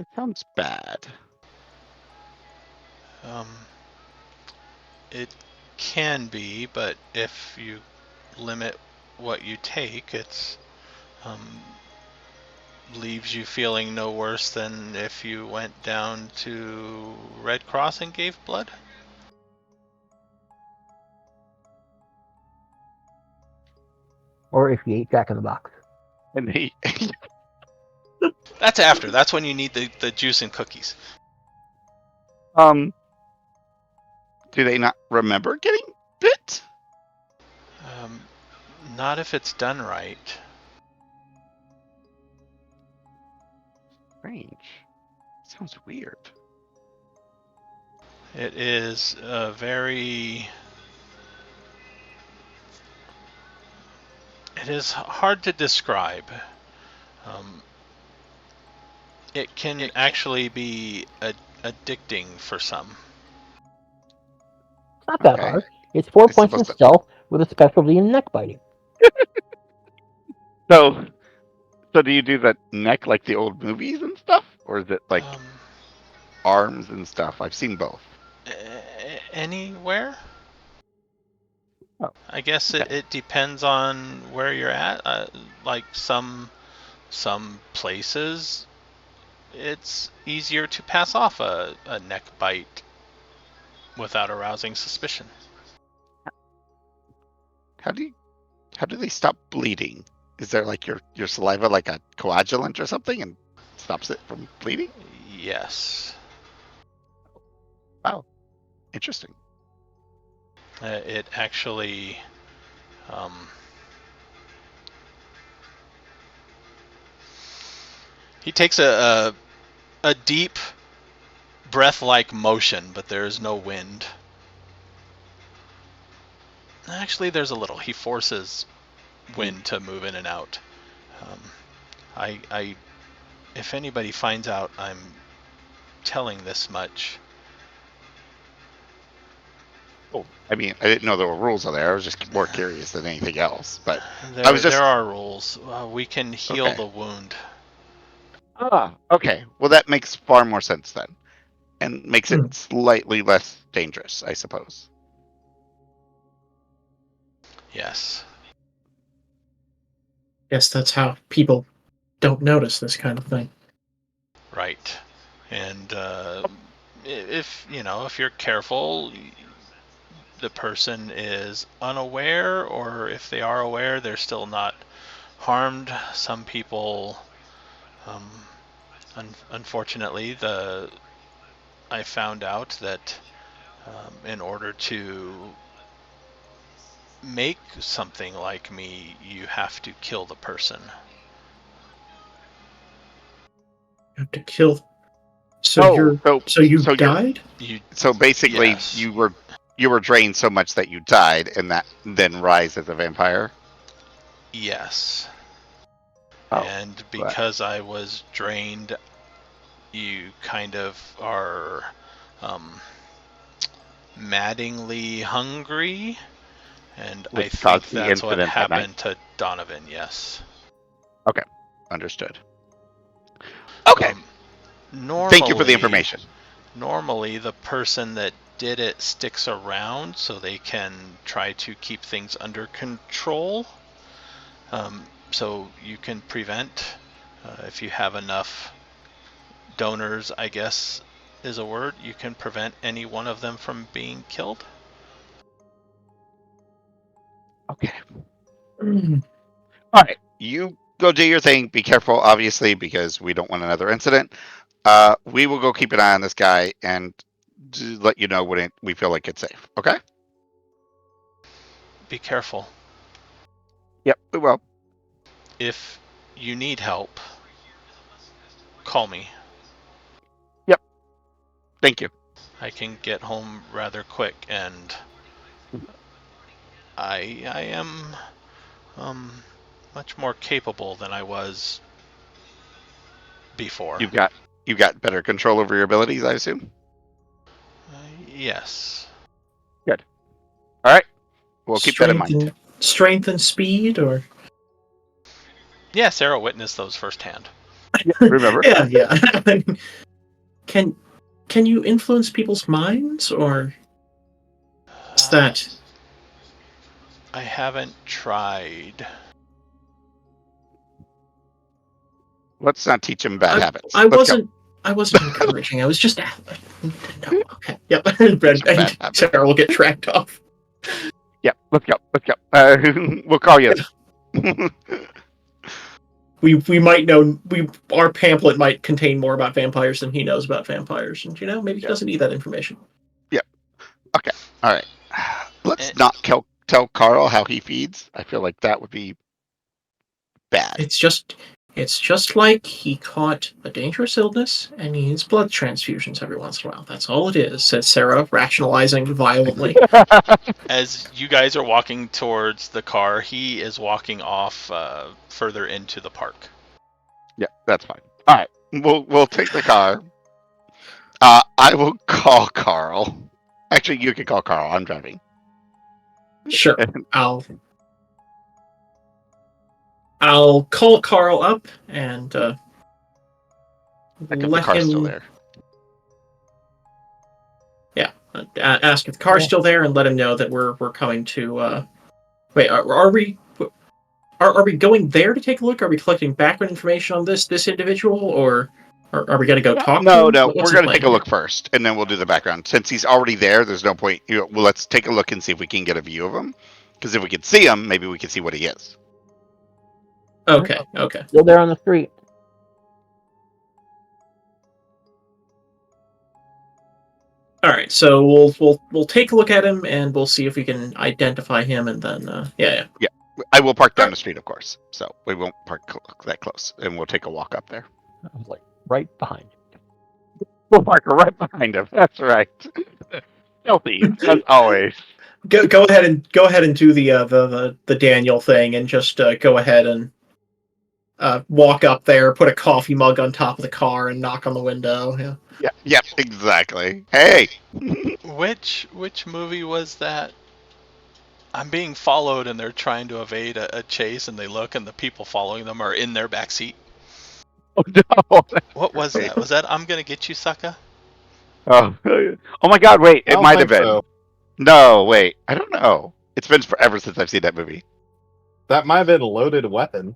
D: It sounds bad.
A: It can be, but if you limit what you take, it's leaves you feeling no worse than if you went down to Red Cross and gave blood.
E: Or if you ate Jack in the Box.
D: And he,
A: That's after. That's when you need the juice and cookies.
D: do they not remember getting bit?
A: Not if it's done right.
D: Strange. Sounds weird.
A: It is very. It is hard to describe. It can actually be addicting for some.
E: It's not that
D: Okay.
E: hard. It's 4
D: I
E: points in
D: suppose that-
E: stealth with a specialty in neck biting.
D: So do you do the neck like the old movies and stuff, or is it like arms and stuff? I've seen both.
A: Anywhere?
D: Oh,
A: I guess
D: okay.
A: it depends on where you're at. Like some places, it's easier to pass off a neck bite without arousing suspicion.
D: How do they stop bleeding? Is there like your saliva like a coagulant or something and stops it from bleeding?
A: Yes.
D: Wow, interesting.
A: It actually. He takes a deep breath-like motion, but there is no wind. Actually, there's a little. He forces wind to move in and out. If anybody finds out I'm telling this much.
D: Oh, I mean, I didn't know there were rules on there. I was just more curious than anything else. But
A: there are rules. We can heal
D: Okay.
A: the wound.
D: Okay. Well, that makes far more sense then, and makes it slightly less dangerous, I suppose.
A: Yes.
B: Yes, that's how people don't notice this kind of thing.
A: Right. And if you're careful, the person is unaware, or if they are aware, they're still not harmed. Some people, unfortunately, I found out that in order to make something like me, you have to kill the person.
B: You have to kill. So you died?
D: So basically,
A: Yes.
D: you were drained so much that you died, and that then rise as a vampire.
A: Yes.
D: Oh,
A: And because I was drained, you kind of are maddeningly hungry, and I
D: Which
A: think
D: caused the
A: that's what
D: incident that night.
A: happened to Donovan. Yes.
D: Okay, understood. Okay,
A: Normally,
D: thank you for the information.
A: Normally, the person that did it sticks around so they can try to keep things under control. So you can prevent, if you have enough donors, I guess is a word, you can prevent any one of them from being killed.
D: Okay. All right, you go do your thing. Be careful, obviously, because we don't want another incident. We will go keep an eye on this guy and let you know when we feel like it's safe. Okay.
A: Be careful.
D: Yep. We will.
A: If you need help, call me.
D: Thank you.
A: I can get home rather quick, and I am much more capable than I was before.
D: You've got better control over your abilities, I assume.
A: Yes.
D: Good. All right. We'll keep that in mind.
B: Strength and speed, or
A: Yeah, Sarah witnessed those firsthand.
D: Remember?
B: yeah. Can you influence people's minds, or is that?
A: I haven't tried.
D: Let's not teach him bad habits.
B: I
D: Let's go.
B: wasn't encouraging. I was just no. Okay. Yep.
D: Bad habit.
B: Sarah will get tracked off.
D: Yeah. Let's go. Let's go. We'll call you.
B: We might know our pamphlet might contain more about vampires than he knows about vampires, and maybe he doesn't need that information.
D: Yeah. Okay. All right. Let's not tell Carl how he feeds. I feel like that would be bad.
B: It's just like he caught a dangerous illness and he needs blood transfusions every once in a while. That's all it is, said Sarah, rationalizing violently.
A: As you guys are walking towards the car, he is walking off further into the park.
D: Yeah, that's fine. All right. We'll take the car. I will call Carl. Actually, you can call Carl. I'm driving.
B: Sure. I'll call Carl up and
D: Like if the
B: let
D: car's
B: him.
D: still there.
B: Yeah, ask if the car's still there and let him know that we're coming to. Wait, are we? Are we going there to take a look? Are we collecting background information on this individual, or are we going to go talk to him?
D: No.
B: What's
D: We're
B: his
D: going to
B: plan
D: take a
B: here?
D: look first, and then we'll do the background. Since he's already there, there's no point. Well, let's take a look and see if we can get a view of him. Because if we can see him, maybe we can see what he is.
B: Okay.
E: Still there on the street.
B: All right, so we'll take a look at him and we'll see if we can identify him, and then yeah.
D: I will park down the street, of course. So we won't park that close, and we'll take a walk up there.
E: I was like right behind him.
D: We'll park right behind him. That's right. Stealthy, as always.
B: Go ahead and do the Daniel thing and just go ahead and walk up there, put a coffee mug on top of the car, and knock on the window. Yeah.
D: Yep, exactly. Hey.
A: Which movie was that? I'm being followed and they're trying to evade a chase, and they look and the people following them are in their backseat.
D: Oh no.
A: What was that? Was that I'm Gonna Get You, Sucker?
D: Oh my God! Wait,
C: I
D: it
C: don't
D: might have
C: think
D: been.
C: so.
D: No, wait. I don't know. It's been forever since I've seen that movie.
C: That might have been a loaded weapon.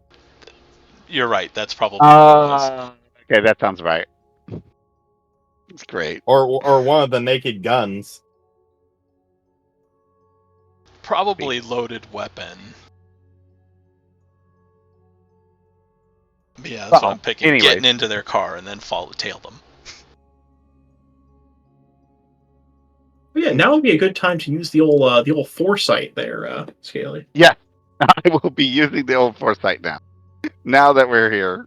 A: You're right. That's probably what it was.
D: Okay, that sounds right. It's great.
C: Or one of the Naked Guns.
A: Probably Loaded Weapon. Yeah, that's what I'm picking.
D: Anyways.
A: Getting into their car and then tail them.
B: Well, yeah, now would be a good time to use the old foresight there, Scaly.
D: Yeah, I will be using the old foresight now. Now that we're here.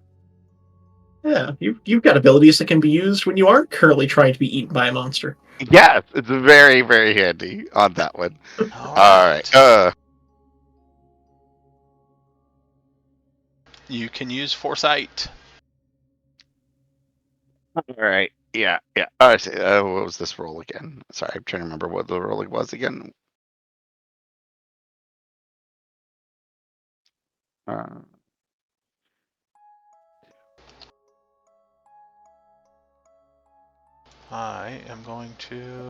B: Yeah, you've got abilities that can be used when you aren't currently trying to be eaten by a monster.
D: Yes, it's very, very handy on that one.
A: All
D: right.
A: You can use Foresight.
D: All right. Yeah. Oh, I see. What was this roll again? Sorry, I'm trying to remember what the roll was again.
A: I am going to.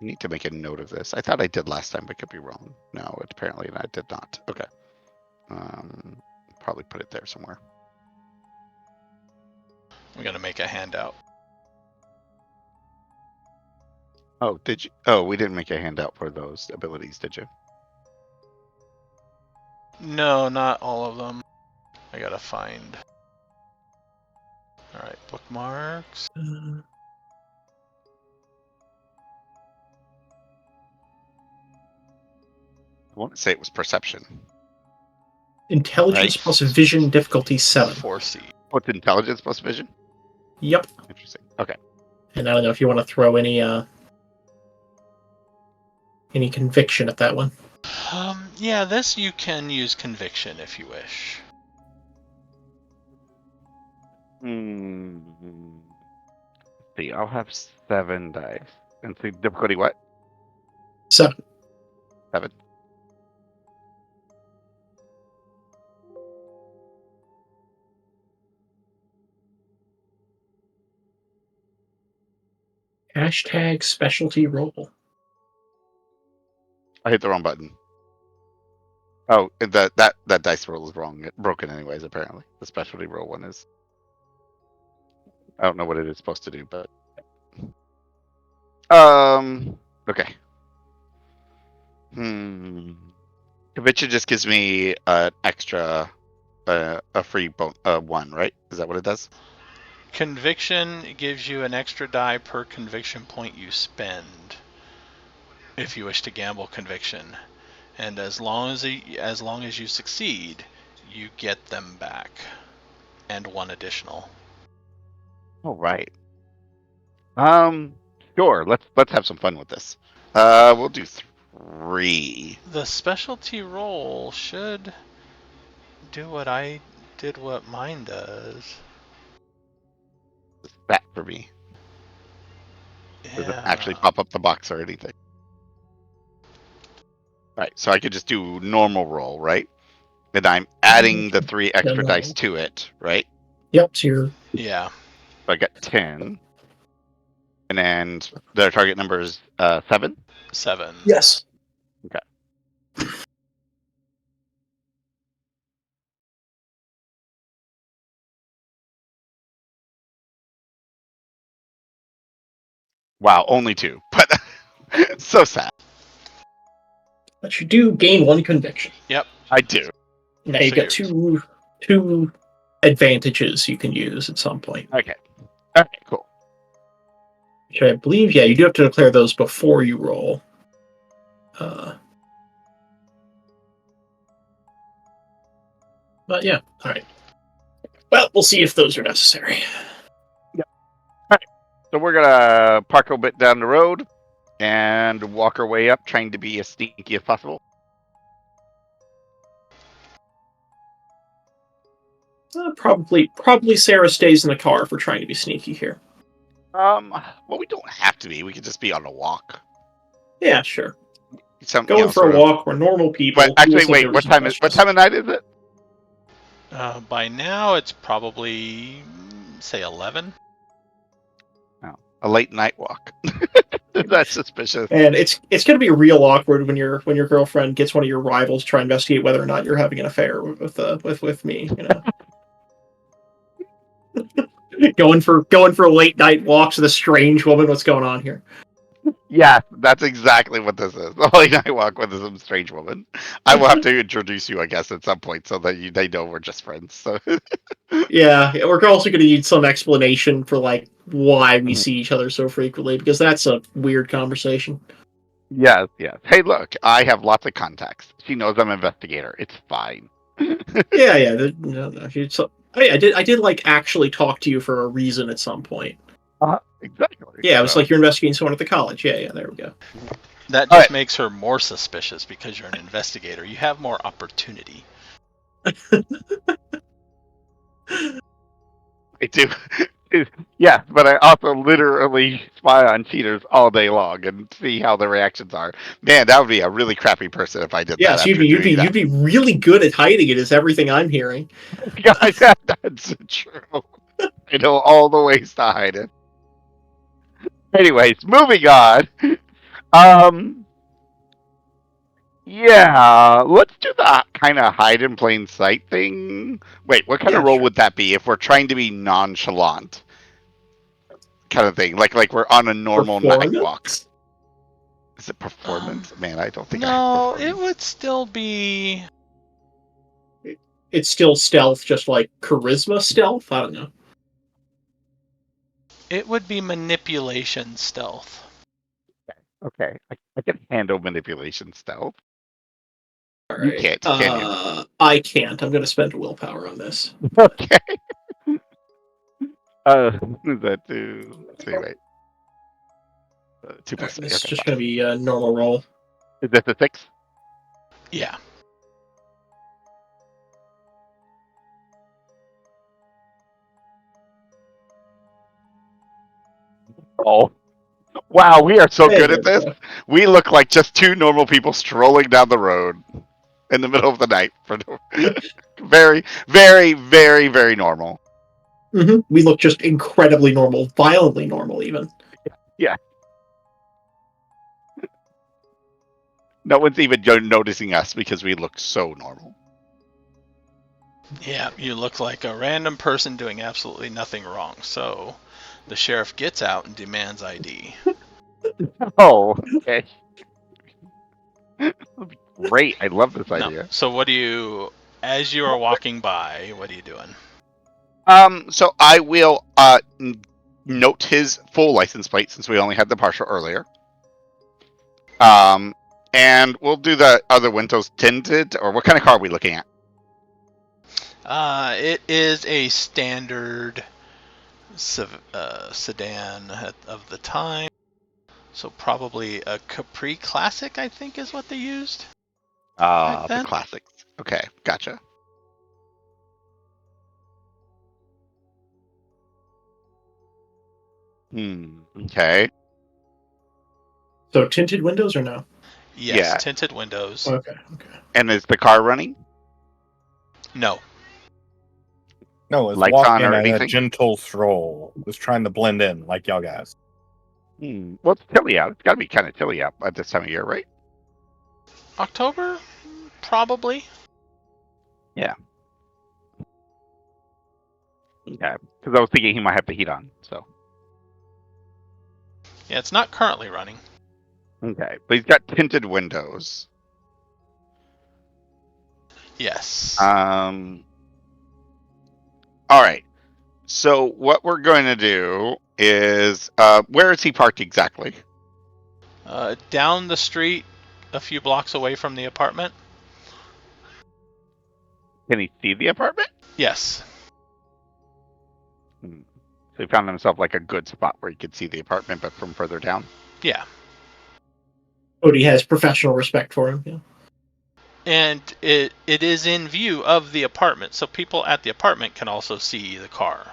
D: I need to make a note of this. I thought I did last time, but could be wrong. No, apparently I did not. Okay. Probably put it there somewhere.
A: I'm gonna make a handout.
D: Oh, did you? Oh, we didn't make a handout for those abilities, did you?
A: No, not all of them. I gotta find. All right, bookmarks.
D: want to say it was perception.
B: Intelligence
D: Right.
B: plus vision difficulty 7.
A: 4C.
D: What's intelligence plus vision?
B: Yep.
D: Interesting. Okay.
B: And I don't know if you want to throw any conviction at that one.
A: Yeah, this you can use conviction if you wish.
D: See, I'll have 7 dice. And see, difficulty what?
B: 7.
D: 7.
B: Hashtag specialty roll.
D: I hit the wrong button. Oh, that dice roll is wrong. It's broken anyways, apparently. The specialty roll one is. I don't know what it is supposed to do, but okay. Conviction just gives me an extra a free 1, right? Is that what it does?
A: Conviction gives you an extra die per conviction point you spend if you wish to gamble conviction. And as long as you succeed, you get them back. And 1 additional.
D: All right. Sure. Let's have some fun with this. We'll do 3.
A: The specialty roll should do what mine does.
D: It's that for me. Doesn't actually
A: Yeah.
D: pop up the box or anything. Right. So I could just do normal roll, right? And I'm adding the 3 extra
B: No.
D: dice to it, right?
B: Yep, so you're
A: Yeah.
D: So I got 10. And then their target number is 7.
A: 7.
B: yes.
D: Okay. Wow, only 2. But so sad.
B: But you do gain 1 conviction.
A: Yep.
D: I do.
B: Now you got two advantages you can use at some point.
D: Okay. Okay, cool.
B: Which I believe, yeah, you do have to declare those before you roll. But yeah, all right. Well, we'll see if those are necessary.
D: So we're gonna park a bit down the road and walk our way up, trying to be as sneaky as possible.
B: Probably Sarah stays in the car if we're trying to be sneaky here.
D: Well, we don't have to be. We could just be on a walk.
B: Yeah, sure.
D: Going
B: for a walk. We're normal people.
D: But actually, wait. What time of night is it?
A: By now, it's probably, say, 11.
D: Oh, a late night walk. That's suspicious.
B: And it's going to be real awkward when your girlfriend gets one of your rivals to try to investigate whether or not you're having an affair with me. You know, going for late night walks with a strange woman. What's going on here?
D: Yeah, that's exactly what this is. A late night walk with some strange woman. I will have to introduce you, I guess, at some point, so that they know we're just friends. So.
B: Yeah, we're also going to need some explanation for like why we see each other so frequently, because that's a weird conversation.
D: Yes. Hey, look, I have lots of contacts. She knows I'm an investigator. It's fine.
B: Yeah. I did like actually talk to you for a reason at some point.
D: Exactly.
B: Yeah, it was like you're investigating someone at the college. Yeah, there we go.
A: That just makes her more suspicious because you're an investigator. You have more opportunity.
D: I do. Yeah, but I also literally spy on cheaters all day long and see how the reactions are. Man, that would be a really crappy person if I did that.
B: Yeah, so you'd be really good at hiding it, is everything I'm hearing.
D: Yeah, that's true. I know all the ways to hide it. Anyways, moving on. Yeah, let's do the kind of hide in plain sight thing. Wait, what kind of role would that be if we're trying to be nonchalant? Kind of thing, like we're on a normal night walk. Is it performance? Man, I don't think.
A: No, it would still be.
B: It's still stealth, just like charisma stealth. I don't know.
A: It would be manipulation stealth.
D: Okay, I can handle manipulation stealth.
B: All
D: You
B: right.
D: can't, can you?
B: I can't. I'm going to spend willpower on this.
D: Okay. Is that two? Let's see, wait. 2
B: All
D: plus
B: right,
D: 3.
B: this is
D: Okay,
B: just
D: 5.
B: going to be a normal roll.
D: Is this a 6?
A: Yeah.
D: Oh. Wow, we are so good
B: There
D: at
B: we
D: this.
B: go.
D: We look like just two normal people strolling down the road in the middle of the night. Very, very, very, very normal.
B: We look just incredibly normal, violently normal, even.
D: Yeah. No one's even noticing us because we look so normal.
A: Yeah, you look like a random person doing absolutely nothing wrong. So the sheriff gets out and demands ID.
D: Oh, okay. Great. I love this
A: No.
D: idea.
A: So what do you, as you are walking by, what are you doing?
D: So I will note his full license plate since we only had the partial earlier. And we'll do the other windows tinted, or what kind of car are we looking at?
A: It is a standard sedan of the time. So probably a Capri Classic, I think, is what they used back
D: The
A: then.
D: classics. Okay, gotcha. Okay.
B: So tinted windows or no?
A: Yes,
D: Yeah.
A: tinted windows.
B: Okay.
D: And is the car running?
A: No.
C: No, it's
D: Lights on
C: walking
D: or
C: at a
D: anything?
C: gentle stroll. It's trying to blend in like y'all guys.
D: Well, it's chilly out. It's got to be kind of chilly out at this time of year, right?
A: October? Probably.
D: Yeah. Okay. Because I was thinking he might have the heat on. So.
A: Yeah, it's not currently running.
D: Okay, but he's got tinted windows.
A: Yes.
D: All right. So what we're going to do is, where is he parked exactly?
A: Down the street, a few blocks away from the apartment.
D: Can he see the apartment?
A: Yes.
D: So he found himself like a good spot where he could see the apartment, but from further down.
A: Yeah.
B: Odie has professional respect for him. Yeah.
A: And it is in view of the apartment, so people at the apartment can also see the car.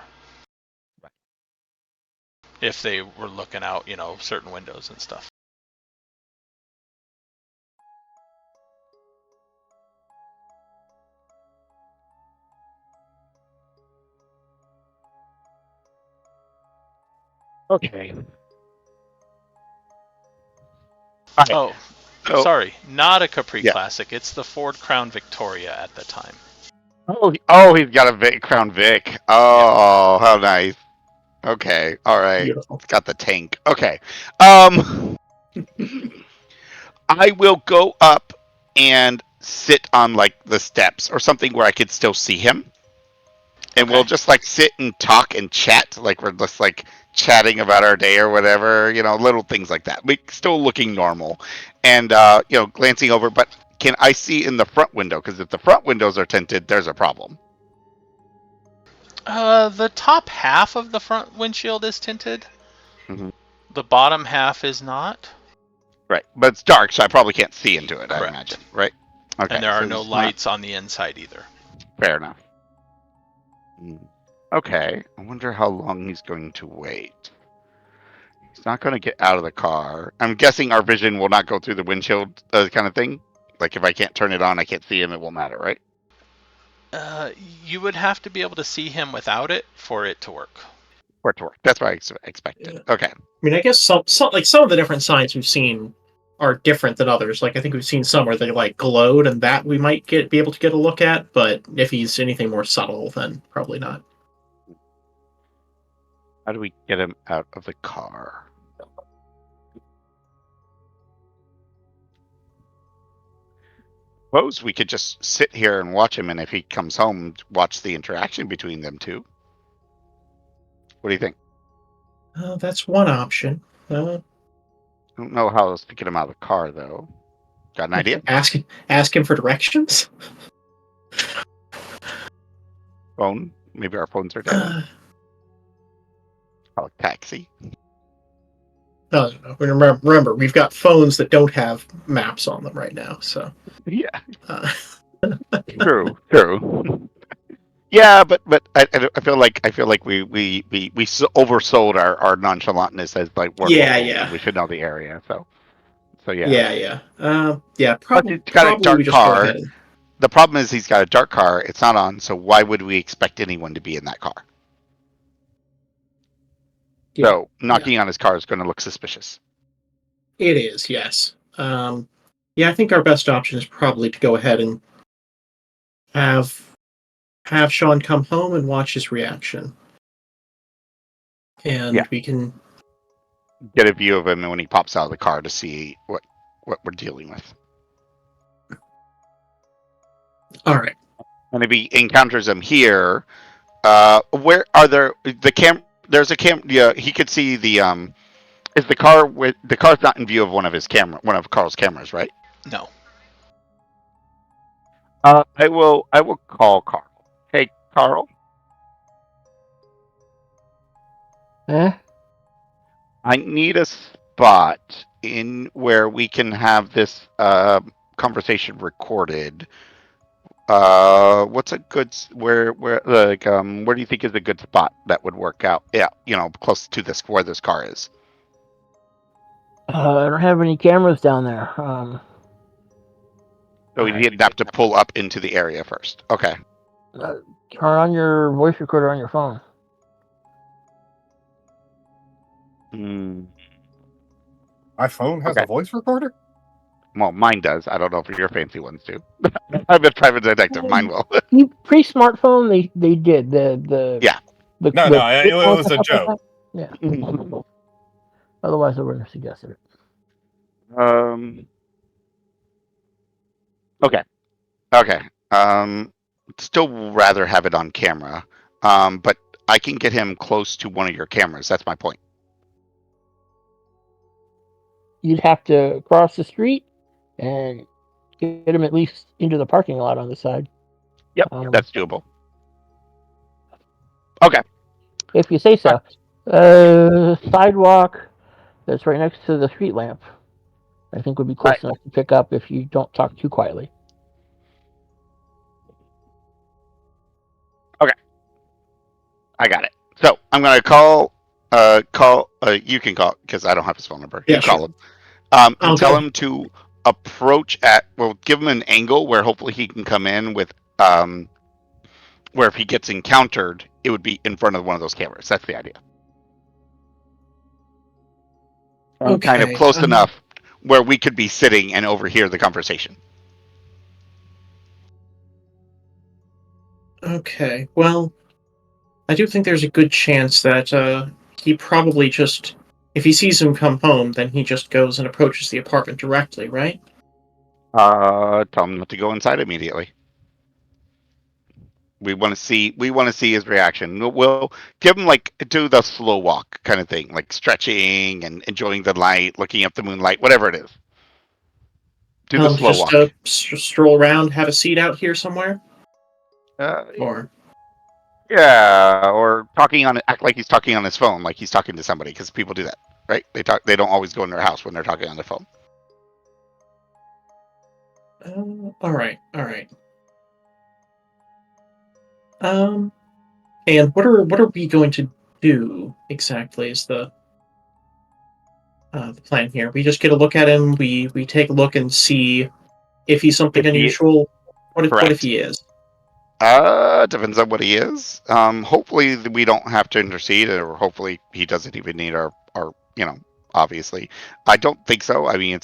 A: If they were looking out, certain windows and stuff.
D: Okay.
A: Oh,
D: So,
A: sorry, not a Capri
D: Yeah.
A: Classic. It's the Ford Crown Victoria at the time.
D: he's got a Crown Vic. Oh, how nice. Okay, all right.
B: Beautiful.
D: It's got the tank. Okay. I will go up and sit on like the steps or something where I could still see him. And
A: Okay.
D: we'll just like sit and talk and chat, like we're just like chatting about our day or whatever, little things like that. We still looking normal, and glancing over. But can I see in the front window? Because if the front windows are tinted, there's a problem.
A: The top half of the front windshield is tinted.
D: Mhm.
A: The bottom half is not.
D: Right, but it's dark, so I probably can't see into it. I
A: Correct.
D: imagine, right? Okay,
A: And there are
D: so
A: no
D: it's not
A: lights on the inside either.
D: fair enough. Okay, I wonder how long he's going to wait. He's not going to get out of the car. I'm guessing our vision will not go through the windshield kind of thing. Like if I can't turn it on, I can't see him. It won't matter, right?
A: You would have to be able to see him without it for it to work.
D: For it to work. That's what I expected.
B: Yeah.
D: Okay.
B: I mean, I guess some of the different signs we've seen are different than others. Like I think we've seen some where they like glowed, and that we might be able to get a look at. But if he's anything more subtle, then probably not.
D: How do we get him out of the car? Suppose we could just sit here and watch him, and if he comes home, watch the interaction between them two. What do you think?
B: That's one option.
D: I don't know how else to get him out of the car, though. Got an idea?
B: Ask him for directions.
D: Phone? Maybe our phones are dead. Call a taxi.
B: No. Remember, we've got phones that don't have maps on them right now. So.
D: Yeah.
B: Uh,
D: True. Yeah, but I feel like we oversold our nonchalantness as like we're
B: Yeah,
D: locals
B: yeah.
D: and we should know the area. So yeah.
B: Yeah.
D: Plus he's got a
B: Probably we
D: dark
B: just go
D: car.
B: ahead and.
D: The problem is he's got a dark car. It's not on. So why would we expect anyone to be in that car?
B: Yeah,
D: So knocking on his car is going to look suspicious.
B: it is. Yes. Yeah, I think our best option is probably to go ahead and have Sean come home and watch his reaction, and
D: Yeah.
B: we can.
D: Get a view of him when he pops out of the car to see what we're dealing with.
B: All right.
D: And if he encounters him here, where are there the cam? There's a cam. Yeah, he could see the Is the car with the car's not in view of one of Carl's cameras, right?
A: No.
D: I will call Carl. Hey, Carl.
E: Eh?
D: I need a spot in where we can have this conversation recorded. What's a good where where do you think is a good spot that would work out? Yeah, close to this where this car is.
E: I don't have any cameras down there.
D: So we'd have to pull up into the area first. Okay.
E: Turn on your voice recorder on your phone.
D: Hmm.
C: My phone has a voice recorder?
D: Well, mine does. I don't know if your fancy ones do. I'm a private detective. Mine will.
E: Pre-smartphone, they did the
D: Yeah.
C: No, it was a joke.
E: Yeah. Otherwise, I wouldn't have suggested it.
D: Okay. Still rather have it on camera. But I can get him close to one of your cameras. That's my point.
E: You'd have to cross the street and get him at least into the parking lot on the side.
D: Yep, that's doable. Okay.
E: If you say so. Sidewalk that's right next to the street lamp, I think would be close enough to pick up if you don't talk too quietly.
D: Okay. I got it. So I'm gonna call. You can call because I don't have his phone number.
B: Yeah,
D: you call
B: sure.
D: him. And tell him to approach give him an angle where hopefully he can come in with where if he gets encountered, it would be in front of one of those cameras. That's the idea. And kind of close enough where we could be sitting and overhear the conversation.
B: Okay. Well, I do think there's a good chance that he probably just, if he sees him come home, then he just goes and approaches the apartment directly, right?
D: Tell him not to go inside immediately. We want to see his reaction. We'll give him do the slow walk kind of thing, like stretching and enjoying the light, looking up the moonlight, whatever it is. Do the slow
B: just
D: walk.
B: Stroll around, have a seat out here somewhere, or
D: yeah, or act like he's talking on his phone, like he's talking to somebody, because people do that, right? They don't always go in their house when they're talking on their phone.
B: all right. And what are we going to do exactly? Is the plan here? We just get a look at him. We take a look and see if he's something unusual. What if he is?
D: Depends on what he is. Hopefully we don't have to intercede, or hopefully he doesn't even need our obviously. I don't think so. I mean,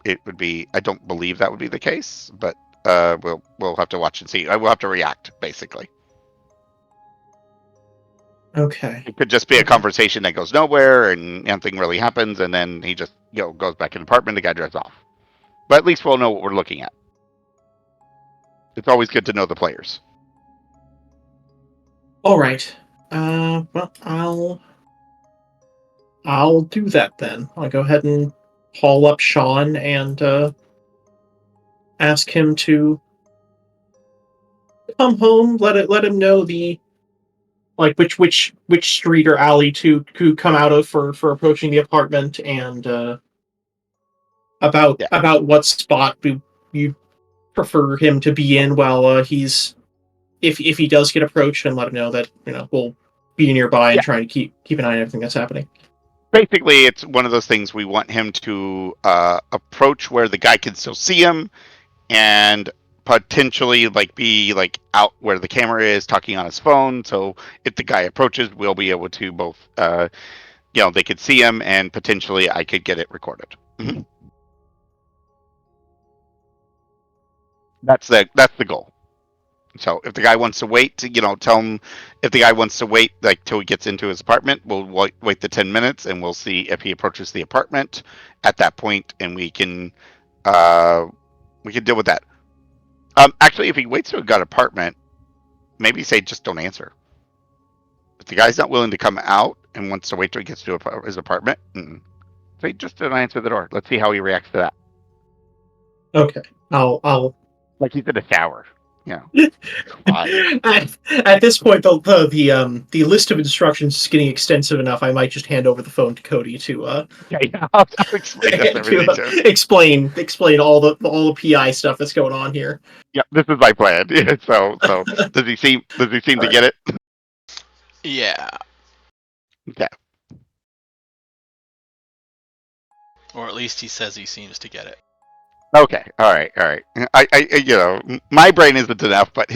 D: it would be. I don't believe that would be the case, but we'll have to watch and see. I will have to react basically.
B: Okay.
D: It could just be a conversation that goes nowhere and nothing really happens, and then he just goes back in the apartment. The guy drives off. But at least we'll know what we're looking at. It's always good to know the players.
B: All right. Well, I'll do that then. I'll go ahead and call up Sean and ask him to come home. Let him know the like which street or alley to come out of for approaching the apartment, and
D: Yeah.
B: about what spot you prefer him to be in while he's if he does get approached, and let him know that we'll be nearby and
D: Yeah.
B: trying to keep an eye on everything that's happening.
D: Basically, it's one of those things we want him to approach where the guy can still see him, and potentially like be like out where the camera is talking on his phone. So if the guy approaches, we'll be able to both they could see him, and potentially I could get it recorded. Mm-hmm. That's the goal. So if the guy wants to wait, tell him if the guy wants to wait like till he gets into his apartment, we'll wait the 10 minutes, and we'll see if he approaches the apartment at that point, and we can deal with that. Actually, if he waits till he got an apartment, maybe say just don't answer. If the guy's not willing to come out and wants to wait till he gets to his apartment, say just don't answer the door. Let's see how he reacts to that.
B: Okay, I'll
D: Like he's in a shower. Yeah.
B: at this point, the list of instructions is getting extensive enough. I might just hand over the phone to Cody to
D: I'll explain this everything to him.
B: explain all the PI stuff that's going on here.
D: Yeah, this is my plan. So does he seem to get it?
A: Yeah.
D: Okay.
A: Or at least he says he seems to get it.
D: Okay. All right. I my brain isn't enough, but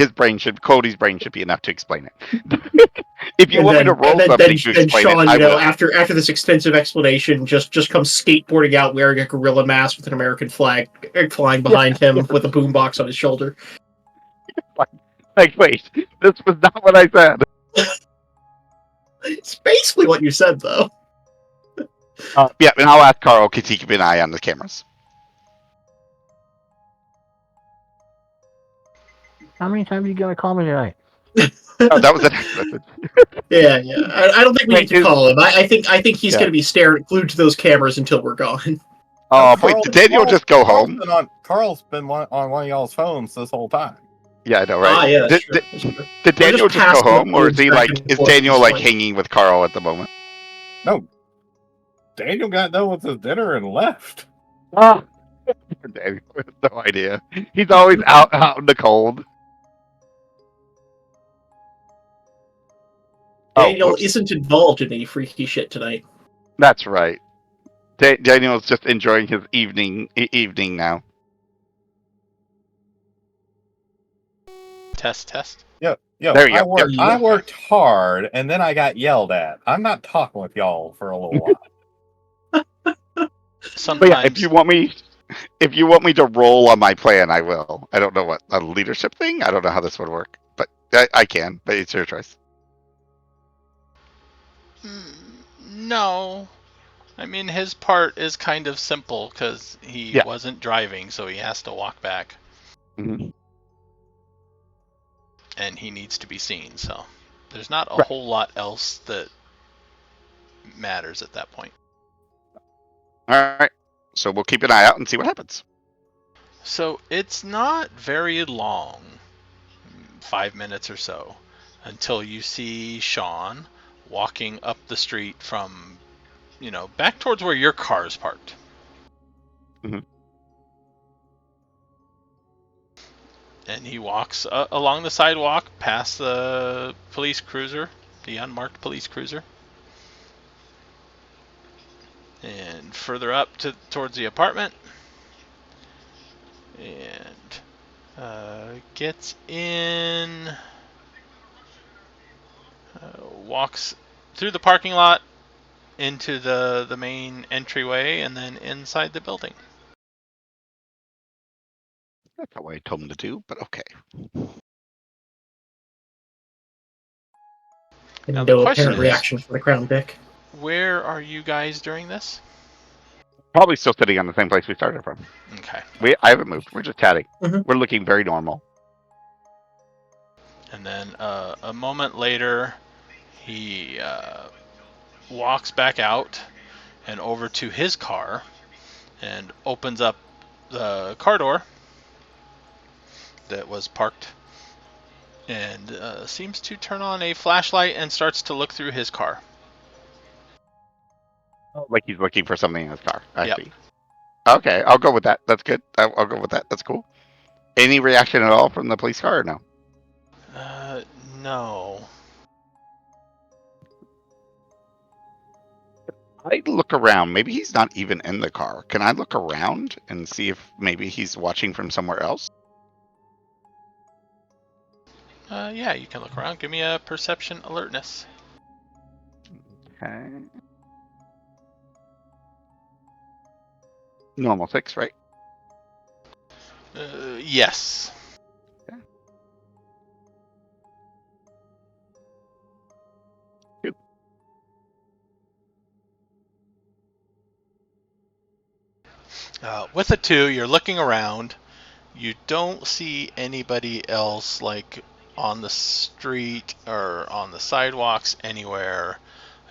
D: Cody's brain should be enough to explain it. If you want me to roll something to explain
B: Sean,
D: it, I will.
B: after this extensive explanation, just comes skateboarding out wearing a gorilla mask with an American flag flying behind him with a boombox on his shoulder.
D: Like, wait, this was not what I said.
B: It's basically what you said, though.
D: Yeah, and I'll ask Carl because he keep an eye on the cameras.
E: How many times are you gonna call me tonight?
D: Oh, that was a text message.
B: Yeah. I don't think we need to call him. I think he's going to be glued to those cameras until we're gone.
D: Oh, wait, did Daniel just go home?
C: Carl's been on one of y'all's phones this whole time.
D: Yeah, I know, right?
B: Yeah, that's true.
D: Did Daniel just go home, or is Daniel like hanging with Carl at the moment?
C: No, Daniel got done with his dinner and left.
D: Oh, Daniel has no idea. He's always out in the cold.
B: Daniel isn't involved in any freaky shit tonight.
D: That's right. Daniel's just enjoying his evening now.
A: Test.
C: Yeah.
D: There you
C: go.
D: Yep.
C: I worked hard, and then I got yelled at. I'm not talking with y'all for a little while.
A: Sometimes,
D: but yeah, if you want me to roll on my plan, I will. I don't know what a leadership thing. I don't know how this would work, but I can. But it's your choice.
A: No. I mean, his part is kind of simple because he wasn't driving, so he has to walk back.
D: Mm-hmm.
A: And he needs to be seen, so there's not a whole lot else that matters at that point.
D: All right. So we'll keep an eye out and see what happens.
A: So it's not very long, 5 minutes or so, until you see Sean walking up the street from, back towards where your car is parked.
D: Mm-hmm.
A: And he walks along the sidewalk past the police cruiser, the unmarked police cruiser. And further up towards the apartment. And gets in, walks through the parking lot into the main entryway, and then inside the building.
D: That's not what I told him to do, but okay.
A: Now the question is,
B: reaction from the Crown Vic.
A: Where are you guys during this?
D: Probably still sitting on the same place we started from.
A: Okay.
D: I haven't moved. We're just chatting.
B: Mm-hmm.
D: We're looking very normal.
A: And then a moment later, he walks back out and over to his car and opens up the car door that was parked, and seems to turn on a flashlight and starts to look through his car.
D: Like he's looking for something in his car. I
A: Yep.
D: see. Okay, I'll go with that. That's good. I'll go with that. That's cool. Any reaction at all from the police car or no?
A: No.
D: I look around. Maybe he's not even in the car. Can I look around and see if maybe he's watching from somewhere else?
A: Yeah, you can look around. Give me a perception alertness.
D: Okay. Normal 6, right?
A: Yes.
D: Okay. Good.
A: With a 2, you're looking around. You don't see anybody else, like on the street or on the sidewalks anywhere,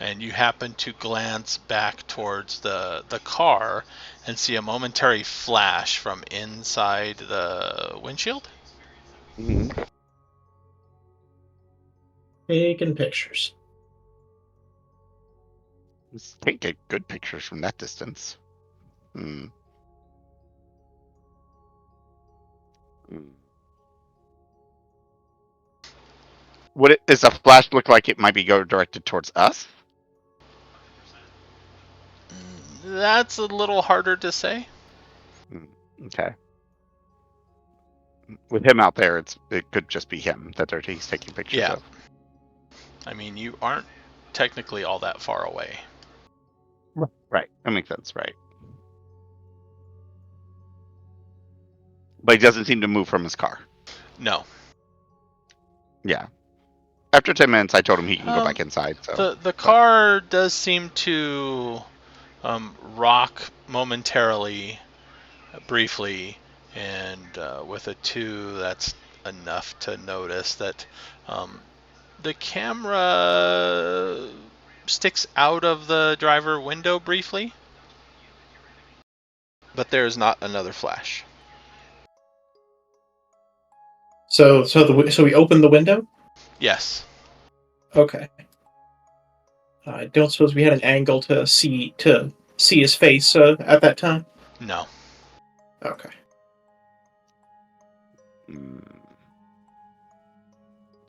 A: and you happen to glance back towards the car and see a momentary flash from inside the windshield.
D: Mm-hmm.
B: Taking pictures.
D: Can't get good pictures from that distance. Hmm. Does a flash look like it might be directed towards us?
A: That's a little harder to say.
D: Okay. With him out there, it could just be him that he's taking pictures
A: Yeah.
D: of.
A: I mean, you aren't technically all that far away.
D: Right. That makes sense, right? But he doesn't seem to move from his car.
A: No.
D: Yeah. After 10 minutes, I told him he can go back inside. So
A: the car does seem to rock momentarily, briefly, and with a 2, that's enough to notice that the camera sticks out of the driver window briefly, but there is not another flash.
B: So we open the window?
A: Yes.
B: Okay. I don't suppose we had an angle to see his face at that time?
A: No.
B: Okay.
D: Can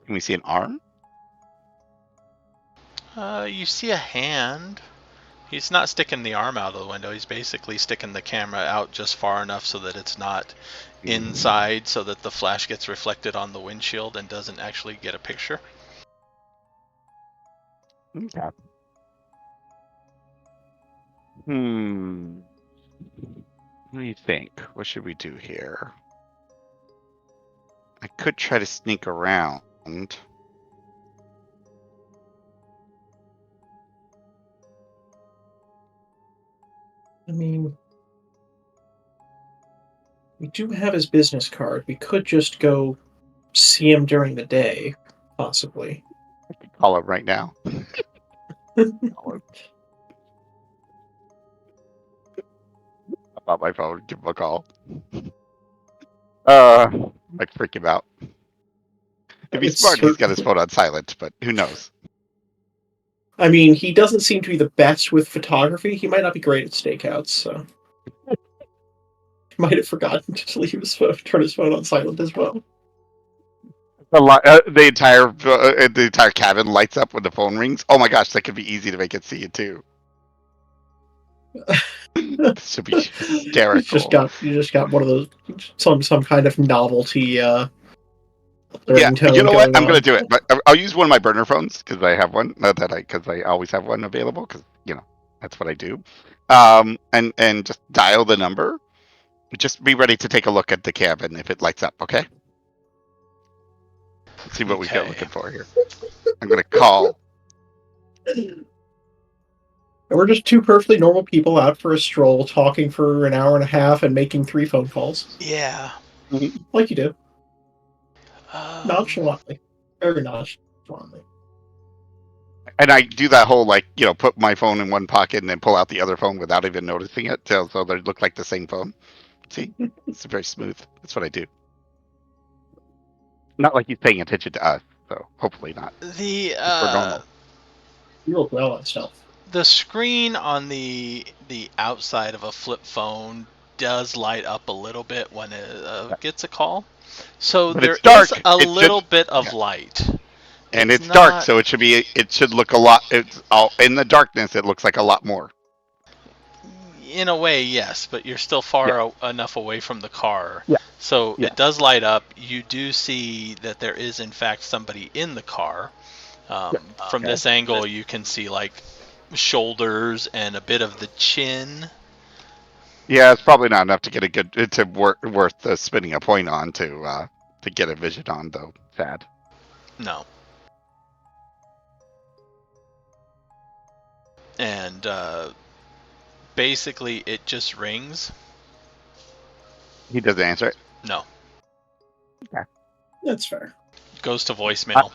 D: we see an arm?
A: You see a hand. He's not sticking the arm out of the window. He's basically sticking the camera out just far enough so that it's not inside, so that the flash gets reflected on the windshield and doesn't actually get a picture.
D: Okay. What do you think? What should we do here? I could try to sneak around.
B: I mean, we do have his business card. We could just go see him during the day, possibly.
D: I could call him right now. Call him. About my phone. Give him a call. Might freak him out. If he's smart, he's got his phone on silent, but who knows?
B: I mean, he doesn't seem to be the best with photography. He might not be great at stakeouts, so he might have forgotten to leave his phone, turn his phone on silent as well.
D: The entire cabin lights up when the phone rings. Oh my gosh, that could be easy to make it see it too. This would be hysterical.
B: You just got one of those some kind of novelty
D: Yeah,
B: ringtone
D: you know what?
B: going
D: I'm
B: on.
D: gonna do it. But I'll use one of my burner phones because I have one. Not that because I always have one available because that's what I do. And just dial the number. Just be ready to take a look at the cabin if it lights up. Okay. Let's see what we've got looking for here. I'm gonna call.
B: And we're just two perfectly normal people out for a stroll, talking for an hour and a half and making 3 phone calls.
A: Yeah.
B: Like you do.
A: Um,
B: Nonchalantly. Very nonchalantly.
D: And I do that whole put my phone in one pocket and then pull out the other phone without even noticing it, so they look like the same phone. See, it's very smooth. That's what I do. Not like he's paying attention to us, so hopefully not.
A: The
D: If we're normal.
B: You rolled well on stealth.
A: the screen on the outside of a flip phone does light up a little bit when it gets a call. So
D: But
A: there
D: it's
A: is
D: dark.
A: a
D: It should,
A: little bit of
D: yeah.
A: light.
D: And
A: It's
D: it's dark,
A: not
D: so it should look a lot. It's all in the darkness. It looks like a lot more.
A: in a way, yes, but you're still far enough away from the car.
C: Yeah.
A: So
C: Yeah.
A: it does light up. You do see that there is in fact somebody in the car. From
C: Okay.
A: this angle, you can see like shoulders and a bit of the chin.
D: Yeah, it's probably not enough to get a good worth spending a point on to get a vision on, though. Sad.
A: No. And basically, it just rings.
D: He doesn't answer it.
A: No.
B: That's fair.
A: Goes to voicemail.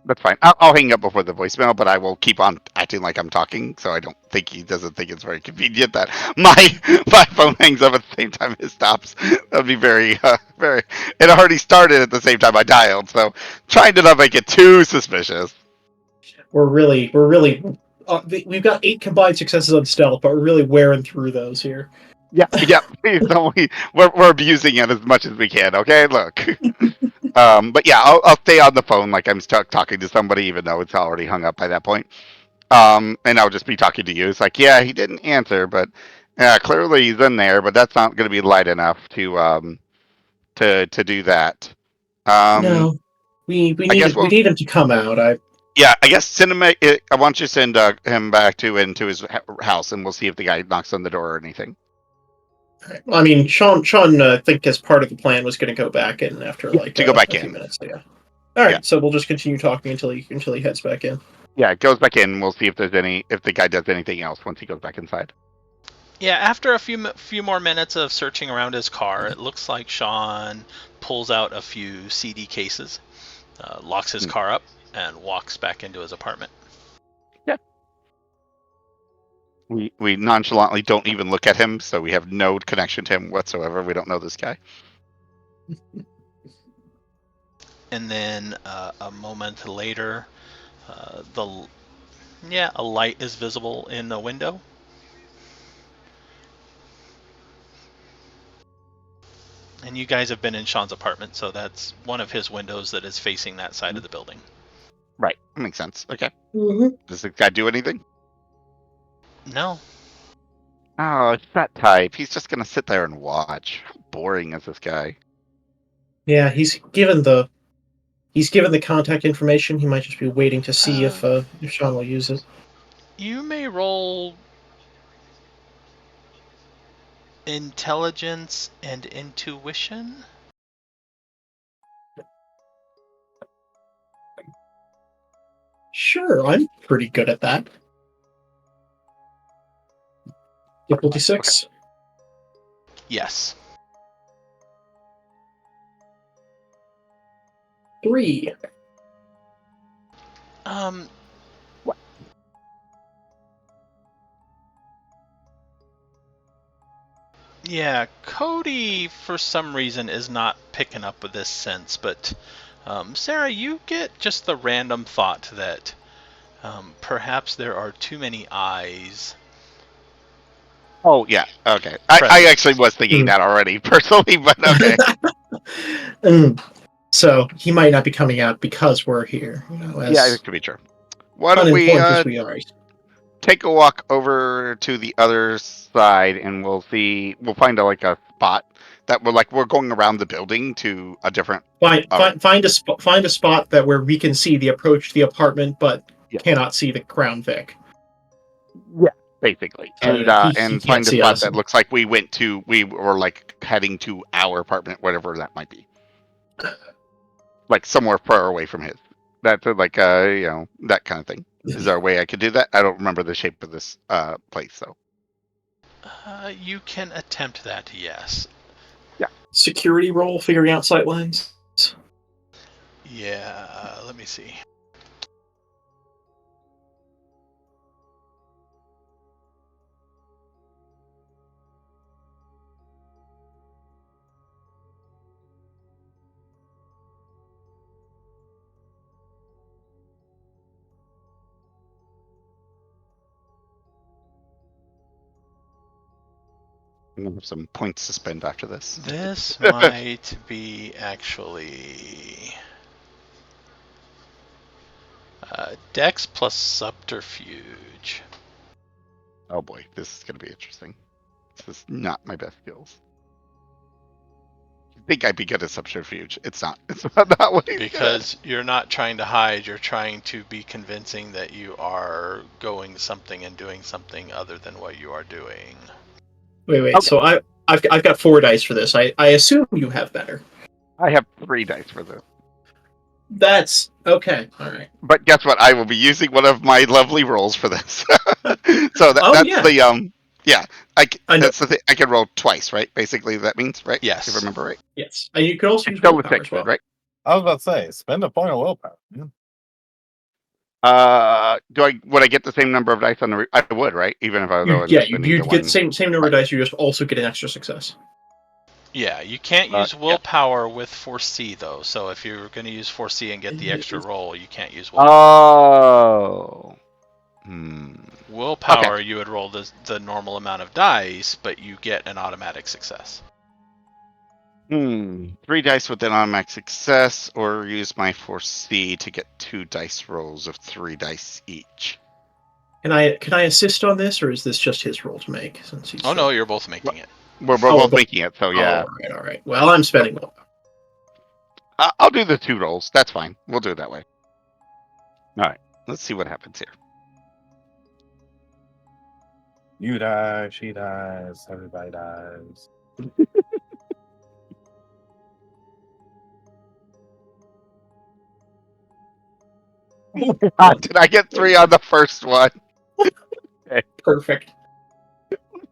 D: That's fine. I'll hang up before the voicemail, but I will keep on acting like I'm talking, so I don't think he doesn't think it's very convenient that my phone hangs up at the same time it stops. That'd be very very. It already started at the same time I dialed, so trying to not make it too suspicious.
B: We're really we've got 8 combined successes on stealth, but we're really wearing through those here.
D: Yeah. Please don't. We're abusing it as much as we can. Okay, look. But yeah, I'll stay on the phone like I'm stuck talking to somebody, even though it's already hung up by that point. And I'll just be talking to you. It's like, yeah, he didn't answer, but clearly he's in there, but that's not going to be light enough to do that.
B: No, we
D: I guess
B: we need him to come out.
D: I guess send him. I want you to send him back into his house, and we'll see if the guy knocks on the door or anything.
B: I mean, Sean, I think as part of the plan was going to go back in after like
D: to go back
B: a few
D: in.
B: minutes. So yeah. All right,
D: Yeah.
B: so we'll just continue talking until he heads back in.
D: Yeah, it goes back in. And we'll see if the guy does anything else once he goes back inside.
A: Yeah, after a few more minutes of searching around his car, it looks like Sean pulls out a few CD cases, locks his car up, and walks back into his apartment.
D: Yeah. We nonchalantly don't even look at him, so we have no connection to him whatsoever. We don't know this guy.
A: And then a moment later, a light is visible in the window. And you guys have been in Sean's apartment, so that's one of his windows that is facing that side of the building.
D: Right. That makes sense. Okay.
B: Mm-hmm.
D: Does this guy do anything?
A: No.
D: Oh, it's that type. He's just gonna sit there and watch. How boring is this guy?
B: Yeah, he's given the contact information. He might just be waiting to see if Sean will use it.
A: You may roll intelligence and intuition.
B: Sure, I'm pretty good at that. Difficulty 6.
D: Okay.
A: Yes.
B: 3.
C: What?
A: Yeah, Cody for some reason is not picking up with this sense, but Sarah, you get just the random thought that perhaps there are too many eyes.
D: Oh yeah. Okay. I actually was thinking that already personally, but okay.
B: So he might not be coming out because we're here. You know, as
D: Yeah, it could be true. Why don't we
B: uninformed as we are.
D: take a walk over to the other side and we'll find a spot that we're going around the building to a different
B: Find a spot that where we can see the approach to the apartment, but
D: Yeah.
B: cannot see the Crown Vic.
C: Yeah.
D: basically.
B: So,
D: And
B: yeah, he
D: and
B: can't
D: find a
B: see
D: spot
B: us.
D: that looks like we were like heading to our apartment, whatever that might be. Like somewhere far away from his. That's that kind of thing. Is there a way I could do that? I don't remember the shape of this place though.
A: You can attempt that, yes.
B: Security roll, figuring out sight lines.
A: Yeah, let me see.
D: I'm gonna have some points to spend after this.
A: This might be actually Dex plus Subterfuge.
D: Oh boy, this is gonna be interesting. This is not my best skills. I think I'd be good at subterfuge. It's not. It's not what he's
A: Because you're not trying to hide, you're trying to be convincing that you are going something and doing something other than what you are doing.
B: Wait.
D: Okay.
B: So I've got 4 dice for this. I assume you have better.
D: I have 3 dice for this.
B: That's okay. All right.
D: But guess what? I will be using one of my lovely rolls for this. So
B: Oh,
D: that's
B: yeah.
D: the yeah.
B: I know.
D: That's the thing. I can roll twice, right? Basically, that means right.
A: Yes.
D: If I remember right.
B: Yes. And you could also use
D: Go with
B: willpower
D: 6,
B: as well.
D: then, right?
C: I was about to say, spend a point of willpower. Yeah.
D: Would I get the same number of dice on the? I would, right? Even if I was just spending
B: You
D: the
B: get
D: one.
B: the same number of dice. You just also get an extra success.
A: Yeah, you can't use
D: Yeah.
A: willpower with foresee though. So if you're going to use foresee and get the extra roll, you can't use willpower.
D: Oh.
A: Willpower, you would roll the normal amount of dice, but you get an automatic success.
D: 3 dice with an automatic success, or use my foresee to get 2 dice rolls of 3 dice each.
B: Can I assist on this, or is this just his roll to make? Since he's
A: Oh no, you're both making it.
D: We're both making it, so yeah.
B: All right. Well, I'm spending willpower.
D: I'll do the 2 rolls. That's fine. We'll do it that way. All right. Let's see what happens here.
C: You die, she dies, everybody dies.
D: Did I get 3 on the first one?
B: Perfect.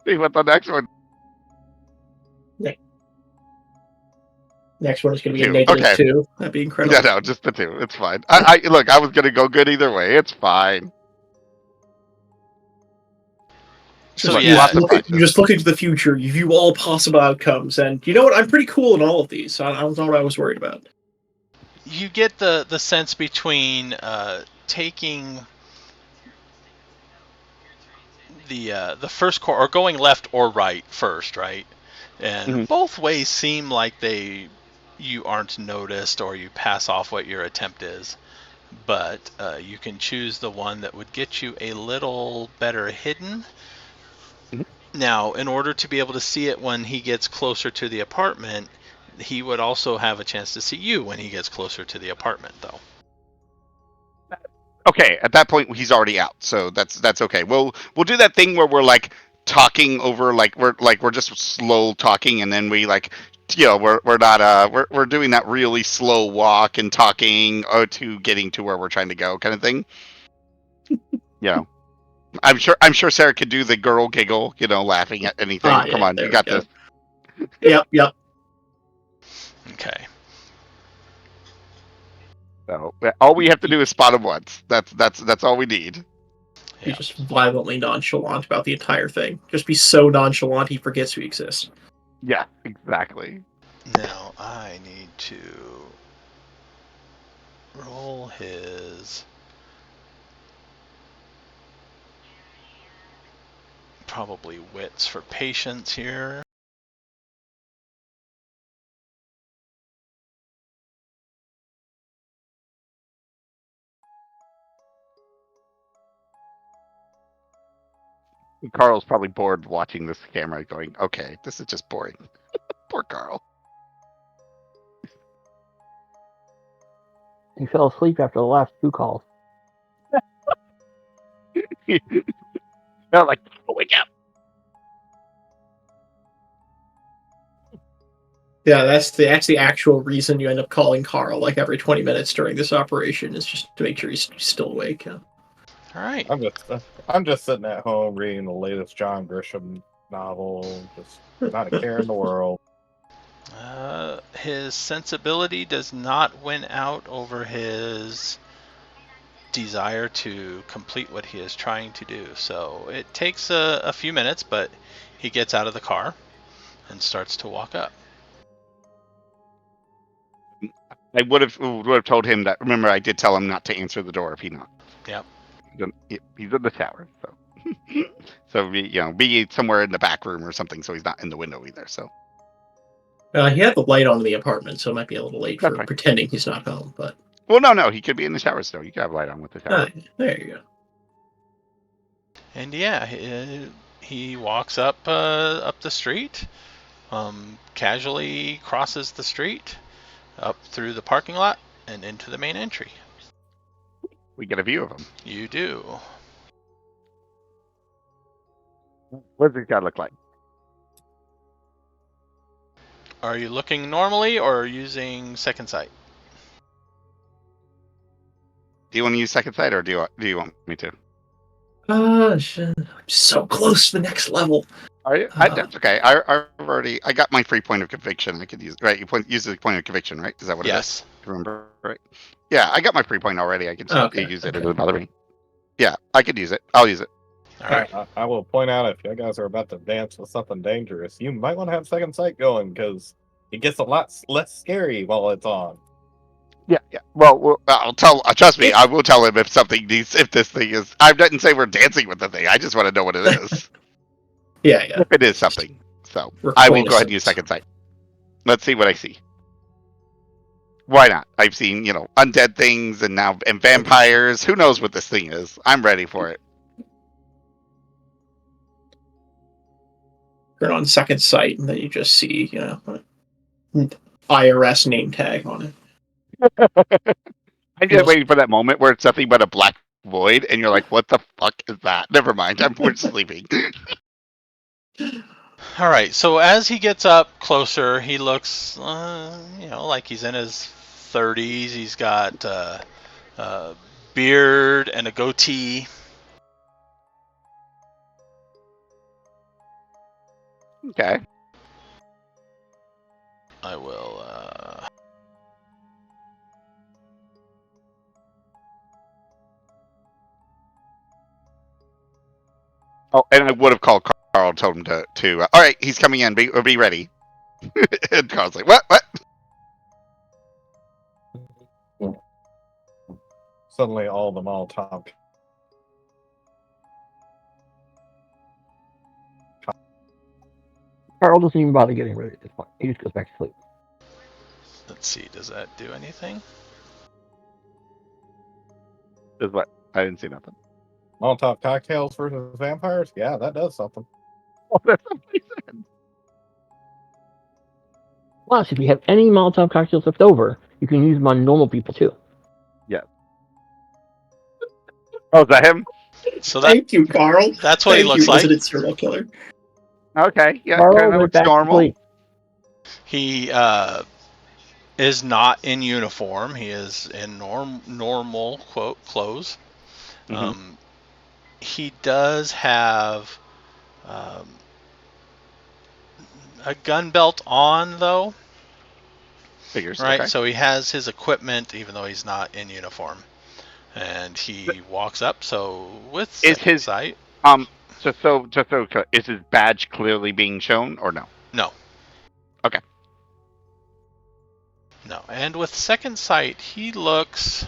D: See what the next one.
B: Next one is going to be a
D: 2.
B: negative
D: Okay.
B: 2. That'd be incredible.
D: No, just the 2. It's fine. I look. I was gonna go good either way. It's fine.
A: So
D: Look,
A: yeah,
D: lots of
B: You
D: practice.
B: just look into the future. You view all possible outcomes, and you know what? I'm pretty cool in all of these. I don't know what I was worried about.
A: you get the sense between taking the first course or going left or right first, right? And
D: Mhm.
A: both ways seem like you aren't noticed or you pass off what your attempt is. But you can choose the one that would get you a little better hidden.
D: Mhm.
A: Now, in order to be able to see it when he gets closer to the apartment, he would also have a chance to see you when he gets closer to the apartment, though.
D: Okay, at that point he's already out, so that's okay. We'll do that thing where we're like talking over, like we're just slow talking, and then we like, we're not we're doing that really slow walk and talking to getting to where we're trying to go, kind of thing. I'm sure Sarah could do the girl giggle, laughing at anything. Come on,
B: There
D: you
B: we
D: got
B: go.
D: this.
B: Yep.
A: Okay.
D: So all we have to do is spot him once. That's all we need.
B: Be
A: Yeah.
B: just violently nonchalant about the entire thing. Just be so nonchalant he forgets we exist.
D: Yeah, exactly.
A: Now I need to roll his probably wits for patience here.
D: Carl's probably bored watching this camera, going, "Okay, this is just boring." Poor Carl.
E: He fell asleep after the last 2 calls.
D: They're like, "Wake up!"
B: Yeah, that's the actual reason you end up calling Carl like every 20 minutes during this operation is just to make sure he's still awake. Yeah.
A: All right.
C: I'm just sitting at home reading the latest John Grisham novel, just not a care in the world.
A: His sensibility does not win out over his desire to complete what he is trying to do. So it takes a few minutes, but he gets out of the car and starts to walk up.
D: I would have told him that. Remember, I did tell him not to answer the door if he knocked.
A: Yep.
D: He's in the shower. So So be somewhere in the back room or something, so he's not in the window either. So
B: He had the light on in the apartment, so it might be a little late
D: that's
B: for
D: fine.
B: pretending he's not home. But
D: Well, no, he could be in the shower still. You could have light on with the shower.
B: there you go.
A: And yeah, he walks up the street, casually crosses the street, up through the parking lot, and into the main entry.
D: We get a view of him.
A: You do.
D: What does this guy look like?
A: Are you looking normally or using second sight?
D: Do you want to use second sight, or do you want me to?
B: I'm so close to the next level.
D: Are you? That's okay. I got my free point of conviction. I could use right. Use the point of conviction, right? Is that what it is?
A: Yes.
D: Remember, right? Yeah, I got my free point already. I could use it. It doesn't bother me. Yeah, I could use it. I'll use it.
A: All right.
C: I will point out, if you guys are about to dance with something dangerous, you might want to have second sight going, because it gets a lot less scary while it's on.
D: Yeah. Well, I'll tell. Trust me, I will tell him if this thing is. I didn't say we're dancing with the thing. I just want to know what it is.
B: Yeah.
D: If it is something, so I will go ahead and use second sight. Let's see what I see. Why not? I've seen undead things and vampires. Who knows what this thing is? I'm ready for it.
B: Turn on second sight, and then you just see, IRS name tag on it.
D: I'm just waiting for that moment where it's nothing but a black void, and you're like, "What the fuck is that?" Never mind. We're sleeping.
A: All right. So as he gets up closer, he looks, like he's in his 30s. He's got beard and a goatee.
D: Okay.
A: I will.
D: Oh, and I would have called Carl, told him to. All right, he's coming in. Be ready. And Carl's like, "What? What?"
C: Suddenly, all the Molotov.
E: Carl doesn't even bother getting ready at this point. He just goes back to sleep.
A: Let's see. Does that do anything?
D: Is what? I didn't see nothing.
C: Molotov cocktails versus vampires? Yeah, that does something.
D: Oh, that's what he said.
E: Plus, if you have any Molotov cocktails left over, you can use them on normal people too.
D: Yeah. Oh, is that him?
A: So
B: Thank you, Carl.
A: That's what he looks like.
B: Resident serial killer.
D: Okay. Yeah.
E: Carl
D: Kind of
E: went
D: looks
E: back to
D: normal.
E: sleep.
A: He is not in uniform. He is in normal quote clothes.
D: Mm-hmm.
A: He does have a gun belt on, though.
D: Figures.
A: Right.
D: Okay.
A: So he has his equipment, even though he's not in uniform. And he walks up. So with second sight.
D: Just so, is his badge clearly being shown or no?
A: No.
D: Okay.
A: No. And with second sight, he looks.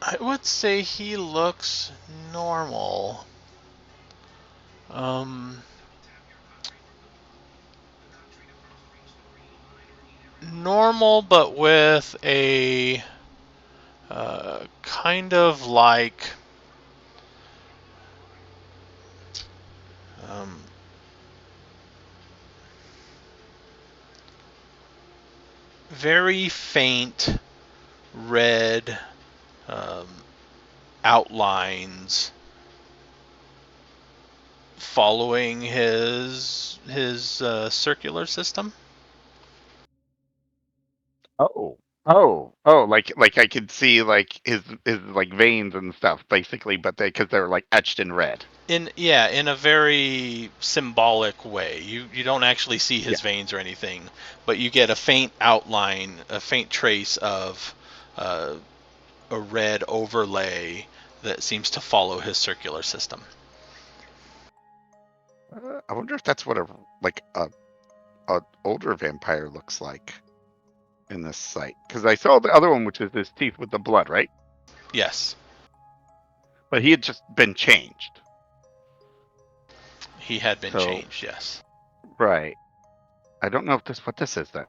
A: I would say he looks normal. Normal, but with a kind of like very faint red outlines following his circular system.
D: Oh! Like I could see like his like veins and stuff, basically, but because they're like etched in red.
A: In a very symbolic way. You don't actually see his veins or anything, but you get a faint outline, a faint trace of a red overlay that seems to follow his circular system.
D: I wonder if that's what a older vampire looks like in this site. Because I saw the other one, which is his teeth with the blood, right?
A: Yes,
D: But he had just been changed.
A: he had been
D: So-
A: changed. Yes.
D: Right. I don't know if what this is then.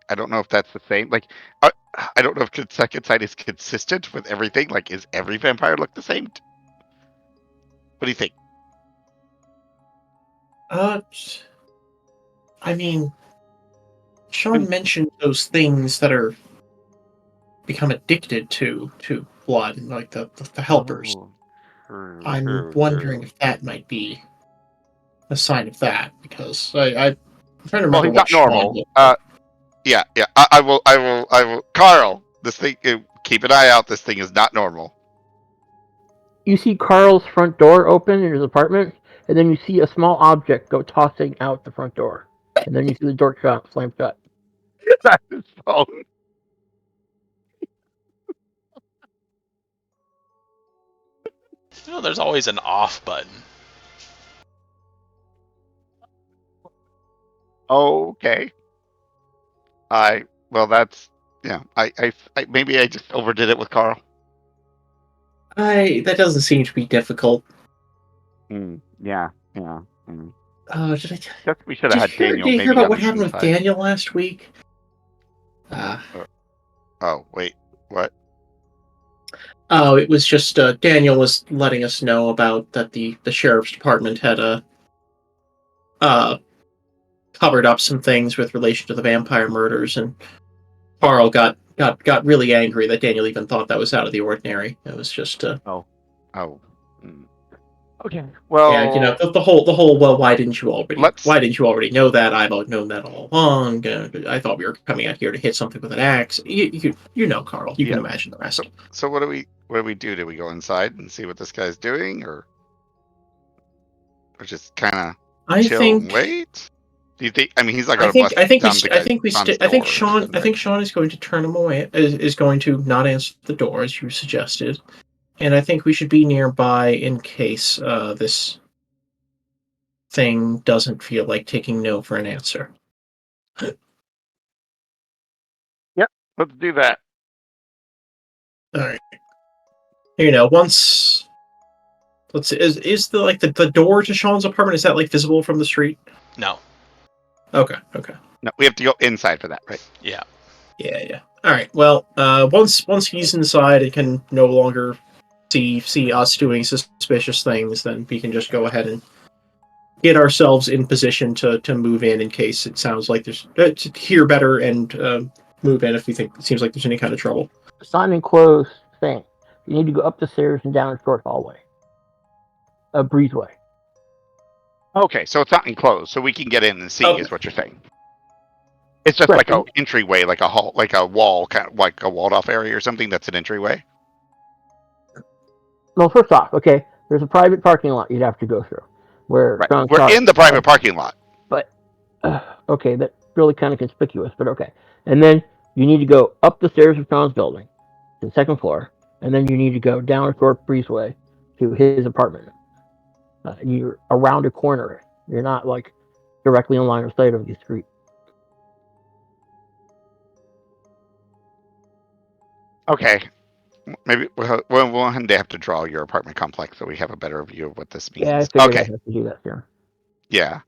D: I don't know if that's the same. Like, I don't know if second sight is consistent with everything. Like, is every vampire look the same? What do you think?
B: I mean, Sean mentioned those things that are become addicted to blood, like the helpers.
D: Oh, true,
B: I'm
D: true,
B: wondering
D: true.
B: if that might be a sign of that, because I'm trying to
D: Well,
B: remember
D: he's
B: what
D: not
B: Sean
D: normal.
B: looked like.
D: Yeah. I will. Carl, this thing. Keep an eye out. This thing is not normal.
E: You see Carl's front door open in his apartment, and then you see a small object go tossing out the front door. And then you see the door slam shut.
D: That's his phone.
A: There's always an off button.
D: Okay. Well, that's yeah. I maybe I just overdid it with Carl.
B: That doesn't seem to be difficult.
D: Yeah.
B: Did I?
D: Guess we should have had Daniel
B: Did you hear
D: maybe
B: about
D: on
B: what
D: the
B: happened with
D: inside.
B: Daniel last week?
D: Oh wait, what?
B: Oh, it was just Daniel was letting us know about that the sheriff's department had covered up some things with relation to the vampire murders, and Carl got really angry that Daniel even thought that was out of the ordinary. It was just
D: Oh. Mm.
E: Okay.
D: Well,
B: yeah, the whole well, why didn't you
D: let's.
B: already know that? I've known that all along. I thought we were coming out here to hit something with an axe. You know, Carl. You can
D: Yeah.
B: imagine the rest.
D: So what do we do? Do we go inside and see what this guy's doing, or just kind of
B: I
D: chill and
B: think
D: wait? Do you think? I mean, he's not
B: I
D: going to
B: think
D: bust
B: I think we
D: down the
B: st- I
D: guy's
B: think we
D: son's
B: st- I think
D: door or
B: Sean
D: something,
B: I
D: right?
B: think Sean is going to turn him away. Is going to not answer the door as you suggested, and I think we should be nearby in case this thing doesn't feel like taking no for an answer.
D: Let's do that.
B: All right. Once let's see, is the door to Sean's apartment, is that like visible from the street?
A: No.
B: Okay.
D: No, we have to go inside for that, right?
A: Yeah.
B: Yeah. All right. Well, once he's inside and can no longer see us doing suspicious things, then we can just go ahead and get ourselves in position to move in case it sounds like there's to hear better and move in if we think it seems like there's any kind of trouble.
E: Sign and close thing. You need to go up the stairs and down a short hallway. A breezeway.
D: Okay, so it's not enclosed, so we can get in and see.
B: Oh.
D: Is what you're saying? It's just
E: Correct.
D: like an entryway, like a hall, like a wall, kind of like a walled-off area or something. That's an entryway.
E: Well, first off, okay, there's a private parking lot you'd have to go through. Where
D: Right.
E: Sean's
D: We're
E: car-
D: in the private parking lot.
E: But okay, that's really kind of conspicuous. But okay, and then you need to go up the stairs of Sean's building to the second floor, and then you need to go down a short breezeway to his apartment. You're around a corner. You're not like directly in line of sight of the street.
D: Okay. Maybe we'll have to draw your apartment complex so we have a better view of what this means.
E: Yeah, I figured
D: Okay.
E: I'd have to do that here.
D: Yeah.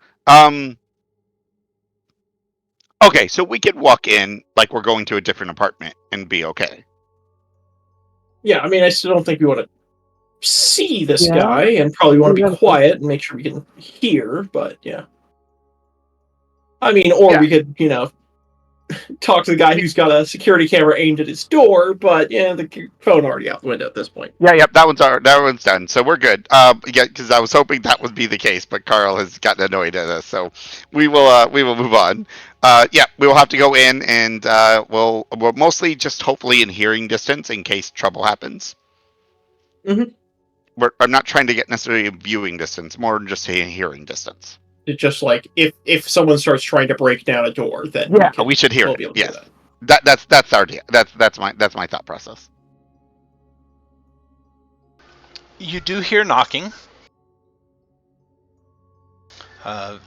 D: Okay, so we could walk in like we're going to a different apartment and be okay.
B: Yeah, I mean, I still don't think we want to see this
E: Yeah.
B: guy, and probably want to
E: Yeah.
B: be quiet and make sure we can hear. But yeah, I mean, or
D: Yeah.
B: we could, talk to the guy who's got a security camera aimed at his door. But yeah, the phone already out the window at this point.
D: Yeah, yep, that one's done. So we're good. Yeah, because I was hoping that would be the case, but Carl has gotten annoyed at us, so we will move on. Yeah, we will have to go in, and we're mostly just hopefully in hearing distance in case trouble happens.
B: Mhm.
D: I'm not trying to get necessarily a viewing distance, more just a hearing distance.
B: It's just like if someone starts trying to break down a door, then
E: Yeah,
D: We should hear
B: we'll
D: it.
B: be able to do
D: Yes,
B: that.
D: that's our idea. That's my thought process.
A: You do hear knocking.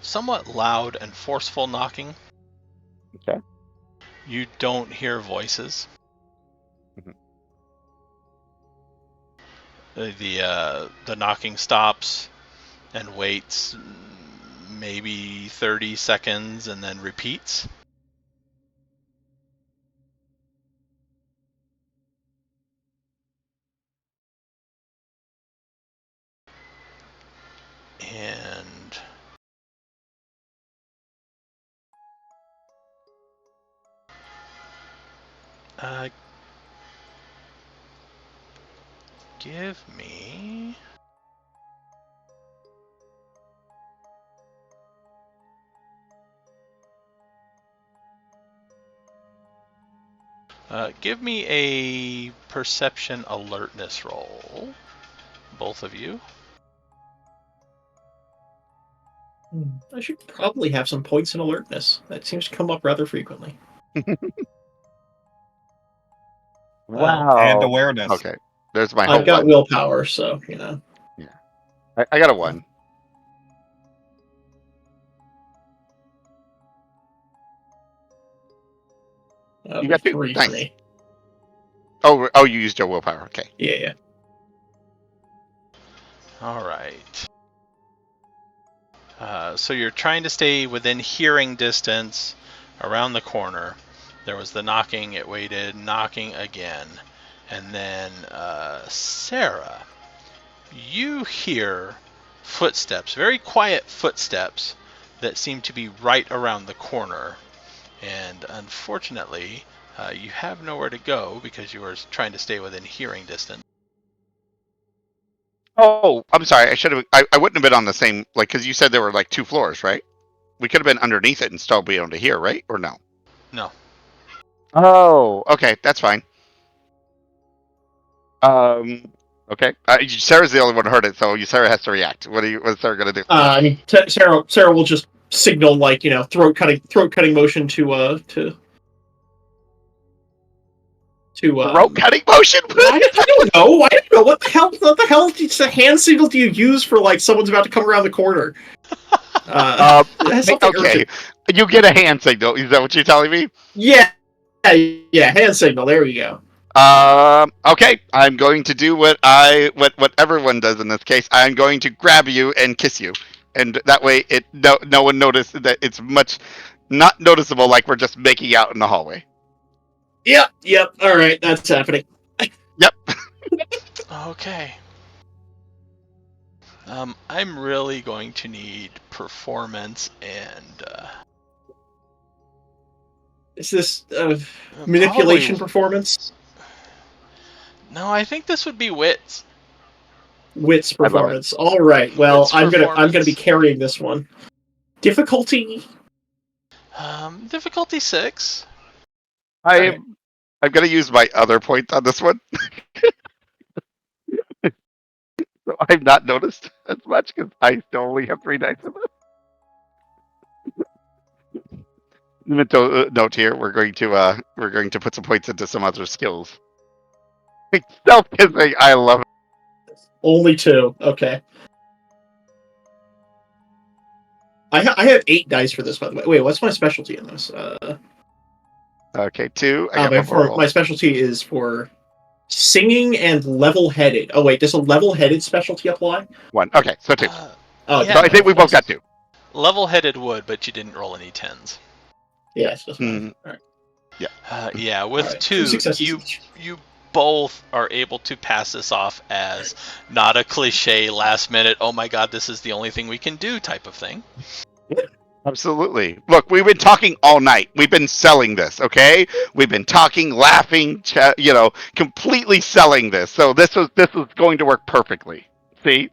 A: somewhat loud and forceful knocking.
D: Okay.
A: You don't hear voices.
D: Mhm.
A: The knocking stops and waits maybe 30 seconds and then repeats. And give me give me a perception alertness roll, both of you.
B: I should probably have some points in alertness. That seems to come up rather frequently.
C: And
D: Wow.
C: awareness.
D: Okay. There's my
B: I've
D: whole
B: got
D: one.
B: willpower, so, you know.
D: I got a 1.
B: That'll
D: You
B: be
D: got 2.
B: 3 for
D: Nice.
B: me.
D: Oh, you used your willpower. Okay.
B: Yeah.
A: All right. So you're trying to stay within hearing distance around the corner. There was the knocking, it waited, knocking again. And then, Sarah, you hear footsteps, very quiet footsteps that seem to be right around the corner. And unfortunately, you have nowhere to go because you are trying to stay within hearing distance.
D: Oh, I'm sorry. I should have. I wouldn't have been on the same, like, because you said there were like 2 floors, right? We could have been underneath it and still be able to hear, right? Or no?
A: No.
D: Oh, okay, that's fine. Okay. Sarah's the only one who heard it, so Sarah has to react. What's Sarah gonna do?
B: I mean, Sarah will just signal, like, throat cutting motion to
D: Throat cutting motion.
B: I don't know. I don't know what the hell. What the hell? The hand signal do you use for, like, someone's about to come around the corner? It has something
D: Okay,
B: urgent.
D: you get a hand signal. Is that what you're telling me?
B: Yeah, hand signal. There we go.
D: Okay, I'm going to do what everyone does in this case. I'm going to grab you and kiss you, and that way no one noticed that it's much not noticeable, like we're just making out in the hallway.
B: Yep. All right, that's happening.
D: Yep.
A: Okay. I'm really going to need performance and
B: Is this manipulation performance?
A: No, I think this would be wits.
B: Wits
D: I love it.
B: performance. All right. Well,
A: Wits
B: I'm gonna
A: performance.
B: be carrying this one. Difficulty.
A: Difficulty 6.
D: I'm gonna use my other point on this one. So I've not noticed as much because I still only have 3 dice of it. Mental note here: we're going to put some points into some other skills. Self kissing, I love it.
B: Only 2. Okay. I have 8 dice for this, by the way. Wait, what's my specialty in this?
D: Okay, 2. I got one more.
B: My specialty is for singing and level-headed. Oh wait, does a level-headed specialty apply?
D: 1. Okay, so 2.
B: Oh,
A: Yeah.
D: So I think we both got 2.
A: Level-headed would, but you didn't roll any 10s.
B: Yeah, it doesn't matter. All right.
A: Yeah, with
B: All right,
A: 2,
B: successes
A: you
B: each.
A: both are able to pass this off as not a cliche last minute, oh my god, this is the only thing we can do type of thing.
D: Absolutely. Look, we've been talking all night. We've been selling this, okay? We've been talking, laughing, completely selling this. So this was going to work perfectly. See?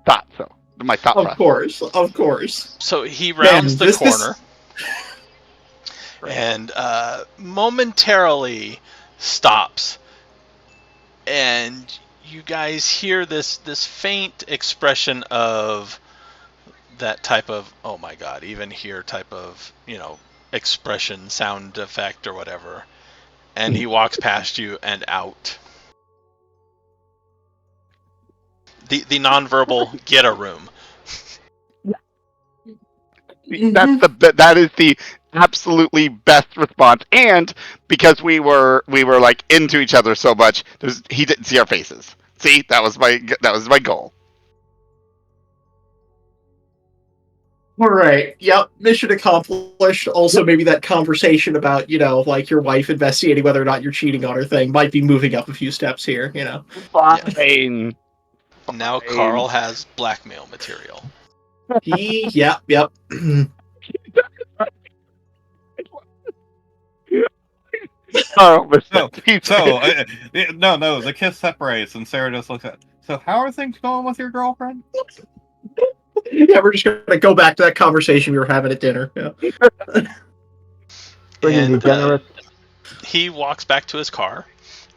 D: Thought so. My thought process.
B: Of course.
A: So he rounds
B: Man,
A: the corner and momentarily stops, and you guys hear this faint expression of that type of oh my god, even here type of expression, sound effect or whatever, and he walks past you and out. The nonverbal get a room.
D: That is the absolutely best response. And because we were like into each other so much, he didn't see our faces. See, that was my goal.
B: All right. Yep. Mission accomplished. Also, maybe that conversation about, like your wife investigating whether or not you're cheating on her thing might be moving up a few steps here.
D: Fine.
A: Now
D: Fine.
A: Carl has blackmail material.
B: Yep.
D: Oh,
C: So,
D: he's-
C: no, the kiss separates, and Sarah just looks at. So, how are things going with your girlfriend?
B: Yeah, we're just gonna go back to that conversation we were having at dinner. Yeah.
E: Friggin'
A: And
E: degenerate.
A: he walks back to his car,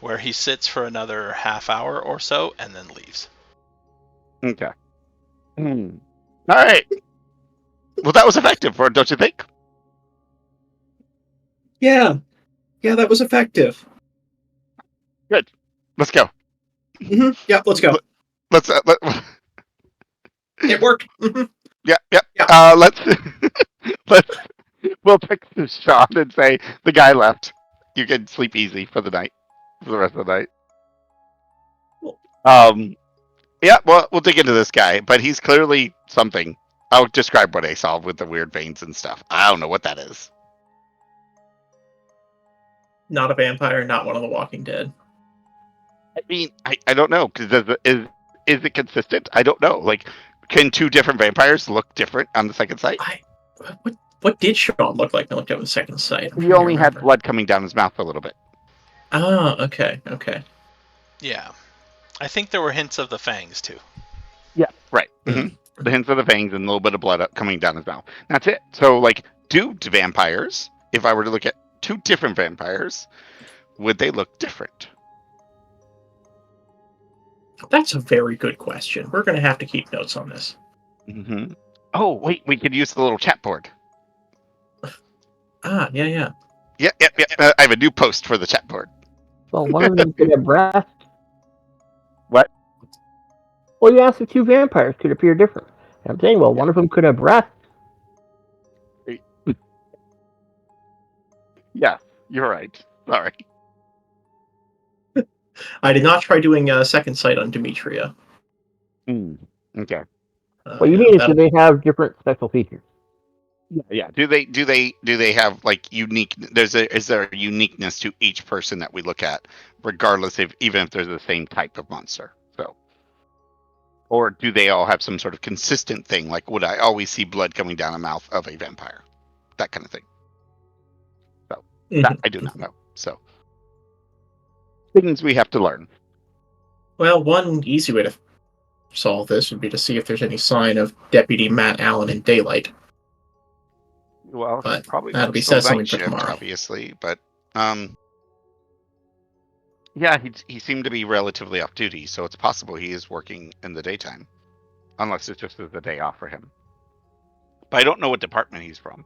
A: where he sits for another half hour or so, and then leaves.
D: Okay. All right. Well, that was effective, don't you think?
B: Yeah, that was effective.
D: Good. Let's go.
B: Yep, let's go.
D: Let's.
B: It worked.
D: Yeah.
B: Yeah.
D: Let's. let's. We'll text Sean and say the guy left. You can sleep easy for the night, for the rest of the night. Yeah. Well, we'll dig into this guy, but he's clearly something. I'll describe what I saw with the weird veins and stuff. I don't know what that is.
B: Not a vampire, not one of the Walking Dead.
D: I mean, I don't know because is it consistent? I don't know. Like, can two different vampires look different on the second sight?
B: What did Sean look like? I looked at the second sight.
D: He only had blood coming down his mouth a little bit.
B: Oh, okay.
A: Yeah. I think there were hints of the fangs, too.
D: Yeah, right. Mm-hmm. The hints of the fangs and a little bit of blood coming down his mouth. That's it. So, like, do vampires, if I were to look at two different vampires, would they look different?
B: That's a very good question. We're going to have to keep notes on this.
D: Mm-hmm. Oh, wait, we could use the little chat board.
B: Yeah.
D: Yeah. I have a new post for the chat board.
E: Well, one of them could have breath.
D: What?
E: Well, you asked if two vampires could appear different. And I'm saying, well, one of them could have breath.
D: Yeah, you're right. Sorry.
B: I did not try doing a second sight on Demetria.
D: Okay.
E: What you mean is, do they have different special features?
D: Yeah. Do they have like unique? Is there a uniqueness to each person that we look at, regardless if even if they're the same type of monster? So, or do they all have some sort of consistent thing? Like, would I always see blood coming down the mouth of a vampire? That kind of thing. So that I do not know. So things we have to learn.
B: Well, one easy way to solve this would be to see if there's any sign of Deputy Matt Allen in daylight.
D: Well,
B: But
D: probably
B: that'll be
D: still
B: something
D: night
B: for
D: shift,
B: tomorrow.
D: obviously, but yeah, he seemed to be relatively off duty, so it's possible he is working in the daytime, unless it's just the day off for him. But I don't know what department he's from.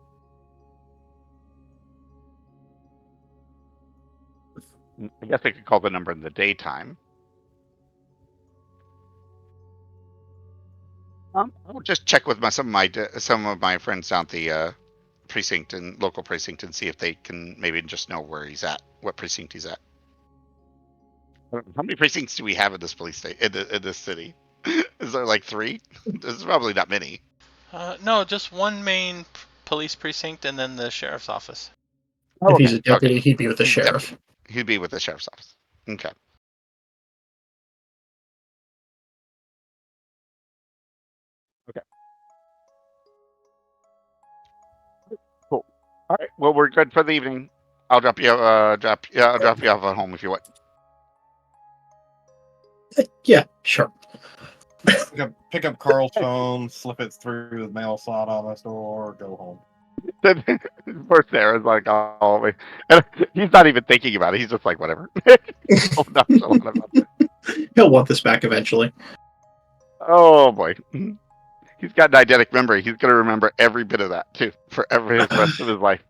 D: I guess I could call the number in the daytime. I'll just check with some of my friends down at the precinct and local precinct and see if they can maybe just know where he's at, what precinct he's at. How many precincts do we have in this police state in this city? Is there like 3? There's probably not many.
A: No, just one main police precinct and then the sheriff's office.
B: If he's a deputy, he'd be with the sheriff.
D: Deputy. He'd be with the sheriff's office. Okay. Cool. All right. Well, we're good for the evening. I'll drop you. I'll drop you off at home if you want.
B: Yeah, sure.
C: Pick up Carl's phone, slip it through the mail slot on the door, go home.
D: Poor Sarah's like, oh, wait. And he's not even thinking about it. He's just like, whatever. Oh, no,
B: He'll want this back eventually.
D: Oh boy, he's got an eidetic memory. He's gonna remember every bit of that too for the rest of his life.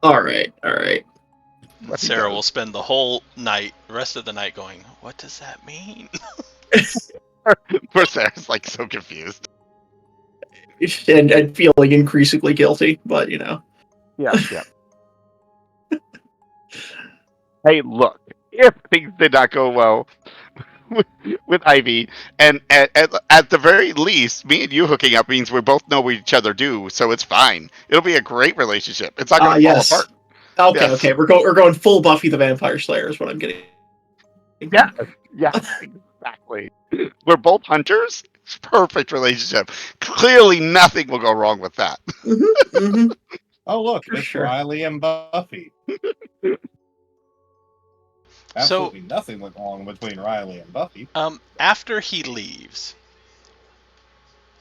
B: All right.
A: Sarah will spend the whole rest of the night going, what does that mean?
D: Poor Sarah's like so confused.
B: and feeling increasingly guilty, but you know.
D: Yeah. Hey, look, if things did not go well with Ivy, and at the very least, me and you hooking up means we both know what each other do, so it's fine. It'll be a great relationship. It's not going to fall
B: Yes.
D: apart.
B: Okay,
D: Yes.
B: okay. We're going full Buffy the Vampire Slayer is what I'm getting.
D: Yeah, exactly. We're both hunters. It's a perfect relationship. Clearly, nothing will go wrong with that.
C: Oh, look,
B: For
C: it's
B: sure.
C: Riley and Buffy.
A: So,
C: Absolutely nothing went wrong between Riley and Buffy.
A: after he leaves,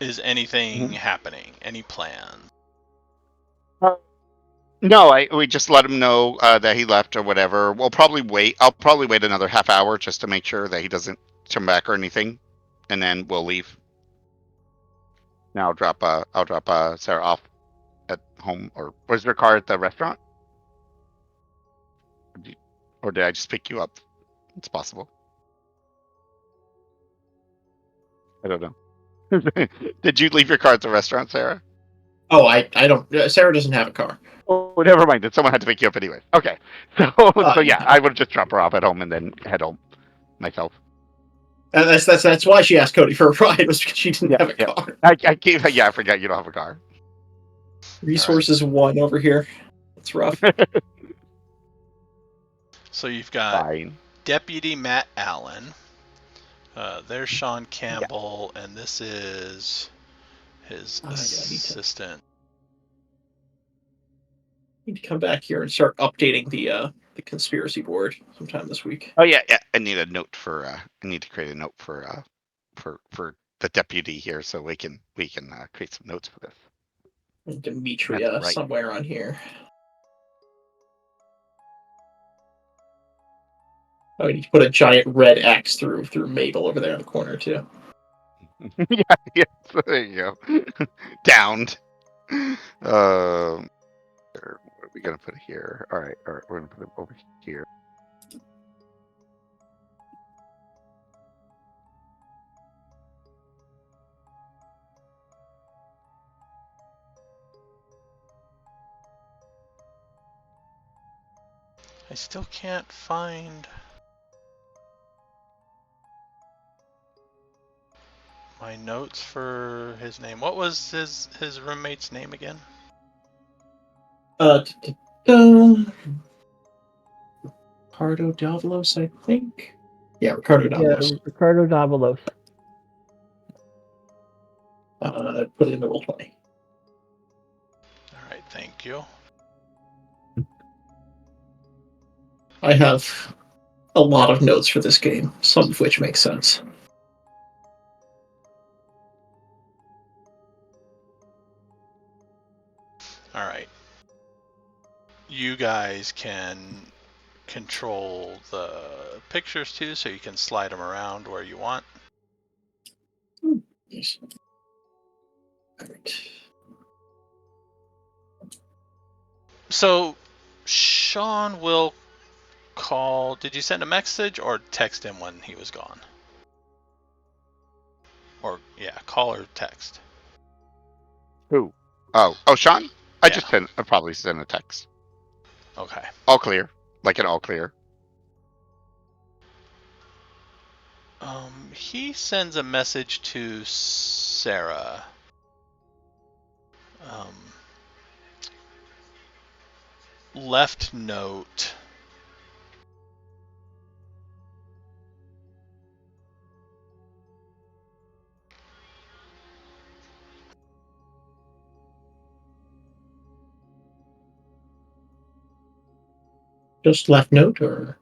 A: is anything happening? Any plans?
D: No, we just let him know that he left or whatever. We'll probably wait. I'll probably wait another half hour just to make sure that he doesn't come back or anything, and then we'll leave. Now I'll drop Sarah off at home, or was your car at the restaurant? Or did I just pick you up? It's possible. I don't know. Did you leave your car at the restaurant, Sarah?
B: Oh, I don't. Sarah doesn't have a car.
D: Oh, never mind. Then someone had to pick you up anyway. Okay, so yeah, I would just drop her off at home and then head home myself.
B: And that's why she asked Cody for a ride, was because she didn't have a car.
D: I forgot you don't have a car.
B: Resources one over here. It's rough.
A: So you've got
D: Fine.
A: Deputy Matt Allen. There's Sean Campbell, and this is his assistant.
B: Need to come back here and start updating the conspiracy board sometime this week.
D: Oh yeah. I need a note for. I need to create a note for the deputy here, so we can create some notes for this.
B: And Demetria
D: right.
B: somewhere on here. Oh, you need to put a giant red X through Mabel over there in the corner too.
D: Yeah. There you go. Downed. Where are we gonna put it here? All right. We're gonna put it over here.
A: I still can't find my notes for his name. What was his roommate's name again?
B: Ricardo Davalos, I think. Yeah, Ricardo Davalos.
E: Yeah, Ricardo Davalos.
B: Put it in the roll 20.
A: All right, thank you.
B: I have a lot of notes for this game, some of which make sense.
A: All right. You guys can control the pictures too, so you can slide them around where you want.
B: Yes. All right.
A: So Sean will call. Did you send a message or text him when he was gone? Or yeah, call or text.
D: Who? Oh, Sean. I probably sent a text.
A: Okay.
D: All clear, like an all clear.
A: He sends a message to Sarah. Left note.
B: Just left note, or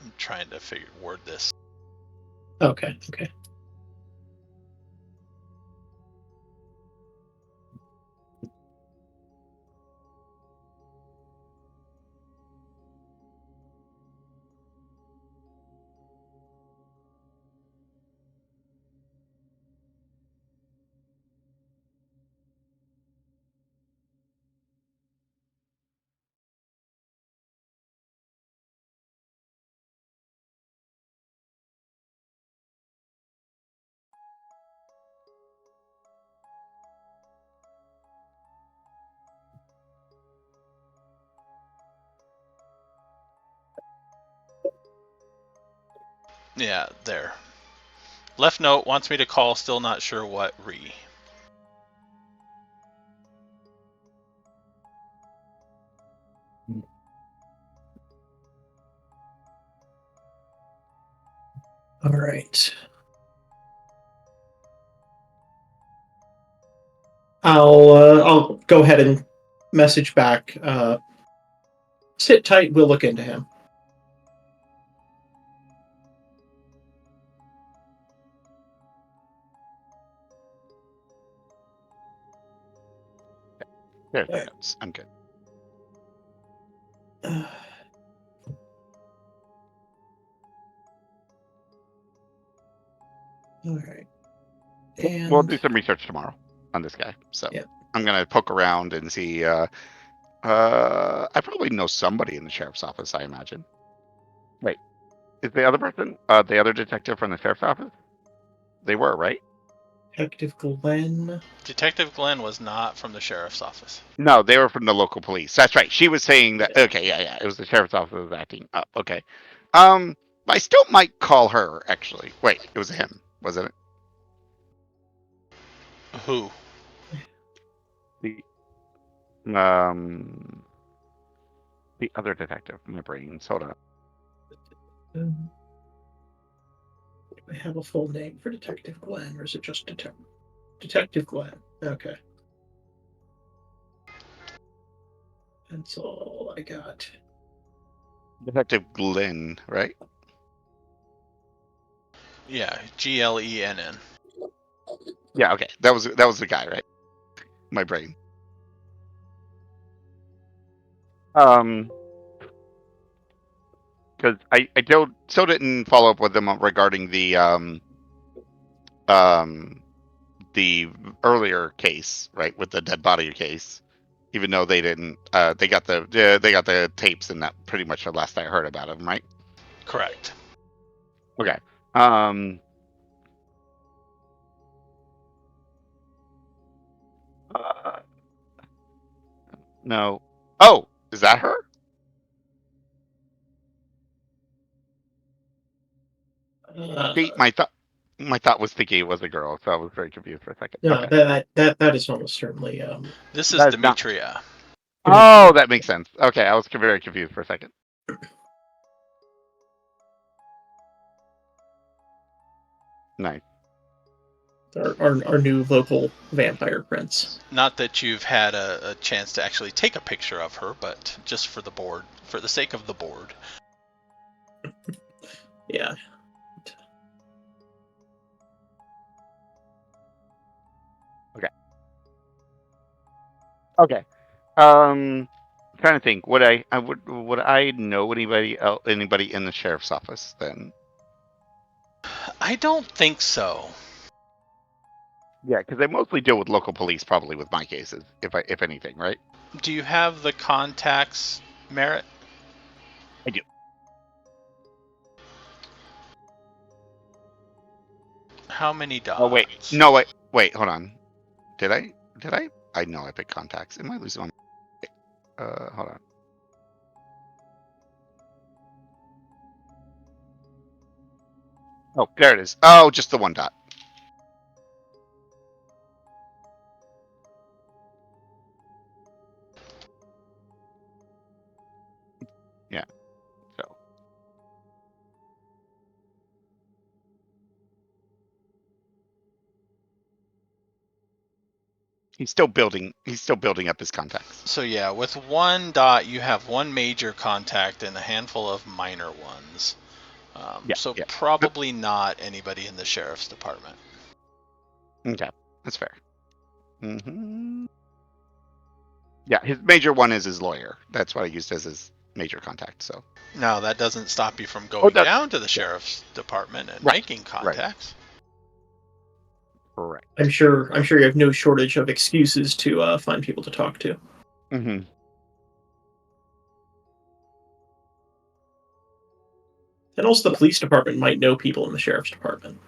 A: I'm trying to word this.
B: okay.
A: Yeah, there. Left note, wants me to call, still not sure what re.
B: All right. I'll go ahead and message back. Sit tight. We'll look into him.
D: There's
B: Yeah.
D: notes. I'm good.
B: All right.
D: We'll
B: And
D: do some research tomorrow on this guy. So
B: yeah.
D: I'm gonna poke around and see. I probably know somebody in the sheriff's office. I imagine. Wait, is the other person, the other detective from the sheriff's office? They were, right?
B: Detective Glenn.
A: Detective Glenn was not from the sheriff's office.
D: No, they were from the local police. That's right. She was saying that.
B: Yeah.
D: Okay, yeah. It was the sheriff's office that was acting up. Okay. I still might call her. Actually, wait. It was him, wasn't it?
A: Who?
D: The the other detective. My brain. Hold on.
B: I have a full name for Detective Glenn, or is it just Detective Glenn? Okay. That's all I got.
D: Detective Glenn, right?
A: Yeah, Glenn.
D: Yeah. Okay. That was the guy, right? My brain. Because I still didn't follow up with them regarding the earlier case, right, with the dead body case. Even though they didn't, they got the tapes, and that pretty much the last I heard about them, right?
A: Correct.
D: Okay. Uh, no. Oh, is that her? See, my thought was thinking it was a girl, so I was very confused for a second.
B: No,
D: Okay.
B: that is almost certainly
A: This is
D: That is not.
A: Demetria.
D: Oh, that makes sense. Okay, I was very confused for a second. Nice.
B: our new local vampire prince.
A: Not that you've had a chance to actually take a picture of her, but just for the board, for the sake of the board.
B: Yeah.
D: Okay. Trying to think. Would I know anybody in the sheriff's office then?
A: I don't think so.
D: Yeah, because they mostly deal with local police, probably with my cases, if anything, right?
A: Do you have the contacts, Merritt?
D: I do.
A: How many dots?
D: Oh wait, no wait, hold on. Did I? I know I picked contacts. Am I losing one? Hold on. Oh, there it is. Oh, just the one dot. Yeah. So he's still building. He's still building up his contacts.
A: So yeah, with one dot, you have one major contact and a handful of minor ones. So
D: Yeah.
A: probably not anybody in the sheriff's department.
D: Okay, that's fair. Yeah, his major one is his lawyer. That's what I used as his major contact. So
A: Now that doesn't stop you from going down to the sheriff's department and making contacts.
D: Correct.
B: I'm sure you have no shortage of excuses to find people to talk to.
D: Mm-hmm.
B: And also, the police department might know people in the sheriff's department.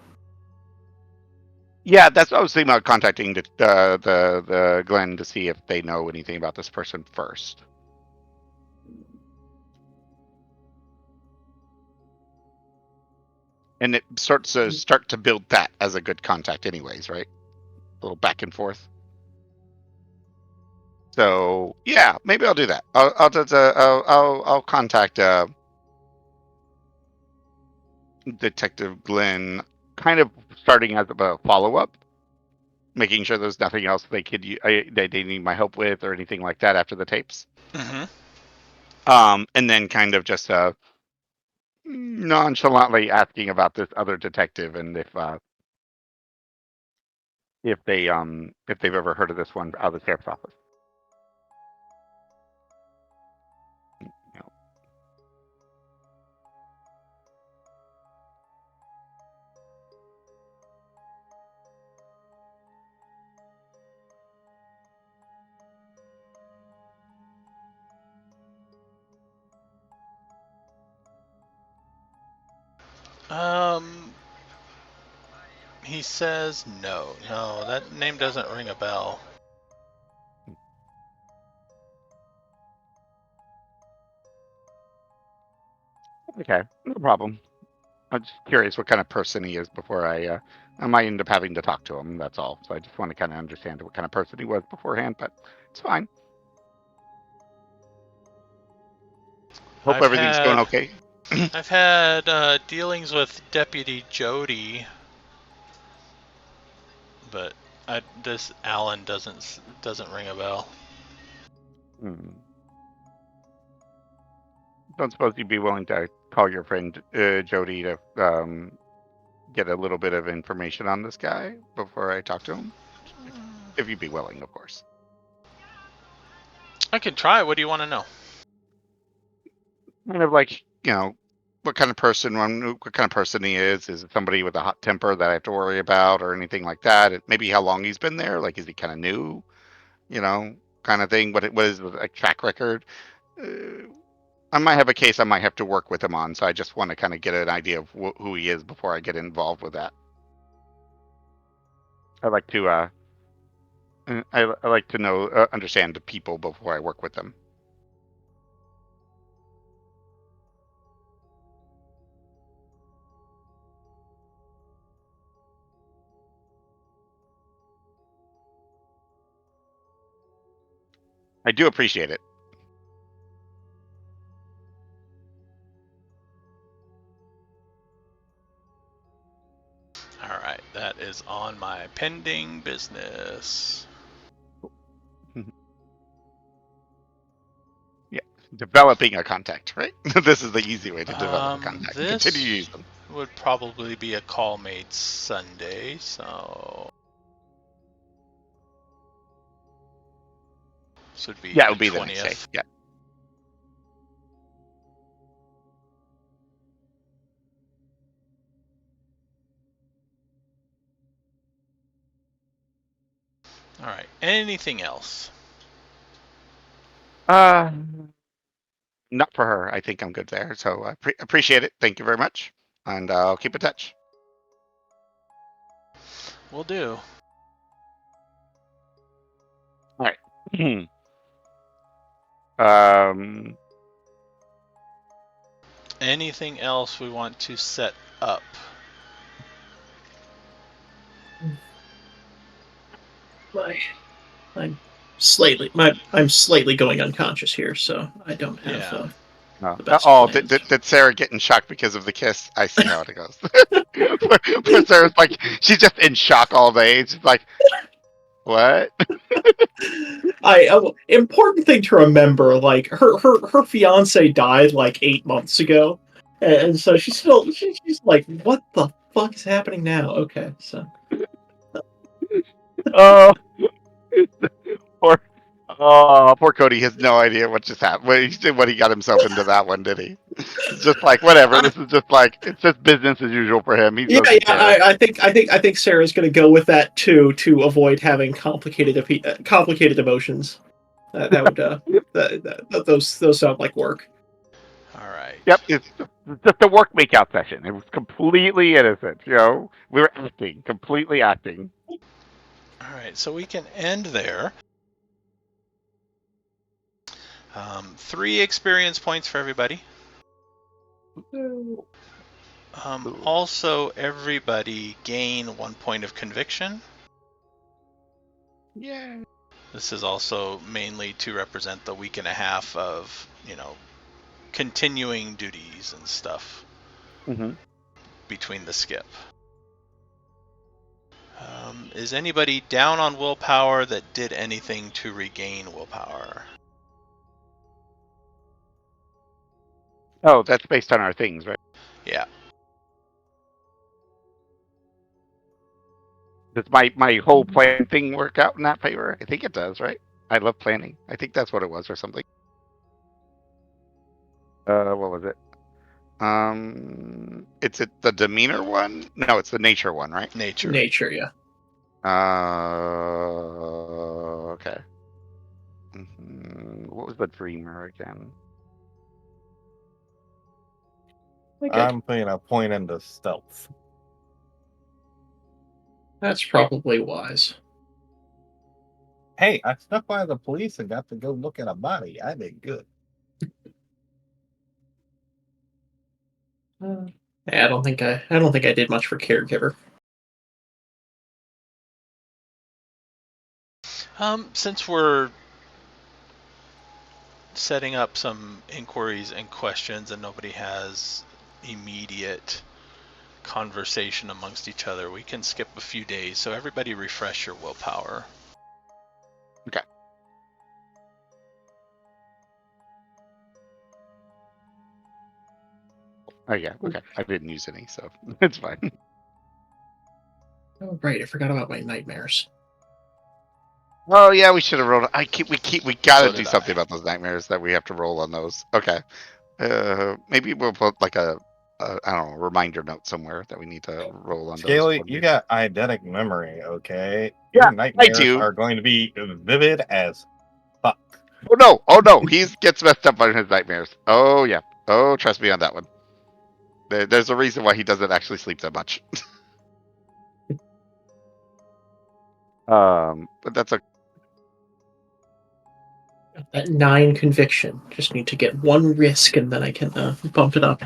D: Yeah, that's what I was thinking about contacting the Glenn to see if they know anything about this person first. And it starts to build that as a good contact, anyways, right? A little back and forth. So yeah, maybe I'll do that. I'll contact Detective Glenn, kind of starting as a follow up, making sure there's nothing else they could they need my help with or anything like that after the tapes.
A: Mm-hmm.
D: And then kind of just nonchalantly asking about this other detective and if they've ever heard of this one out of the sheriff's office. You
A: He says no. No, that name doesn't ring a bell.
D: Okay, no problem. I'm just curious what kind of person he is before I might end up having to talk to him. That's all. So I just want to kind of understand what kind of person he was beforehand, but it's fine. Hope everything's going okay.
A: I've had dealings with Deputy Jody, but this Alan doesn't ring a bell.
D: Don't suppose you'd be willing to call your friend Jody to get a little bit of information on this guy before I talk to him? If you'd be willing, of course.
A: I can try. What do you want to know?
D: Kind of like, what kind of person he is. Is it somebody with a hot temper that I have to worry about or anything like that? Maybe how long he's been there. Like, is he kind of new? Kind of thing. What is a track record? I might have a case I might have to work with him on, so I just want to kind of get an idea of who he is before I get involved with that. I like to I like to know understand the people before I work with them. I do appreciate it.
A: All right, that is on my pending business.
D: Yeah, developing a contact, right? This is the easy way to develop a contact.
A: This
D: Continue to use them.
A: would probably be a call made Sunday, so this would be
D: Yeah, it
A: the
D: would be the next day.
A: 20th.
D: Yeah.
A: All right. Anything else?
D: Not for her. I think I'm good there. So I appreciate it. Thank you very much, and I'll keep in touch.
A: Will do.
D: All right. um.
A: Anything else we want to set up?
B: I'm slightly going unconscious here, so I don't have the best plans.
D: Did Sarah get in shock because of the kiss? I see how it goes. Poor Sarah's like, she's just in shock all day. She's like, what?
B: Important thing to remember, like her fiance died like 8 months ago, and so she's like, what the fuck is happening now? Okay, so
D: Oh, poor, poor Cody has no idea what just happened. What he got himself into that one, did he? It's just like whatever. This is just like it's just business as usual for him. He doesn't care.
B: I think Sarah's gonna go with that too to avoid having complicated emotions. That would those sound like work.
A: All right.
D: Yep, it's just a work makeout session. It was completely innocent. We were acting, completely acting.
A: All right, so we can end there. 3 experience points for everybody. Also, everybody gain 1 point of conviction.
D: Yeah.
A: This is also mainly to represent the week and a half of, continuing duties and stuff
D: Mm-hmm.
A: between the skip. Is anybody down on willpower that did anything to regain willpower?
D: Oh, that's based on our things, right?
A: Yeah.
D: Does my whole plan thing work out in that favor? I think it does, right? I love planning. I think that's what it was or something. What was it? It's the demeanor one? No, it's the nature one, right?
A: Nature.
B: Nature, yeah.
D: Okay. What was the dreamer again?
C: I'm putting a point into stealth.
B: That's probably wise.
C: Hey, I snuck by the police and got to go look at a body. I did good.
B: I don't think I did much for caregiver.
A: Since we're setting up some inquiries and questions and nobody has immediate conversation amongst each other, we can skip a few days. So everybody refresh your willpower.
D: Okay. Oh yeah, okay. I didn't use any, so it's fine.
B: Oh right, I forgot about my nightmares.
D: Oh yeah, we should have rolled. We gotta
A: So
D: do
A: did
D: something
A: I.
D: about those nightmares that we have to roll on those. Okay. Maybe we'll put like a I don't know, reminder note somewhere that we need to roll on those.
C: Scaly, you got eidetic memory, okay?
D: Yeah,
C: Your
D: I
C: nightmares
D: do.
C: are going to be vivid as fuck.
D: Oh no, he gets messed up on his nightmares. Oh yeah. Oh, trust me on that one. There's a reason why he doesn't actually sleep that much. But that's a
B: That 9 conviction. Just need to get 1 risk and then I can bump it up.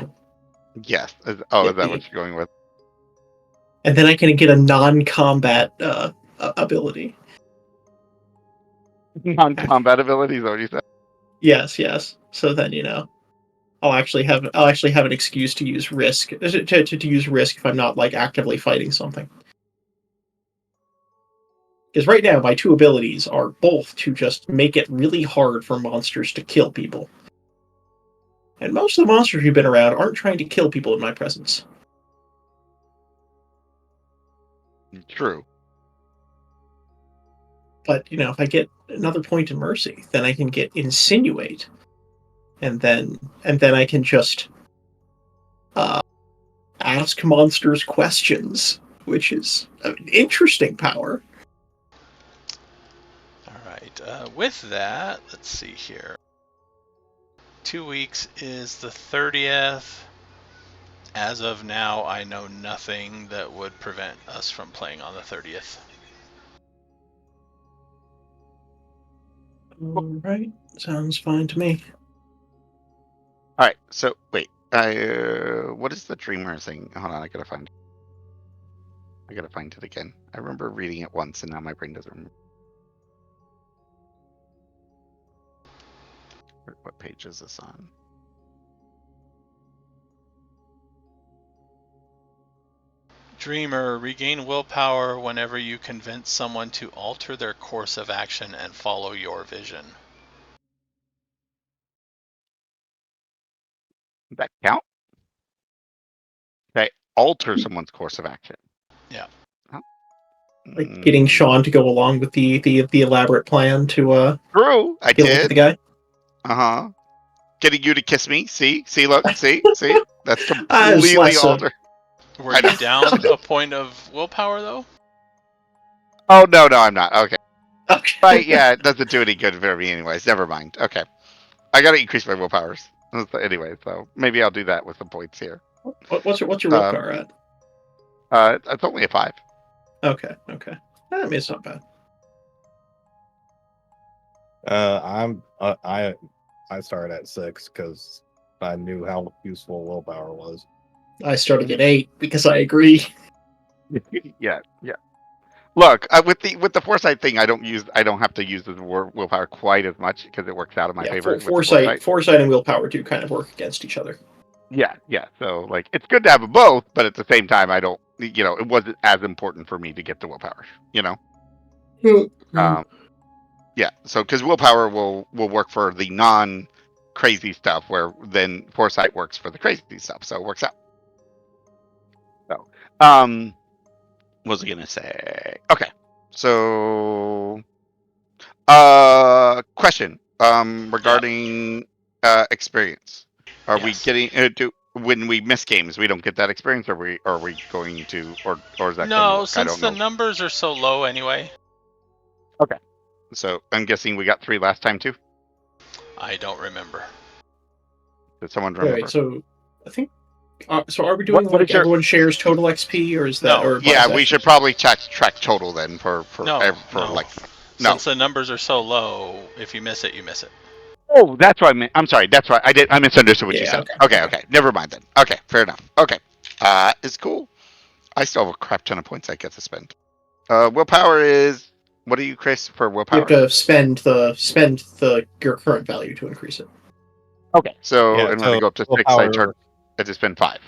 D: yes. Is
B: Get
D: that
B: the,
D: what you're going with?
B: and then I can get a non-combat ability.
D: Non-combat abilities, is that what you said?
B: Yes. So then I'll actually have an excuse to use risk to use risk if I'm not like actively fighting something. Because right now my 2 abilities are both to just make it really hard for monsters to kill people. And most of the monsters who've been around aren't trying to kill people in my presence.
D: True.
B: But if I get another point in mercy, then I can get insinuate, and then I can just ask monsters questions, which is an interesting power.
A: All right. With that, let's see here. 2 weeks is the 30th. As of now, I know nothing that would prevent us from playing on the 30th.
B: All right, sounds fine to me.
D: All right. So wait. What is the dreamer thing? Hold on. I gotta find it again. I remember reading it once, and now my brain doesn't remember. What page is this on?
A: Dreamer, regain willpower whenever you convince someone to alter their course of action and follow your vision.
D: Does that count? Okay. Alter someone's course of action.
A: Yeah.
D: Oh.
B: Like getting Sean to go along with the elaborate plan to
D: True. I
B: kill
D: did.
B: the guy.
D: Uh-huh. Getting you to kiss me. See, look, see. That's
B: It was
D: completely
B: less
D: alter.
A: Were you down a point of willpower, though?
D: Oh no, I'm not. Okay.
B: okay.
D: Right, yeah, it doesn't do any good for me anyways. Never mind. Okay. I gotta increase my willpowers. Anyway, so maybe I'll do that with some points here.
B: What's your willpower at?
D: It's only a 5.
B: Okay. I mean, it's not bad.
C: I started at 6 because I knew how useful willpower was.
B: I started at 8 because I agree.
D: Yeah. Look, with the foresight thing, I don't have to use the willpower quite as much because it works out in my
B: Yeah,
D: favor with the
B: foresight,
D: foresight.
B: foresight, and willpower do kind of work against each other.
D: Yeah. So like, it's good to have them both, but at the same time, I don't. It wasn't as important for me to get the willpower.
B: Mm.
D: Yeah. So because willpower will work for the non crazy stuff, where then foresight works for the crazy stuff. So it works out. So, what was I gonna say? Okay. So, question.
A: Yeah.
D: Regarding experience. Are we
A: Yes.
D: getting when we miss games, we don't get that experience, or are we going to, or is that going to
A: No,
D: work? I
A: since
D: don't
A: the
D: know.
A: numbers are so low anyway,
D: Okay. So I'm guessing we got 3 last time too.
A: I don't remember.
D: Did someone
B: Wait,
D: remember?
B: so I think. So are we
D: What
B: doing
D: what
B: like
D: is your
B: everyone shares total XP, or is that
A: No,
B: or by
D: Yeah, we should
B: sessions?
D: probably track total then for
A: no.
D: like no.
A: Since the numbers are so low, if you miss it, you miss it.
D: Oh, that's what I meant. I'm sorry. That's why I misunderstood what you
B: Yeah.
D: said.
B: Okay.
D: Okay,
B: Okay.
D: okay. Never mind then. Okay, fair enough. Okay. It's cool. I still have a crap ton of points I get to spend. Willpower is what are you, Chris, for
B: You have
D: willpower?
B: to spend the your current value to increase it.
D: Okay. So
C: Yeah,
D: in order to
C: so
D: go up to 6,
C: willpower.
D: I just spend 5.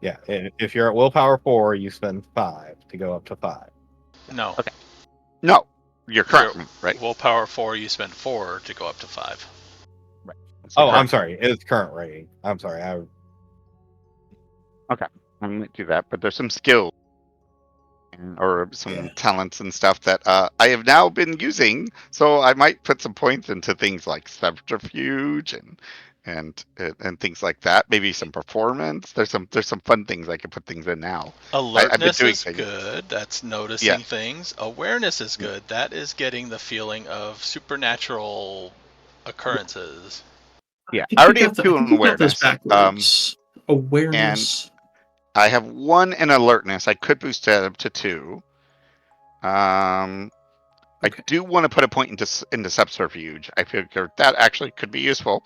C: Yeah, if you're at willpower 4, you spend 5 to go up to 5.
A: No.
D: Okay. No, your
A: Your
D: current, right?
A: willpower 4, you spend 4 to go up to 5.
D: Right. It's your
C: Oh, I'm
D: current.
C: sorry. It's current rating. I'm sorry.
D: Okay. I'm gonna do that, but there's some skills or some talents and stuff that I have now been using. So I might put some points into things like subterfuge and things like that. Maybe some performance. There's some fun things I can put things in now. I've been
A: Alertness
D: doing
A: is
D: things.
A: good. That's
D: Yeah.
A: noticing things. Awareness is good. That is getting the feeling of supernatural occurrences.
D: Yeah.
B: I
D: I
B: think we
D: already
B: got
D: have
B: the, I
D: 2
B: think
D: in
B: we got those
D: awareness.
B: backwards.
D: And
B: Awareness.
D: I have 1 in alertness. I could boost that up to 2. Um, I
B: Okay.
D: do want to put a point into subterfuge. I figure that actually could be useful.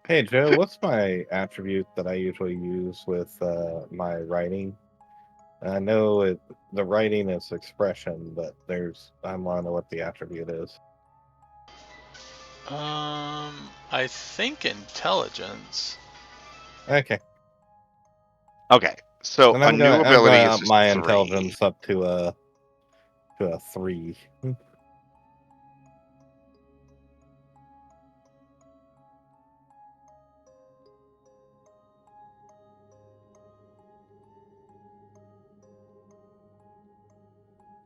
C: Hey, Joe, what's my attribute that I usually use with my writing? I know the writing is expression, but I want to know what the attribute is.
A: I think intelligence.
C: Okay,
D: Okay, so
C: and
D: a
C: I'm
D: new
C: gonna I'm
D: ability
C: gonna
D: is
C: up
D: just
C: my
D: 3.
C: intelligence up to a 3.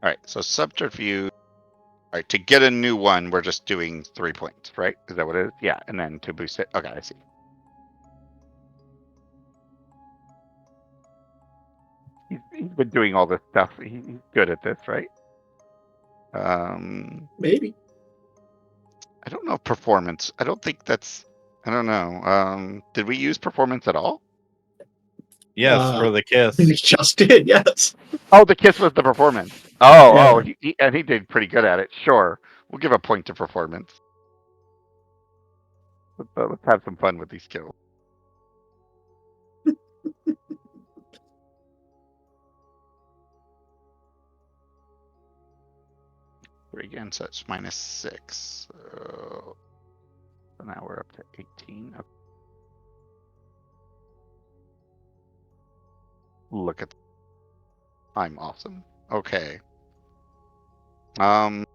D: All right, so subterfuge. All right, to get a new one, we're just doing 3 points, right? Is that what it is? Yeah, and then to boost it. Okay, I see. He's been doing all this stuff. He's good at this, right?
B: Maybe.
D: I don't know performance. I don't think that's. I don't know. Did we use performance at all?
C: Yes, for the
B: We
C: kiss.
B: just did. Yes.
D: Oh, the kiss was the performance.
B: Yeah.
D: And he did pretty good at it. Sure, we'll give a point to performance. Let's have some fun with these skills. Three again, so it's -6. So now we're up to 18. Okay. Look at. I'm awesome. Okay. No,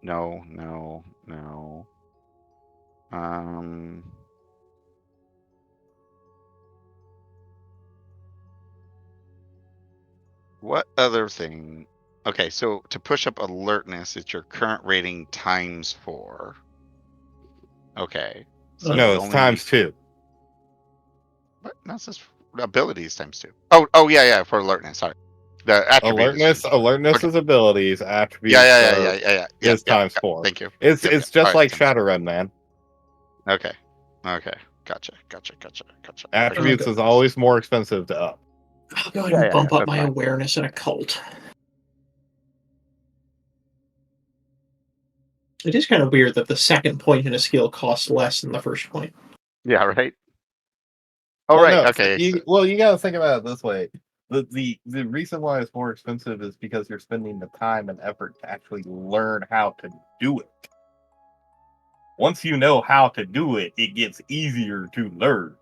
D: no, no. Um. What other thing? Okay, so to push up alertness, it's your current rating times 4. Okay. So
C: No,
D: we
C: it's
D: only need.
C: times 2.
D: What? No, it says abilities times 2. Oh, yeah, for alertness. Sorry. The attribute is just.
C: Alertness
D: Okay.
C: is abilities.
D: Yeah,
C: Attributes
D: yeah, yeah,
C: are
D: yeah, yeah, yeah,
C: is
D: yeah,
C: times
D: yeah.
C: 4.
D: Thank you.
C: It's
D: Yep,
C: it's
D: yep. All
C: just
D: right.
C: like Shadowrun, man.
D: Okay. Okay. Gotcha. Okay.
C: Attributes
B: Okay.
C: is always more expensive to up.
B: I'll go ahead
D: Yeah,
B: and
D: yeah, yeah.
B: bump up
D: That's
B: my
D: fine.
B: awareness in a cult. It is kind of weird that the second point in a skill costs less than the first point.
D: Yeah, right. Oh,
C: Well,
D: right.
C: no,
D: Okay.
C: you got to think about it this way. The reason why it's more expensive is because you're spending the time and effort to actually learn how to do it. Once you know how to do it, it gets easier to learn.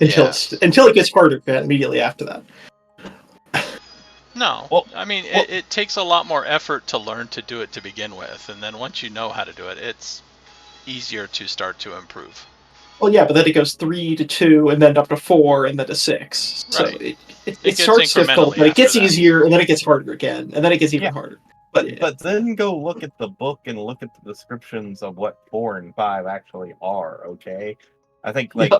B: Until
A: Yeah.
B: until it gets harder immediately after that.
A: No,
C: Well-
A: I mean
C: well-
A: it takes a lot more effort to learn to do it to begin with, and then once you know how to do it, it's easier to start to improve.
B: Well, yeah, but then it goes 3 to 2, and then up to 4, and then to 6. So
A: Right.
B: it
A: It gets
B: starts difficult,
A: incrementally
B: but it gets
A: after that.
B: easier, and then it gets harder again, and then it gets even
C: Yeah.
B: harder. But yeah.
C: But then go look at the book and look at the descriptions of what 4 and 5 actually are, okay? I think, like,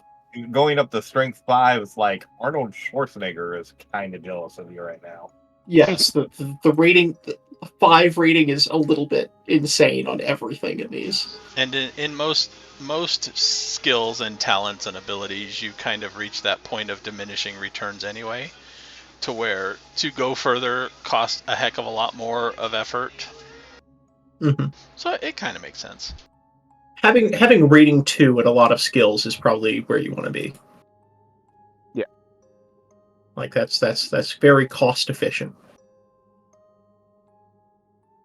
C: going up to strength 5 is like Arnold Schwarzenegger is kind of jealous of you right now.
B: Yes, the rating, the 5 rating is a little bit insane on everything in these.
A: And in most skills and talents and abilities, you kind of reach that point of diminishing returns anyway, to where to go further costs a heck of a lot more of effort.
B: Mm-hmm.
A: So it kind of makes sense.
B: Having rating 2 at a lot of skills is probably where you want to be.
D: Yeah.
B: Like that's very cost efficient.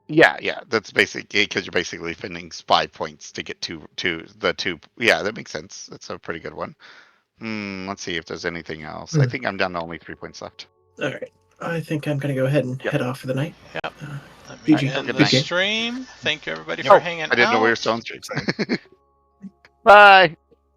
D: Yeah. That's basically because you're basically spending 5 points to get to the 2. Yeah, that makes sense. That's a pretty good one. Let's see if there's anything else. I think I'm down to only 3 points left.
B: All right, I think I'm gonna go ahead and head off for the night.
A: Yep. Let me
B: GG.
A: end
D: Good
A: the
D: night.
A: stream. Thank you everybody
C: Oh,
A: for hanging out.
D: I didn't know we were still on stream. Bye.